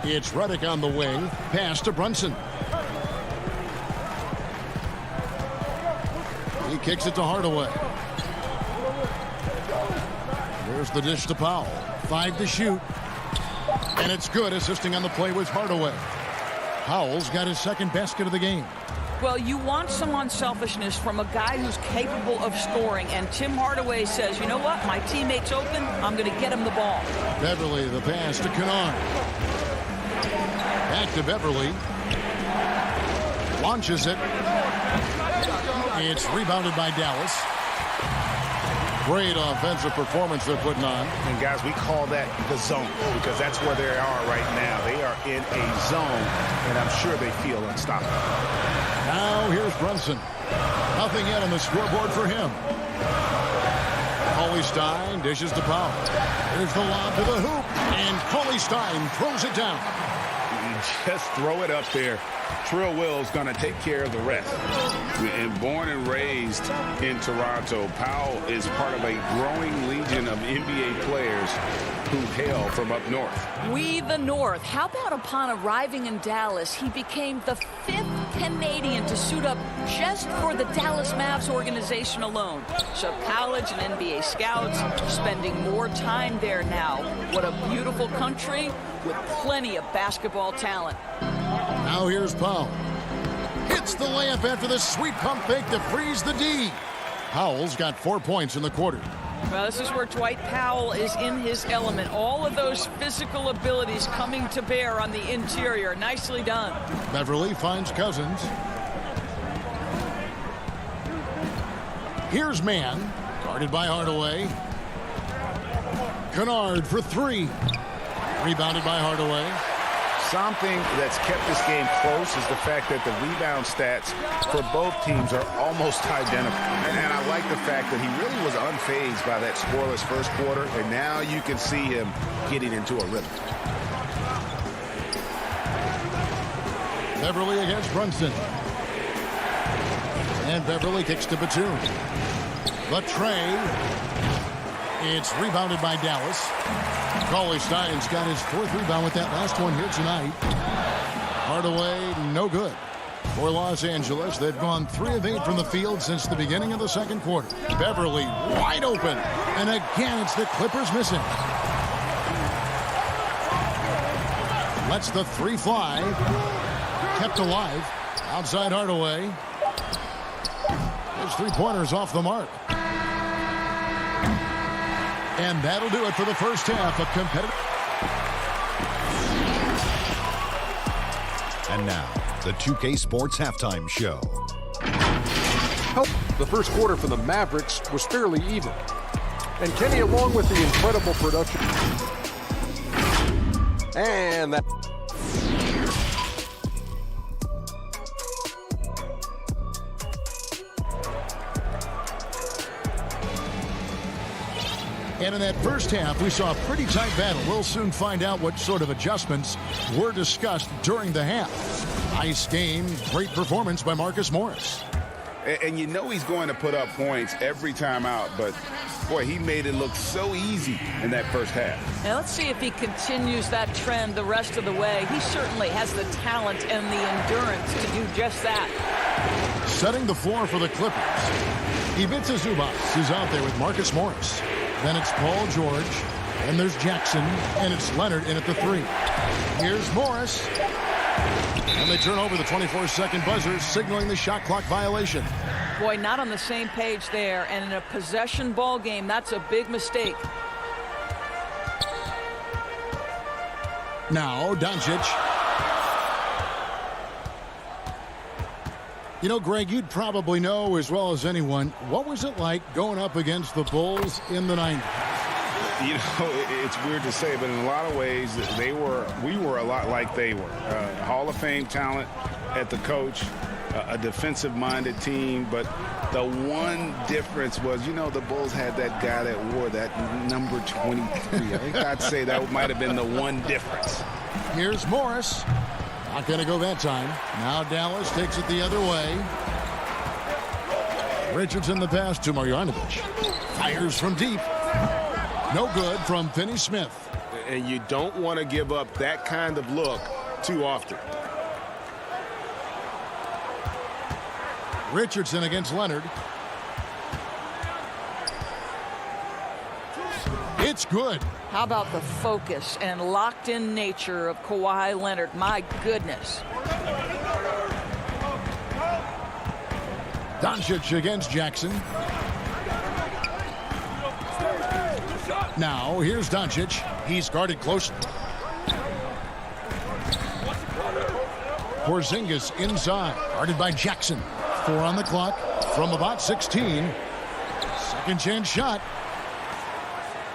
It's Redick on the wing. Pass to Brunson. He kicks it to Hardaway. There's the dish to Powell. 5 to shoot. And it's good. Assisting on the play was Hardaway. Powell's got his second basket of the game. Well, you want some unselfishness from a guy who's capable of scoring. And Tim Hardaway says, you know what? My teammate's open. I'm going to get him the ball. Beverly, the pass to Kennard. Back to Beverly. Launches it. It's rebounded by Dallas. Great offensive performance they're putting on. And guys, we call that the zone because that's where they are right now. They are in a zone, and I'm sure they feel unstoppable. Now here's Brunson. Nothing yet on the scoreboard for him. Cauley Stein dishes to Powell. Here's the lob to the hoop, and Cauley Stein throws it down. Just throw it up there. Trill Will's going to take care of the rest. And born and raised in Toronto, Powell is part of a growing legion of NBA players who hail from up north. We the North. How about upon arriving in Dallas, he became the 5th Canadian to suit up just for the Dallas Mavs organization alone. So college and NBA scouts spending more time there now. What a beautiful country with plenty of basketball talent. Now here's Powell. Hits the layup after the sweet pump fake to freeze the D. Powell's got 4 points in the quarter. Well, this is where Dwight Powell is in his element. All of those physical abilities coming to bear on the interior. Nicely done. Beverly finds Cousins. Here's Man. Guarded by Hardaway. Kennard for 3. Rebounded by Hardaway. Something that's kept this game close is the fact that the rebound stats for both teams are almost identical. And I like the fact that he really was unfazed by that scoreless first quarter, and now you can see him getting into a rhythm. Beverly against Brunson. And Beverly kicks to Batum. The tray. It's rebounded by Dallas. Cauley Stein's got his 4th rebound with that last one here tonight. Hardaway, no good. For Los Angeles, they've gone 3 of 8 from the field since the beginning of the second quarter. Beverly wide open. And again, it's the Clippers missing. Lets the 3 fly. Kept alive. Outside Hardaway. His 3-pointer's off the mark. And that'll do it for the first half of competitive. And now, the 2K Sports Halftime Show. The first quarter for the Mavericks was fairly even. And Kenny, along with the incredible production. And that... And in that first half, we saw a pretty tight battle. We'll soon find out what sort of adjustments were discussed during the half. Nice game, great performance by Marcus Morris. And you know he's going to put up points every time out, but boy, he made it look so easy in that first half. Now let's see if he continues that trend the rest of the way. He certainly has the talent and the endurance to do just that. Setting the floor for the Clippers. Ivica Zubac is out there with Marcus Morris. Then it's Paul George, and there's Jackson, and it's Leonard in at the 3. Here's Morris. And they turn over the 24-second buzzer, signaling the shot clock violation. Boy, not on the same page there, and in a possession ball game, that's a big mistake. Now, Doncic. You know, Greg, you'd probably know as well as anyone, what was it like going up against the Bulls in the 90s? You know, it's weird to say, but in a lot of ways, we were a lot like they were. Hall of Fame talent at the coach, a defensive-minded team, but the one difference was, you know, the Bulls had that guy that wore that number 23. I think I'd say that might have been the one difference. Here's Morris. Not going to go that time. Now Dallas takes it the other way. Richardson the pass to Marjanovic. Fires from deep. No good from Finney-Smith. And you don't want to give up that kind of look too often. Richardson against Leonard. It's good. How about the focus and locked-in nature of Kawhi Leonard? My goodness. Doncic against Jackson. Now, here's Doncic. He's guarded close. Porzingis inside. Guarded by Jackson. 4 on the clock from about 16. Second chance shot.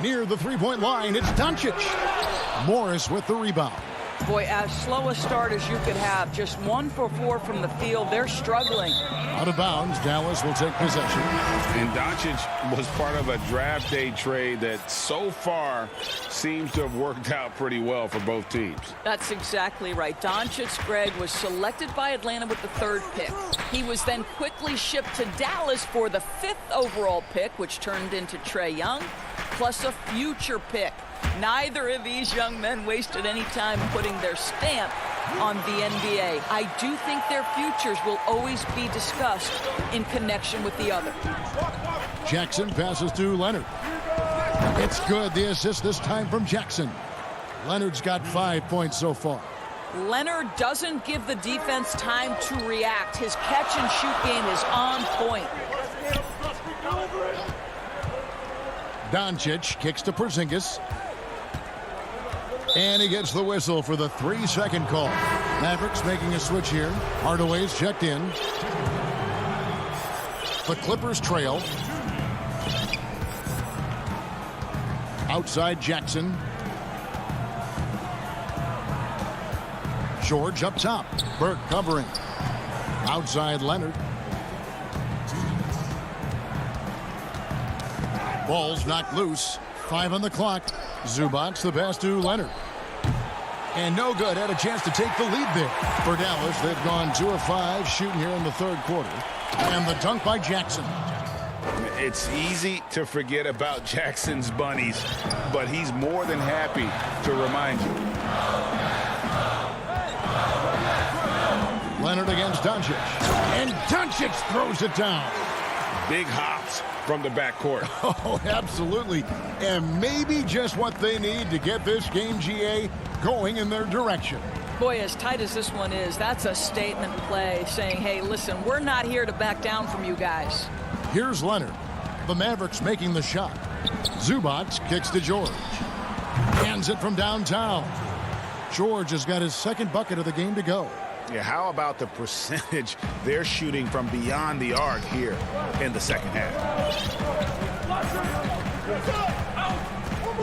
Near the three-point line, it's Doncic. Morris with the rebound. Boy, as slow a start as you could have. Just 1 for 4 from the field. They're struggling. Out of bounds, Dallas will take possession. And Doncic was part of a draft day trade that so far seems to have worked out pretty well for both teams. That's exactly right. Doncic, Greg, was selected by Atlanta with the 3rd pick. He was then quickly shipped to Dallas for the 5th overall pick, which turned into Trae Young, plus a future pick. Neither of these young men wasted any time putting their stamp on the NBA. I do think their futures will always be discussed in connection with the other. Jackson passes to Leonard. It's good. The assist this time from Jackson. Leonard's got 5 points so far. Leonard doesn't give the defense time to react. His catch-and-shoot game is on point. Doncic kicks to Porzingis. And he gets the whistle for the 3-second call. Mavericks making a switch here. Hardaway's checked in. The Clippers trail. Outside Jackson. George up top. Burke covering. Outside Leonard. Ball's knocked loose. 5 on the clock. Zubac the pass to Leonard. And no good. Had a chance to take the lead there for Dallas. They've gone 2 of 5 shooting here in the 3rd quarter. And the dunk by Jackson. It's easy to forget about Jackson's bunnies, but he's more than happy to remind you. Leonard against Doncic. And Doncic throws it down. Big hops from the backcourt. Oh, absolutely. And maybe just what they need to get this game, GA, going in their direction. Boy, as tight as this one is, that's a statement play saying, hey, listen, we're not here to back down from you guys. Here's Leonard. The Mavericks making the shot. Zubac kicks to George. Hands it from downtown. George has got his second bucket of the game to go. Yeah, how about the percentage they're shooting from beyond the arc here in the second half?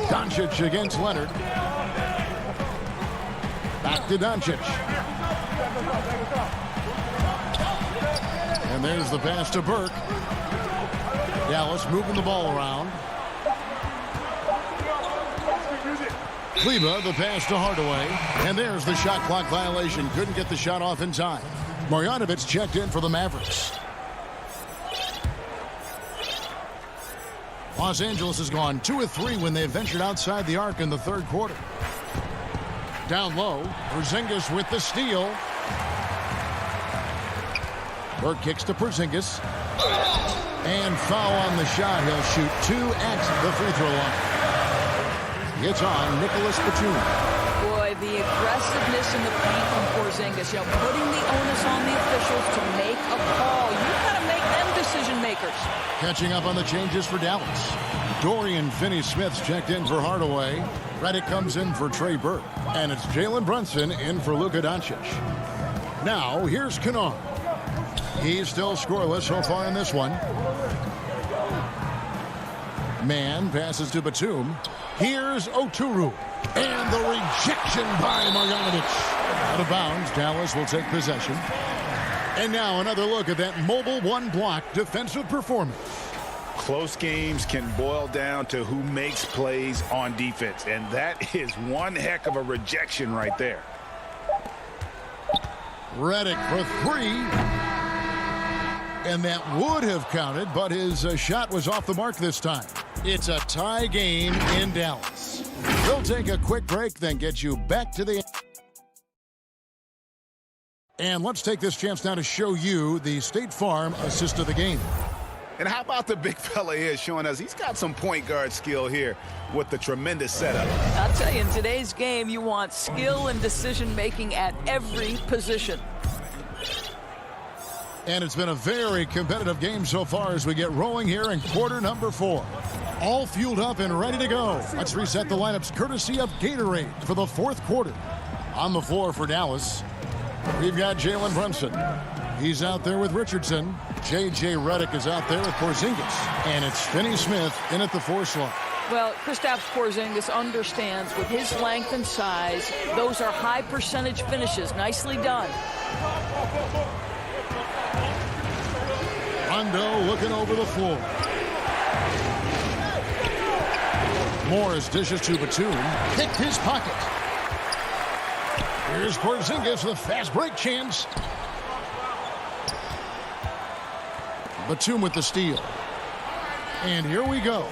Doncic against Leonard. Back to Doncic. And there's the pass to Burke. Dallas moving the ball around. Kleba, the pass to Hardaway. And there's the shot clock violation. Couldn't get the shot off in time. Marjanovic checked in for the Mavericks. Los Angeles has gone 2 of 3 when they ventured outside the arc in the third quarter. Down low, Porzingis with the steal. Burke kicks to Porzingis. And foul on the shot. He'll shoot 2 at the free throw line. Gets on Nicholas Batum. Boy, the aggressiveness in the paint from Porzingis, putting the onus on the officials to make a call. You've got to make them decision makers. Catching up on the changes for Dallas. Dorian Finney-Smith's checked in for Hardaway. Redick comes in for Trey Burke. And it's Jalen Brunson in for Luka Doncic. Now, here's Kennard. He's still scoreless so far in this one. Man passes to Batum. Here's Oturu. And the rejection by Marjanovic. Out of bounds, Dallas will take possession. And now another look at that mobile one-block defensive performance. Close games can boil down to who makes plays on defense. And that is one heck of a rejection right there. Redick for 3. And that would have counted, but his shot was off the mark this time. It's a tie game in Dallas. We'll take a quick break, then get you back to the... And let's take this chance now to show you the State Farm assist of the game. And how about the big fella here showing us he's got some point guard skill here with the tremendous setup. I'll tell you, in today's game, you want skill and decision-making at every position. And it's been a very competitive game so far as we get rolling here in quarter number 4. All fueled up and ready to go. Let's reset the lineups courtesy of Gatorade for the fourth quarter. On the floor for Dallas, we've got Jalen Brunson. He's out there with Richardson. J.J. Redick is out there with Porzingis. And it's Finney-Smith in at the 4 slot. Well, Kristaps Porzingis understands with his length and size, those are high percentage finishes. Nicely done. Rondo looking over the floor. Morris dishes to Batum. Picked his pocket. Here's Porzingis with a fast break chance. Batum with the steal. And here we go.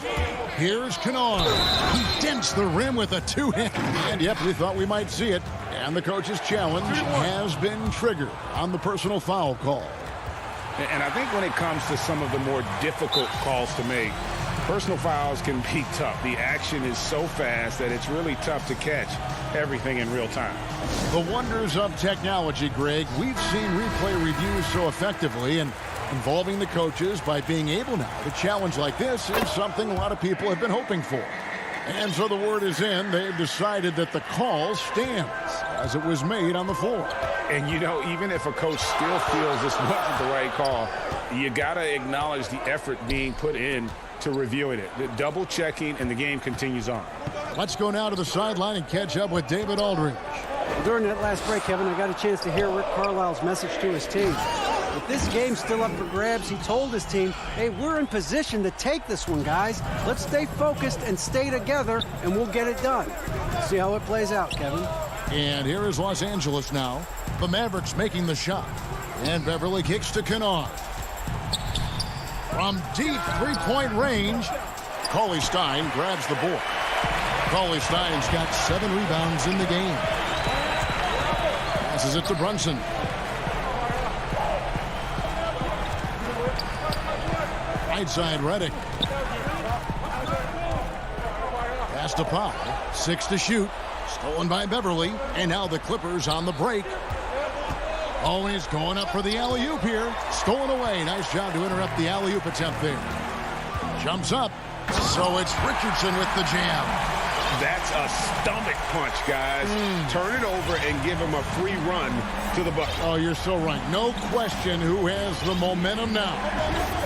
Here's Kennard. He dents the rim with a 2-hand. And yep, we thought we might see it. And the coach's challenge has been triggered on the personal foul call. And I think when it comes to some of the more difficult calls to make, personal fouls can be tough. The action is so fast that it's really tough to catch everything in real time. The wonders of technology, Greg. We've seen replay reviews so effectively, and involving the coaches by being able now to challenge like this is something a lot of people have been hoping for. And so the word is in. They've decided that the call stands as it was made on the floor. And, you know, even if a coach still feels this wasn't the right call, you got to acknowledge the effort being put in to reviewing it. The double checking, and the game continues on. Let's go now to the sideline and catch up with David Aldridge. During that last break, Kevin, I got a chance to hear Rick Carlisle's message to his team. With this game still up for grabs, he told his team, hey, we're in position to take this one, guys. Let's stay focused and stay together, and we'll get it done. See how it plays out, Kevin. And here is Los Angeles now. The Mavericks making the shot. And Beverly kicks to Kennard. From deep three-point range, Cauley-Stein grabs the board. Cauley-Stein's got 7 rebounds in the game. Passes it to Brunson. Right side, Reddick. Pass to Powell. 6 to shoot. Stolen by Beverly. And now the Clippers on the break. Always going up for the alley-oop here. Stolen away. Nice job to interrupt the alley-oop attempt there. Jumps up. So it's Richardson with the jam. That's a stomach punch, guys. Turn it over and give him a free run to the bucket. Oh, you're so right. No question who has the momentum now.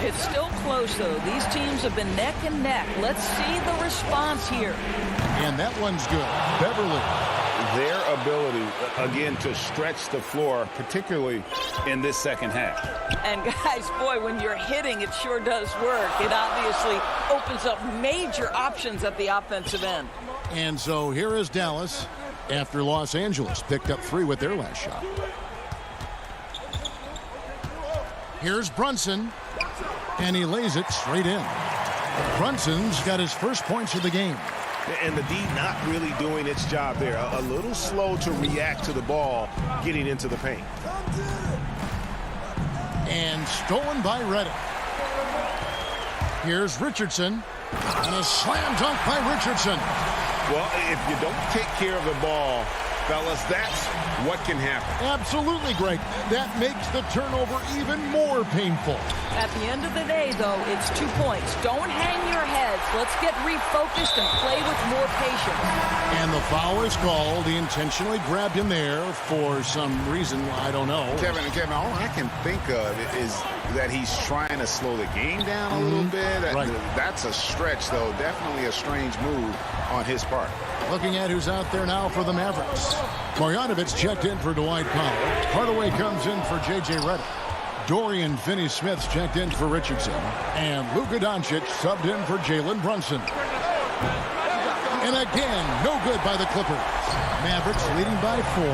It's still close, though. These teams have been neck and neck. Let's see the response here. And that one's good. Beverly. Their ability, again, to stretch the floor, particularly in this second half. And, guys, boy, when you're hitting, it sure does work. It obviously opens up major options at the offensive end. And so here is Dallas after Los Angeles picked up 3 with their last shot. Here's Brunson, and he lays it straight in. Brunson's got his first points of the game. And the D not really doing its job there. A little slow to react to the ball getting into the paint. And stolen by Reddick. Here's Richardson. And a slam dunk by Richardson. Well, if you don't take care of the ball, fellas, that's what can happen. Absolutely, Greg. That makes the turnover even more painful. At the end of the day, though, it's 2 points. Don't hang your heads. Let's get refocused and play with more patience. And the foul is called. He intentionally grabbed him there for some reason. I don't know. Kevin, all I can think of is that he's trying to slow the game down a little bit. Right. That's a stretch, though. Definitely a strange move on his part. Looking at who's out there now for the Mavericks. Marjanovic checked in for Dwight Powell. Hardaway comes in for J.J. Redick. Dorian Finney-Smith's checked in for Richardson. And Luka Doncic subbed in for Jalen Brunson. And again, no good by the Clippers. Mavericks leading by 4.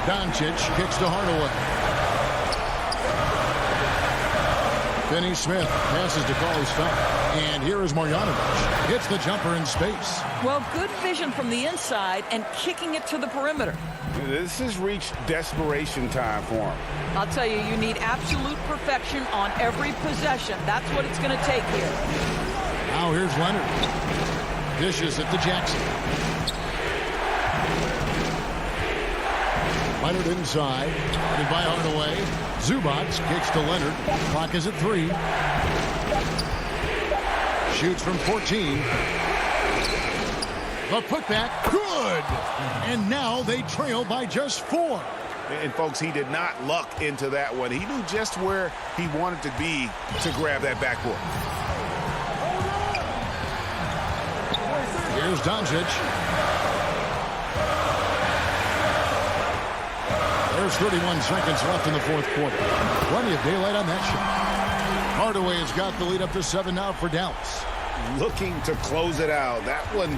Doncic kicks to Hardaway. Finney-Smith passes to Cauley Stein. And here is Marjanovic. Hits the jumper in space. Well, good vision from the inside and kicking it to the perimeter. This has reached desperation time for him. I'll tell you, you need absolute perfection on every possession. That's what it's going to take here. Now here's Leonard. Dishes it to Jackson. Leonard inside. Headed by Hardaway. Zubac kicks to Leonard. Clock is at 3. Shoots from 14. The putback, good! And now they trail by just 4. And, folks, he did not luck into that one. He knew just where he wanted to be to grab that backboard. Here's Doncic. There's 31 seconds left in the fourth quarter. Plenty of daylight on that shot. Hardaway has got the lead up to 7 now for Dallas. Looking to close it out. That one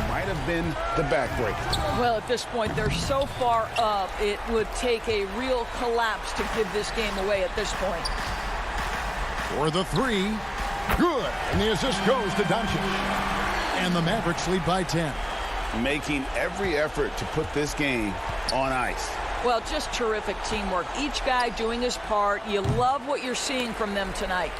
might have been the backbreaker. Well, at this point, they're so far up, it would take a real collapse to give this game away at this point. For the 3, good. And the assist goes to Doncic. And the Mavericks lead by 10. Making every effort to put this game on ice. Well, just terrific teamwork. Each guy doing his part. You love what you're seeing from them tonight.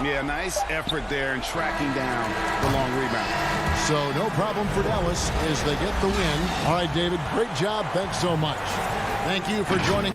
Yeah, nice effort there in tracking down the long rebound. So no problem for Dallas as they get the win. All right, David, great job. Thanks so much. Thank you for joining.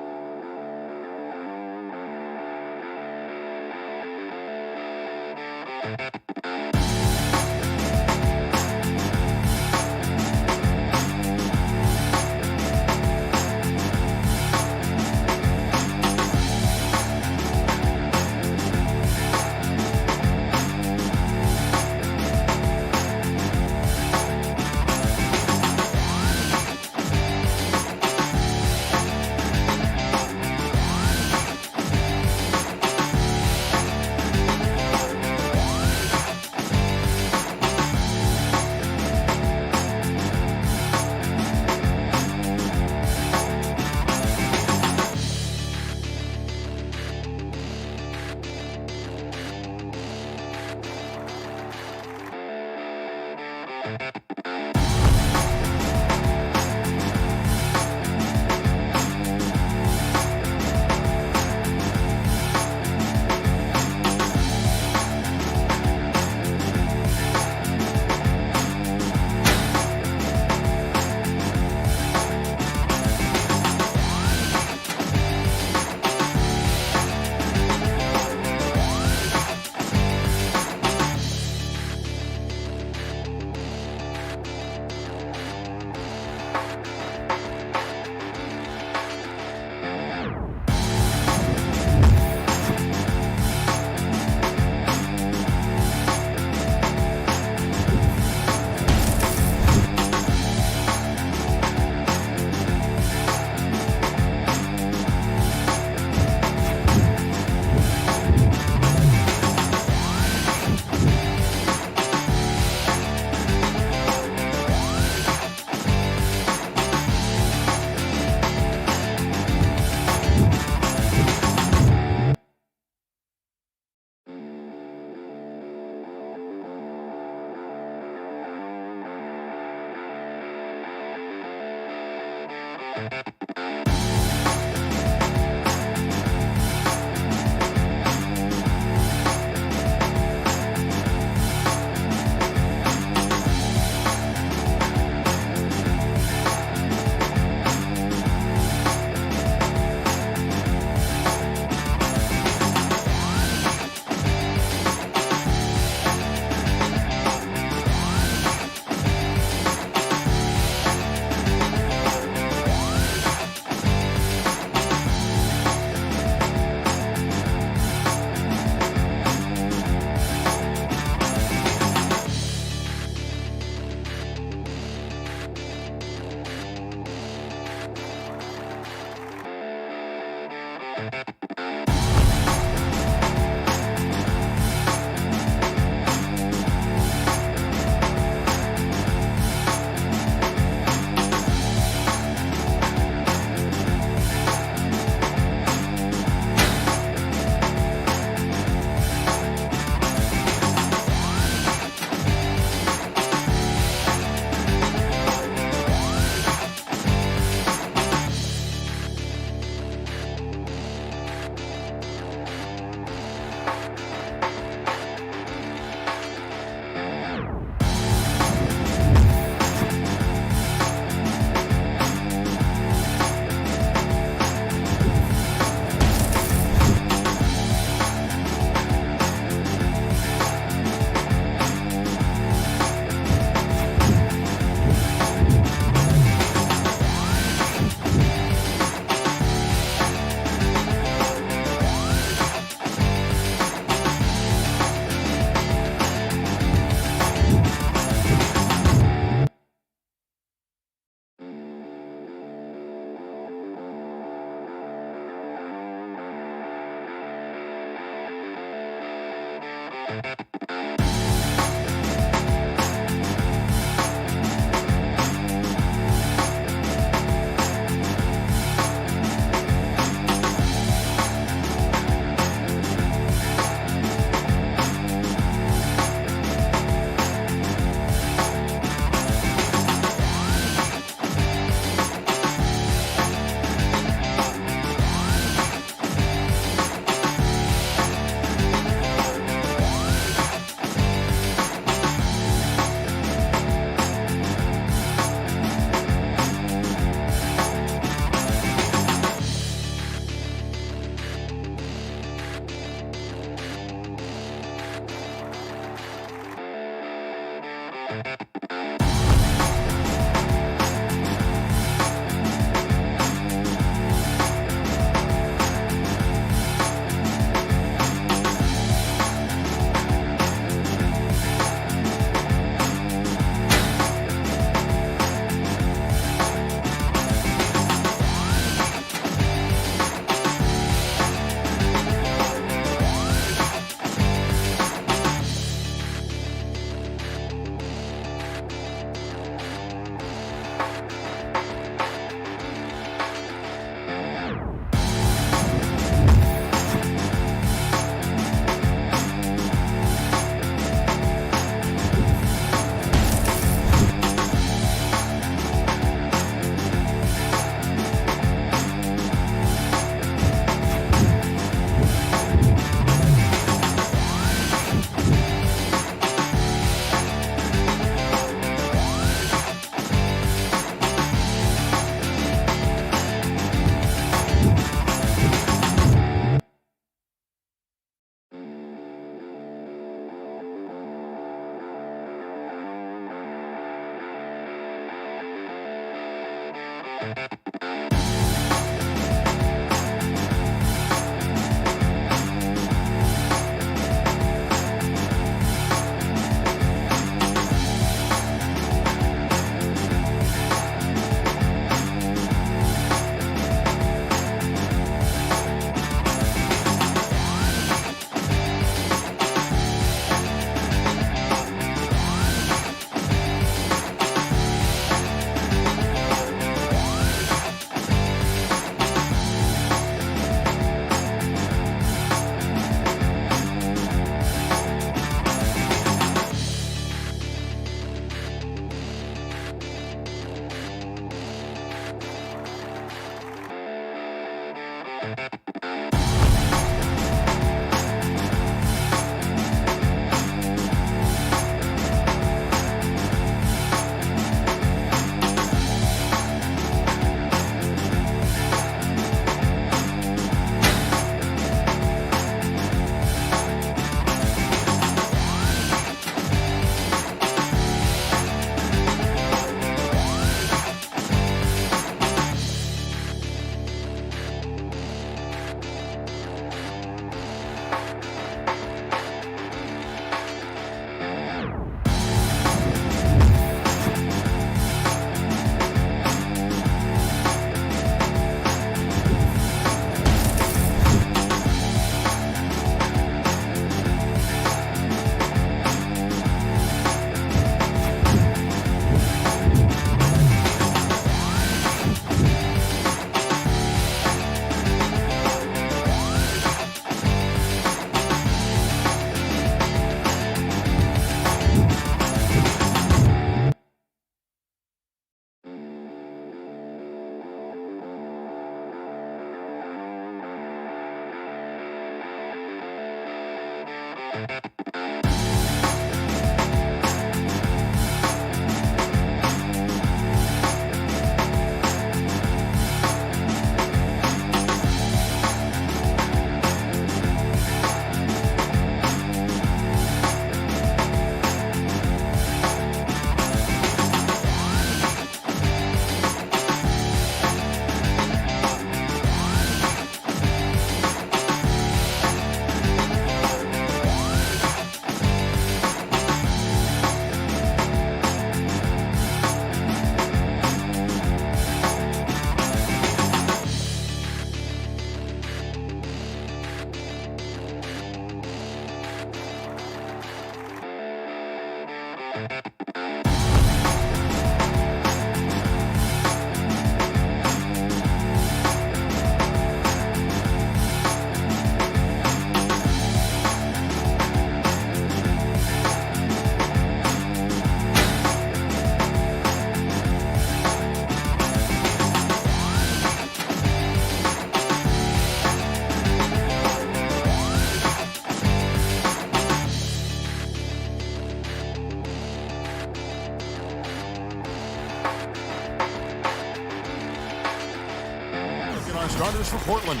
Starters for Portland.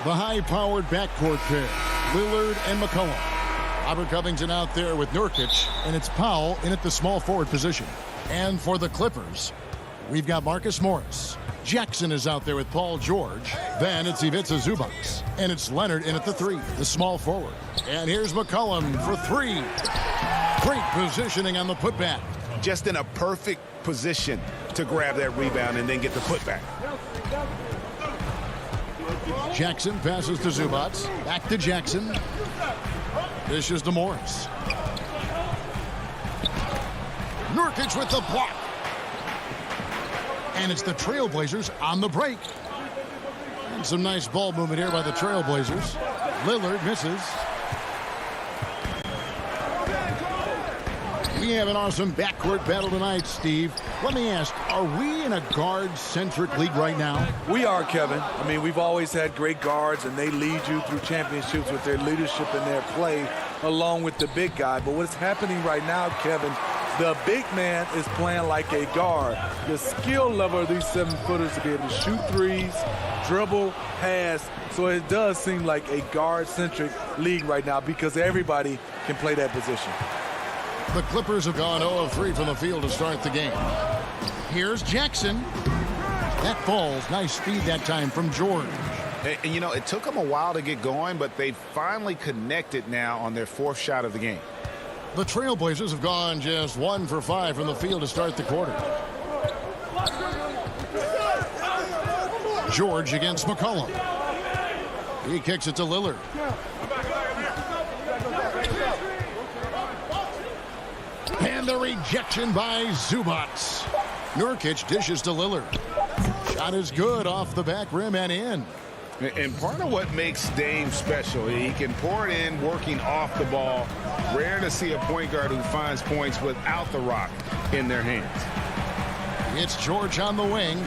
The high-powered backcourt pair, Lillard and McCollum. Robert Covington out there with Nurkic, and it's Powell in at the small forward position. And for the Clippers, we've got Marcus Morris. Jackson is out there with Paul George. Then it's Ivica Zubac. And it's Leonard in at the 3, the small forward. And here's McCollum for 3. Great positioning on the putback. Just in a perfect position to grab that rebound and then get the putback. Jackson passes to Zubac. Back to Jackson. Dishes to Morris. Nurkic with the block. And it's the Trailblazers on the break. And some nice ball movement here by the Trailblazers. Lillard misses. We have an awesome backcourt battle tonight, Steve. Let me ask, are we in a guard-centric league right now? We are, Kevin. I mean, we've always had great guards, and they lead you through championships with their leadership and their play, along with the big guy. But what's happening right now, Kevin, the big man is playing like a guard. The skill level of these 7-footers to be able to shoot threes, dribble, pass. So it does seem like a guard-centric league right now because everybody can play that position. The Clippers have gone 0 of 3 from the field to start the game. Here's Jackson. That falls. Nice speed that time from George. And you know, it took them a while to get going, but they finally connected now on their 4th shot of the game. The Trailblazers have gone just 1 for 5 from the field to start the quarter. George against McCollum. He kicks it to Lillard. And the rejection by Zubac. Nurkic dishes to Lillard. Shot is good off the back rim and in. And part of what makes Dame special, he can pour it in working off the ball. Rare to see a point guard who finds points without the rock in their hands. It's George on the wing.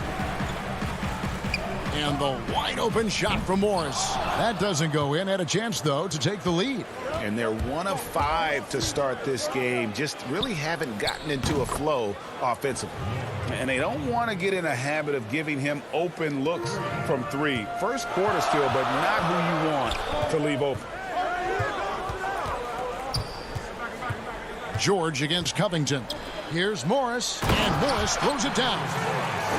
And the wide open shot from Morris. That doesn't go in. Had a chance, though, to take the lead. And they're 1 of 5 to start this game. Just really haven't gotten into a flow offensively. And they don't want to get in a habit of giving him open looks from 3. First quarter still, but not who you want to leave open. George against Covington. Here's Morris, and Morris throws it down.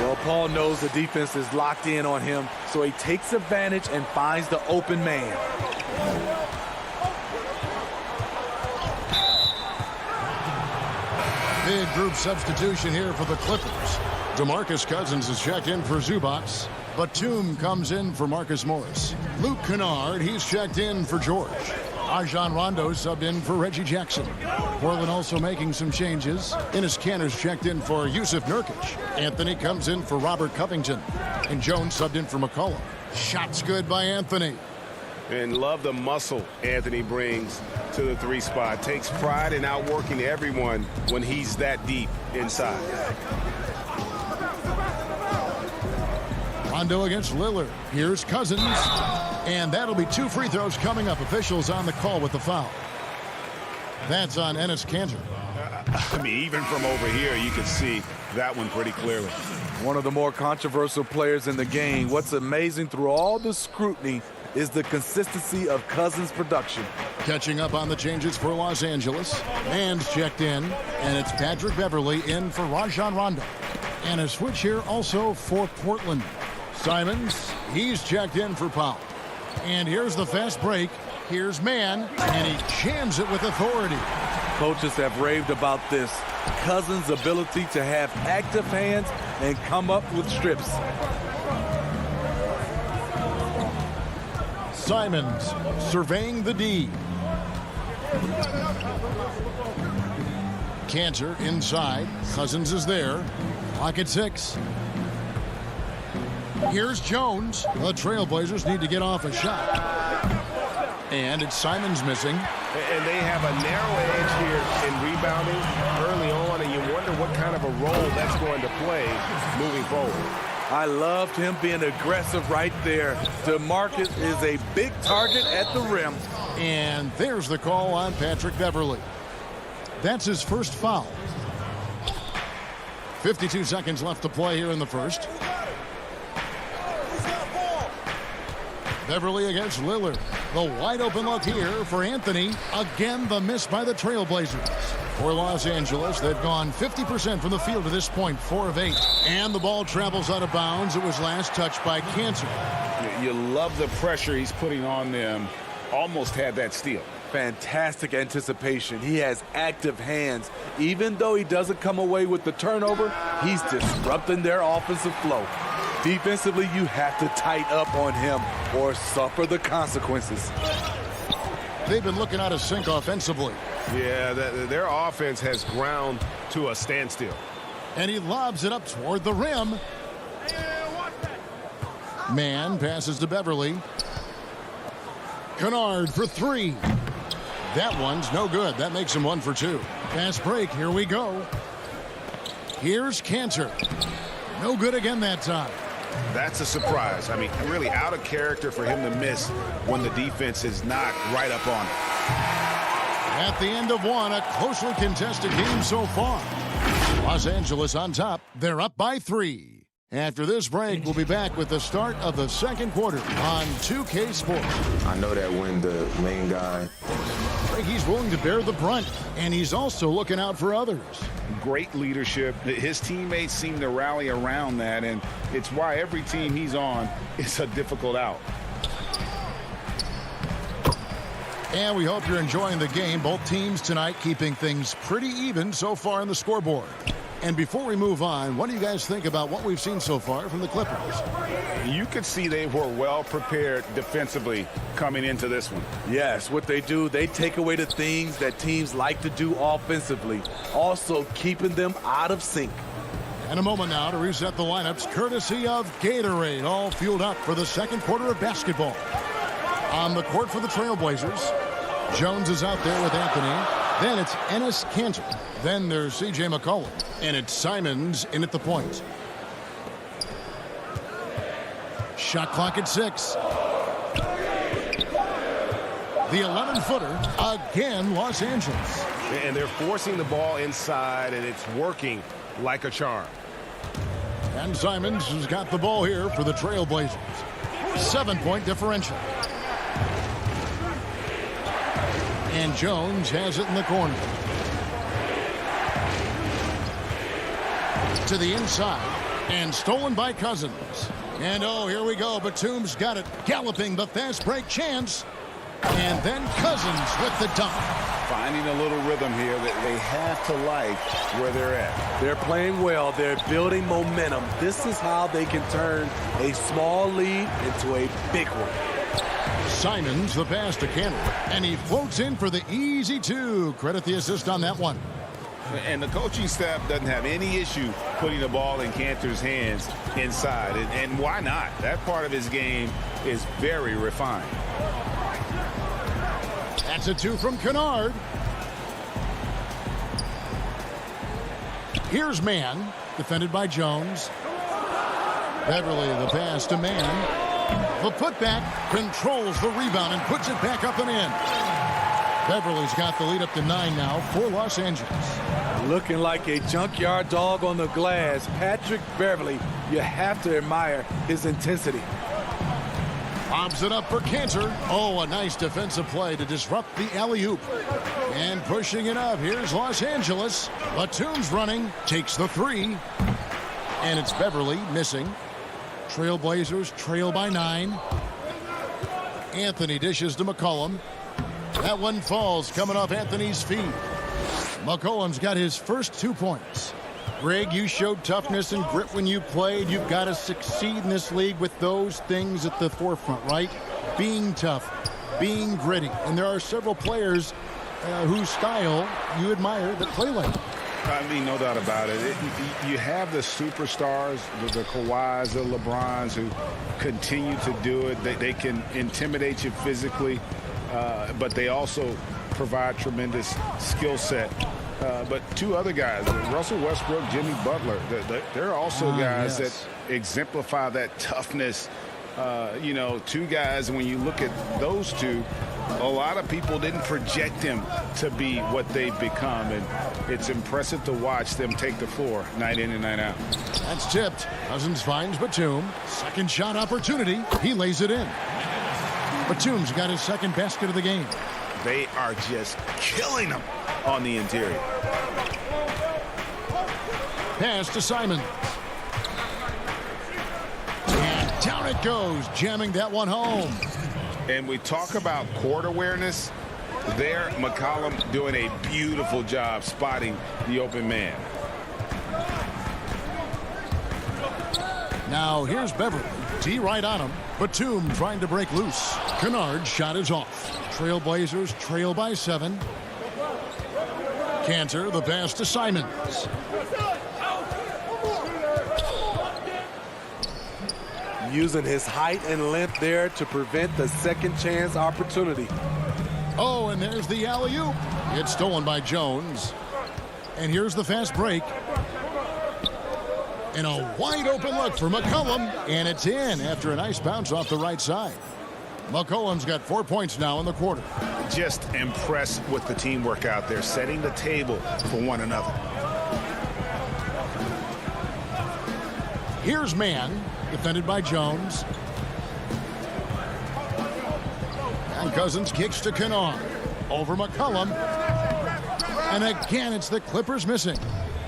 Well, Paul knows the defense is locked in on him, so he takes advantage and finds the open man. Big group substitution here for the Clippers. DeMarcus Cousins is checked in for Zubac. Batum comes in for Marcus Morris. Luke Kennard, he's checked in for George. Rajon Rondo subbed in for Reggie Jackson. Portland also making some changes. Enes Kanter's checked in for Yusuf Nurkic. Anthony comes in for Robert Covington. And Jones subbed in for McCollum. Shots good by Anthony. And love the muscle Anthony brings to the 3 spot. Takes pride in outworking everyone when he's that deep inside. Rondo against Lillard. Here's Cousins. And that'll be 2 free throws coming up. Officials on the call with the foul. That's on Enes Kanter. I mean, even from over here, you can see that one pretty clearly. One of the more controversial players in the game. What's amazing through all the scrutiny is the consistency of Cousins' production. Catching up on the changes for Los Angeles. Man's checked in, and it's Patrick Beverley in for Rajon Rondo. And a switch here also for Portland. Simons, he's checked in for Powell. And here's the fast break. Here's Mann, and he jams it with authority. Coaches have raved about this. Cousins' ability to have active hands and come up with strips. Simons surveying the D. Kanter inside. Cousins is there. Clock at 6. Here's Jones. The Trailblazers need to get off a shot. And it's Simons missing. And they have a narrow edge here in rebounding early on, and you wonder what kind of a role that's going to play moving forward. I loved him being aggressive right there. DeMarcus is a big target at the rim. And there's the call on Patrick Beverley. That's his first foul. 52 seconds left to play here in the first. Beverley against Lillard. The wide open look here for Anthony. Again, the miss by the Trailblazers. For Los Angeles, they've gone 50% from the field to this point, 4 of 8. And the ball travels out of bounds. It was last touched by Kanter. You love the pressure he's putting on them. Almost had that steal. Fantastic anticipation. He has active hands. Even though he doesn't come away with the turnover, he's disrupting their offensive flow. Defensively, you have to tighten up on him or suffer the consequences. They've been looking out of sync offensively. Yeah, their offense has ground to a standstill. And he lobs it up toward the rim. Mann passes to Beverley. Kennard for 3. That one's no good. That makes him 1 for 2. Fast break. Here we go. Here's Kanter. No good again that time. That's a surprise. I mean, really out of character for him to miss when the defense is not right up on it. At the end of one, a closely contested game so far. Los Angeles on top. They're up by 3. After this break, we'll be back with the start of the second quarter on 2K Sports. I know that when the main guy... He's willing to bear the brunt, and he's also looking out for others. Great leadership. His teammates seem to rally around that, and it's why every team he's on is a difficult out. And we hope you're enjoying the game. Both teams tonight keeping things pretty even so far in the scoreboard. And before we move on, what do you guys think about what we've seen so far from the Clippers? You could see they were well prepared defensively coming into this one. Yes, what they do, they take away the things that teams like to do offensively, also keeping them out of sync. And a moment now to reset the lineups, courtesy of Gatorade, all fueled up for the second quarter of basketball. On the court for the Trailblazers, Jones is out there with Anthony. Then it's Enes Kanter. Then there's C.J. McCollum. And it's Simons in at the point. Shot clock at 6. The 11-footer again, Los Angeles. And they're forcing the ball inside, and it's working like a charm. And Simons has got the ball here for the Trailblazers. 7-point differential. And Jones has it in the corner. To the inside. And stolen by Cousins. And oh, here we go. Batum's got it. Galloping the fast break chance. And then Cousins with the dunk. Finding a little rhythm here that they have to like where they're at. They're playing well. They're building momentum. This is how they can turn a small lead into a big one. Simons the pass to Kanter, and he floats in for the easy 2. Credit the assist on that one. And the coaching staff doesn't have any issue putting the ball in Kanter's hands inside. And why not? That part of his game is very refined. That's a 2 from Kennard. Here's Mann, defended by Jones. Beverley the pass to Mann. The putback controls the rebound and puts it back up and in. Beverly's got the lead up to 9 now for Los Angeles. Looking like a junkyard dog on the glass. Patrick Beverly, you have to admire his intensity. Lobs it up for Cantor. Oh, a nice defensive play to disrupt the alley-oop. And pushing it up, here's Los Angeles. Batum's running, takes the 3. And it's Beverly missing. Trailblazers trail by 9. Anthony dishes to McCollum. That one falls coming off Anthony's feet. McCollum's got his first 2 points. Greg, you showed toughness and grit when you played. You've got to succeed in this league with those things at the forefront, right? Being tough, being gritty. And there are several players whose style you admire that play like that. I mean, no doubt about it. You have the superstars, the Kawhis, the LeBrons, who continue to do it. They can intimidate you physically, but they also provide tremendous skill set. But 2 other guys, Russell Westbrook, Jimmy Butler, they're also guys that exemplify that toughness. 2 guys, when you look at those 2, a lot of people didn't project them to be what they've become, and it's impressive to watch them take the floor night in and night out. That's tipped. Cousins finds Batum. Second shot opportunity. He lays it in. Batum's got his second basket of the game. They are just killing them on the interior. Pass to Simon. And down it goes, jamming that one home. And we talk about court awareness. There, McCollum doing a beautiful job spotting the open man. Now here's Beverly. D right on him. Batum trying to break loose. Kennard's shot is off. Trailblazers trail by 7. Cantor, the pass to Simons. Using his height and length there to prevent the second chance opportunity. Oh, and there's the alley-oop. It's stolen by Jones. And here's the fast break. And a wide open look for McCollum. And it's in after a nice bounce off the right side. McCollum's got 4 points now in the quarter. Just impressed with the teamwork out there, setting the table for one another. Here's Mann, defended by Jones. And Cousins kicks to Kennard. Over McCollum. And again, it's the Clippers missing.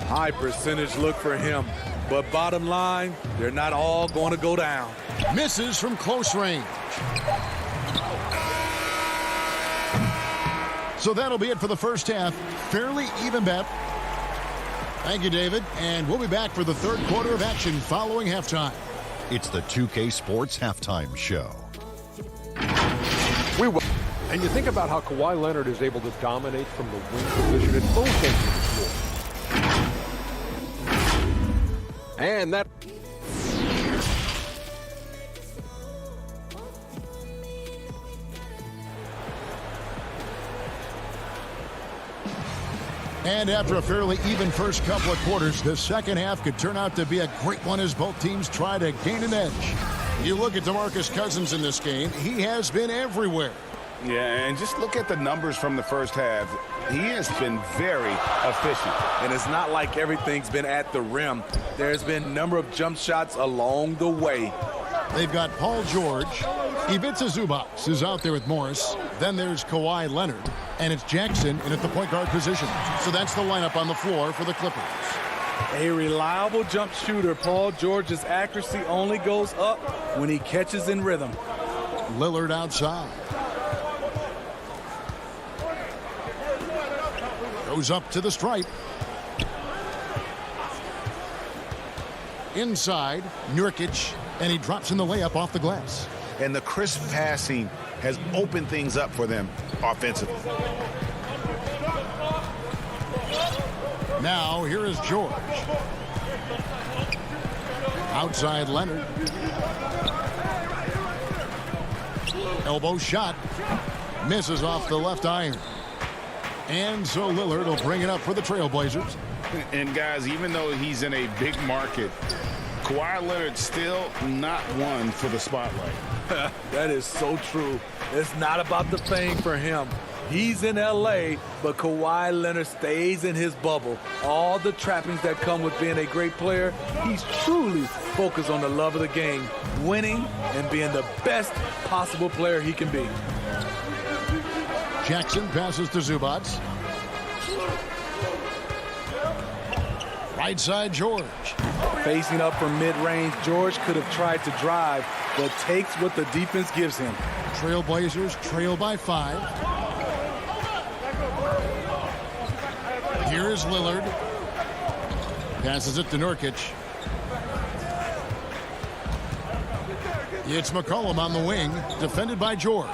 High percentage look for him. But bottom line, they're not all going to go down. Misses from close range. So that'll be it for the first half. Fairly even bet. Thank you, David. And we'll be back for the third quarter of action following halftime. It's the 2K Sports Halftime Show. And you think about how Kawhi Leonard is able to dominate from the wing position at both ends of the floor. And that... And after a fairly even first couple of quarters, the second half could turn out to be a great one as both teams try to gain an edge. You look at DeMarcus Cousins in this game, he has been everywhere. Yeah, and just look at the numbers from the first half. He has been very efficient. And it's not like everything's been at the rim. There's been a number of jump shots along the way. They've got Paul George. Ivica Zubac is out there with Morris. Then there's Kawhi Leonard. And it's Jackson in at the point guard position. So that's the lineup on the floor for the Clippers. A reliable jump shooter. Paul George's accuracy only goes up when he catches in rhythm. Lillard outside. Goes up to the stripe. Inside, Nurkic, and he drops in the layup off the glass. And the crisp passing has opened things up for them offensively. Now, here is George. Outside Leonard. Elbow shot. Misses off the left iron. And so Lillard will bring it up for the Trailblazers. And guys, even though he's in a big market, Kawhi Leonard's still not one for the spotlight. That is so true. It's not about the fame for him. He's in L.A., but Kawhi Leonard stays in his bubble. All the trappings that come with being a great player, he's truly focused on the love of the game, winning and being the best possible player he can be. Jackson passes to Zubac. Right side, George. Facing up from mid-range, George could have tried to drive, but takes what the defense gives him. Trailblazers trail by 5. Here is Lillard. Passes it to Nurkic. It's McCollum on the wing, defended by George.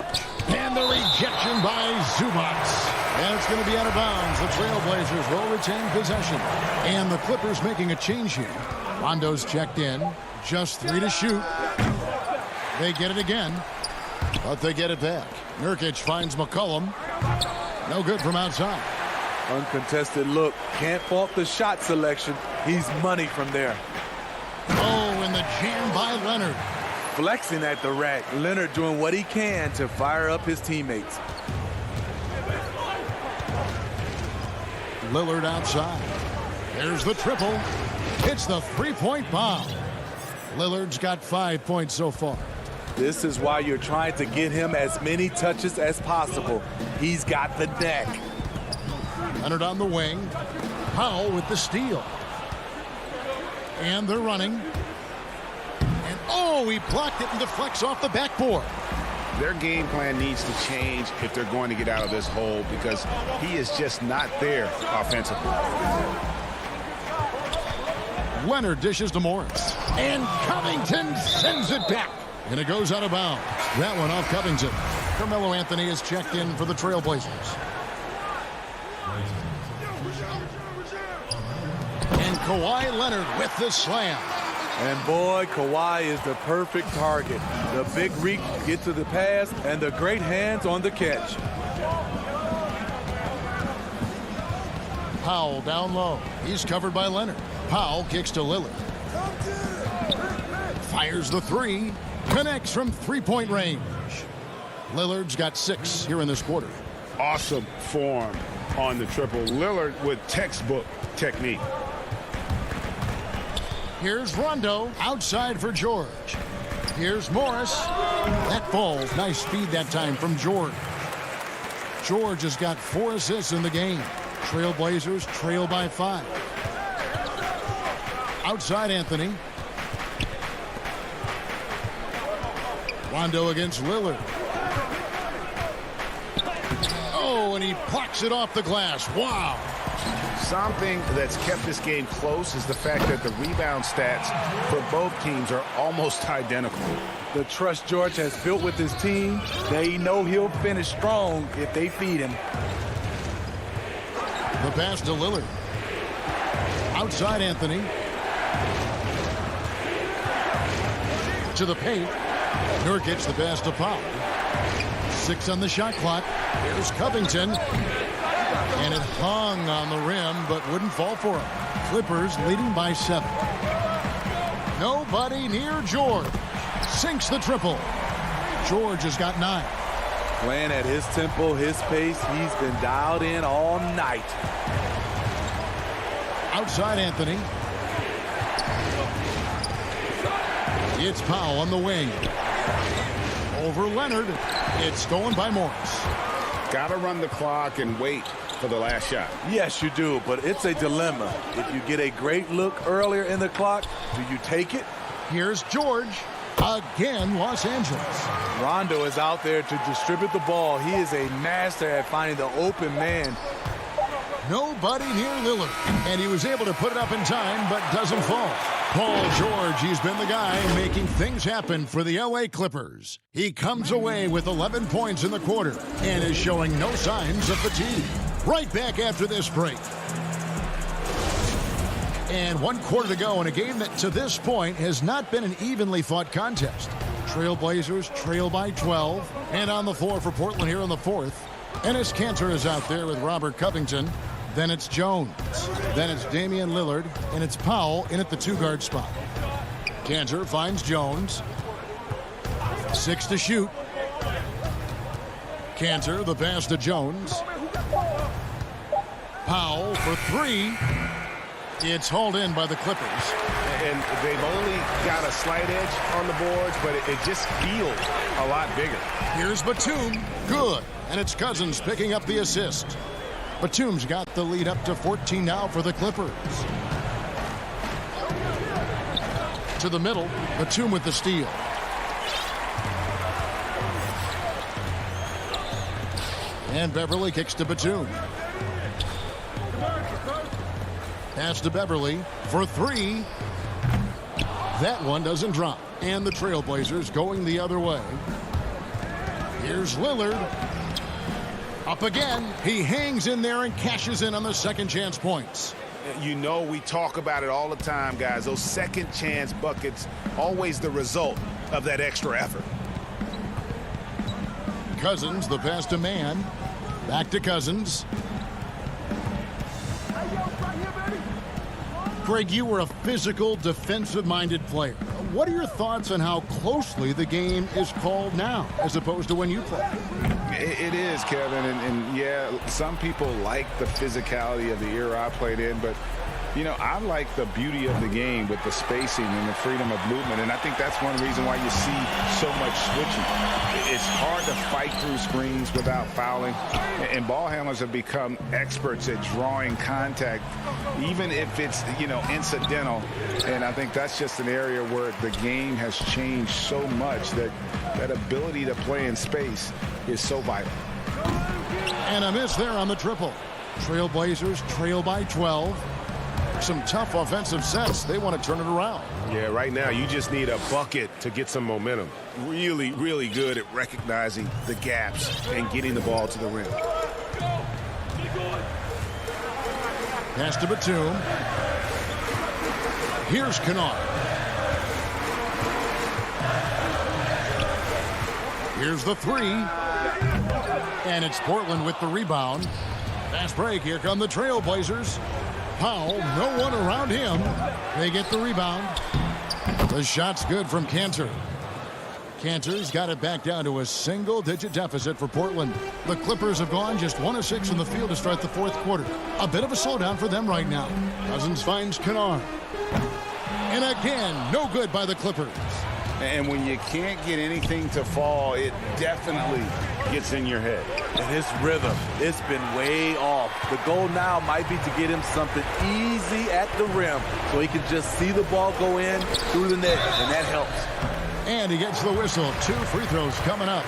And the rejection by Zubac. And it's going to be out of bounds. The Trailblazers will retain possession. And the Clippers making a change here. Rondo's checked in. Just 3 to shoot. They get it again, but they get it back. Nurkic finds McCollum. No good from outside. Uncontested look. Can't fault the shot selection. He's money from there. Oh, and the jam by Leonard. Flexing at the rack. Leonard doing what he can to fire up his teammates. Lillard outside. There's the triple. It's the three-point bomb. Lillard's got 5 points so far. This is why you're trying to get him as many touches as possible. He's got the neck. Leonard on the wing. Powell with the steal. And they're running. And oh, he blocked it and deflects off the backboard. Their game plan needs to change if they're going to get out of this hole, because he is just not there offensively. Leonard dishes to Morris. And Covington sends it back. And it goes out of bounds. That one off Covington. Carmelo Anthony is checked in for the Trailblazers. And Kawhi Leonard with the slam. And boy, Kawhi is the perfect target. The big reach to get to the pass and the great hands on the catch. Powell down low. He's covered by Leonard. Powell kicks to Lillard. Fires the 3. Connects from three-point range. Lillard's got 6 here in this quarter. Awesome form on the triple. Lillard with textbook technique. Here's Rondo outside for George. Here's Morris. That falls. Nice speed that time from George. George has got 4 assists in the game. Trailblazers trail by 5. Outside Anthony. Rondo against Lillard. Oh, and he plucks it off the glass. Wow. Something that's kept this game close is the fact that the rebound stats for both teams are almost identical. The trust George has built with his team, they know he'll finish strong if they feed him. The pass to Lillard. Outside Anthony. To the paint. Nurkic the pass to Powell. 6 on the shot clock. Here's Covington. And it hung on the rim, but wouldn't fall for him. Clippers leading by 7. Nobody near George. Sinks the triple. George has got 9. Playing at his tempo, his pace, he's been dialed in all night. Outside Anthony. It's Powell on the wing. Over Leonard. It's stolen by Morris. Got to run the clock and wait for the last shot. Yes, you do, but it's a dilemma. If you get a great look earlier in the clock, do you take it? Here's George. Again, Los Angeles. Rondo is out there to distribute the ball. He is a master at finding the open man. Nobody near Lillard. And he was able to put it up in time, but doesn't fall. Paul George, he's been the guy making things happen for the LA Clippers. He comes away with 11 points in the quarter and is showing no signs of fatigue. Right back after this break. And 1 quarter to go in a game that to this point has not been an evenly fought contest. Trailblazers trail by 12. And on the floor for Portland here in the 4th. Enes Kanter is out there with Robert Covington. Then it's Jones. Then it's Damian Lillard. And it's Powell in at the 2-guard spot. Kanter finds Jones. 6 to shoot. Cantor, the pass to Jones. Powell for three. It's hauled in by the Clippers. And they've only got a slight edge on the boards, but it just feels a lot bigger. Here's Batum. Good. And it's Cousins picking up the assist. Batum's got the lead up to 14 now for the Clippers. To the middle. Batum with the steal. And Beverly kicks to Batum. Pass to Beverly for three. That one doesn't drop. And the Trailblazers going the other way. Here's Lillard. Up again. He hangs in there and cashes in on the second chance points. You know, we talk about it all the time, guys. Those second chance buckets, always the result of that extra effort. Cousins, the pass to Mann. Back to Cousins. Greg, you were a physical, defensive-minded player. What are your thoughts on how closely the game is called now, as opposed to when you played? It is, Kevin, and yeah, some people like the physicality of the era I played in, but you know, I like the beauty of the game with the spacing and the freedom of movement, and I think that's one reason why you see so much switching. It's hard to fight through screens without fouling, and ball handlers have become experts at drawing contact, even if it's, you know, incidental, and I think that's just an area where the game has changed so much that that ability to play in space is so vital. And a miss there on the triple. Trailblazers trail by 12. Some tough offensive sets. They want to turn it around. Yeah, right now you just need a bucket to get some momentum. Really, really good at recognizing the gaps and getting the ball to the rim. Pass to Batum. Here's Kennard. Here's the three. And it's Portland with the rebound. Fast break. Here come the Trailblazers. Powell, no one around him. They get the rebound. The shot's good from Cantor. Cantor's got it back down to a single-digit deficit for Portland. The Clippers have gone just 1 of 6 in the field to start the fourth quarter. A bit of a slowdown for them right now. Cousins finds Kennard. And again, no good by the Clippers. And when you can't get anything to fall, it definitely gets in your head. And his rhythm, it's been way off. The goal now might be to get him something easy at the rim so he can just see the ball go in through the net, and that helps. And he gets the whistle. 2 free throws coming up.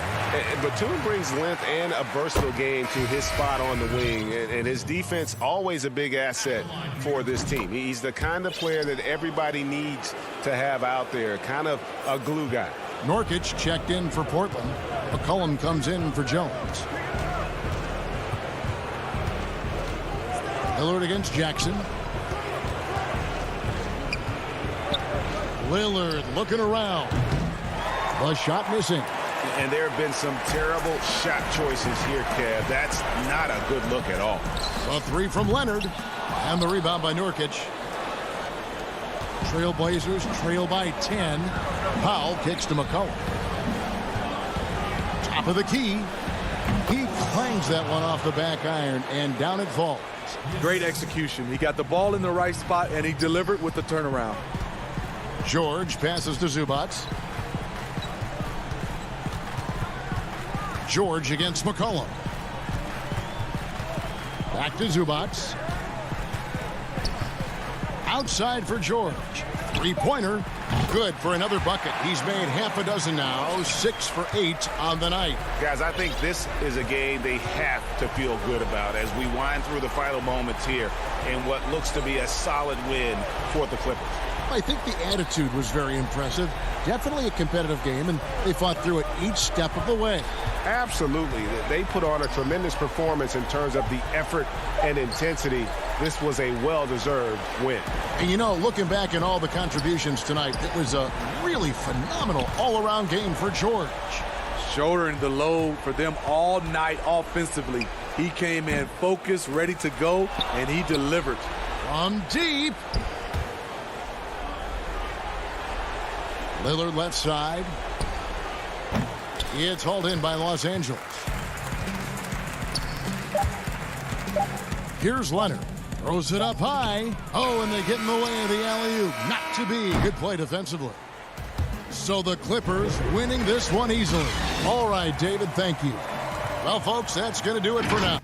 Batum brings length and a versatile game to his spot on the wing, and his defense always a big asset for this team. He's the kind of player that everybody needs to have out there, kind of a glue guy. Nurkic checked in for Portland. McCollum comes in for Jones. Lillard against Jackson. Lillard looking around. The shot missing. And there have been some terrible shot choices here, Kev. That's not a good look at all. A three from Leonard. And the rebound by Nurkic. Trailblazers trail by 10. Powell kicks to McCollum. Top of the key. He clangs that one off the back iron, and down it falls. Great execution. He got the ball in the right spot, and he delivered with the turnaround. George passes to Zubac. George against McCollum. Back to Zubac. Outside for George. Three-pointer. Good for another bucket. He's made half a dozen now. 6 for 8 on the night. Guys, I think this is a game they have to feel good about as we wind through the final moments here in what looks to be a solid win for the Clippers. I think the attitude was very impressive. Definitely a competitive game, and they fought through it each step of the way. Absolutely. They put on a tremendous performance in terms of the effort and intensity. This was a well-deserved win. And you know, looking back at all the contributions tonight, it was a really phenomenal all-around game for George. Shouldering the load for them all night offensively. He came in focused, ready to go, and he delivered. From deep. Lillard left side. It's hauled in by Los Angeles. Here's Leonard. Throws it up high. Oh, and they get in the way of the alley-oop. Not to be. Good play defensively. So the Clippers winning this one easily. All right, David, thank you. Well, folks, that's going to do it for now.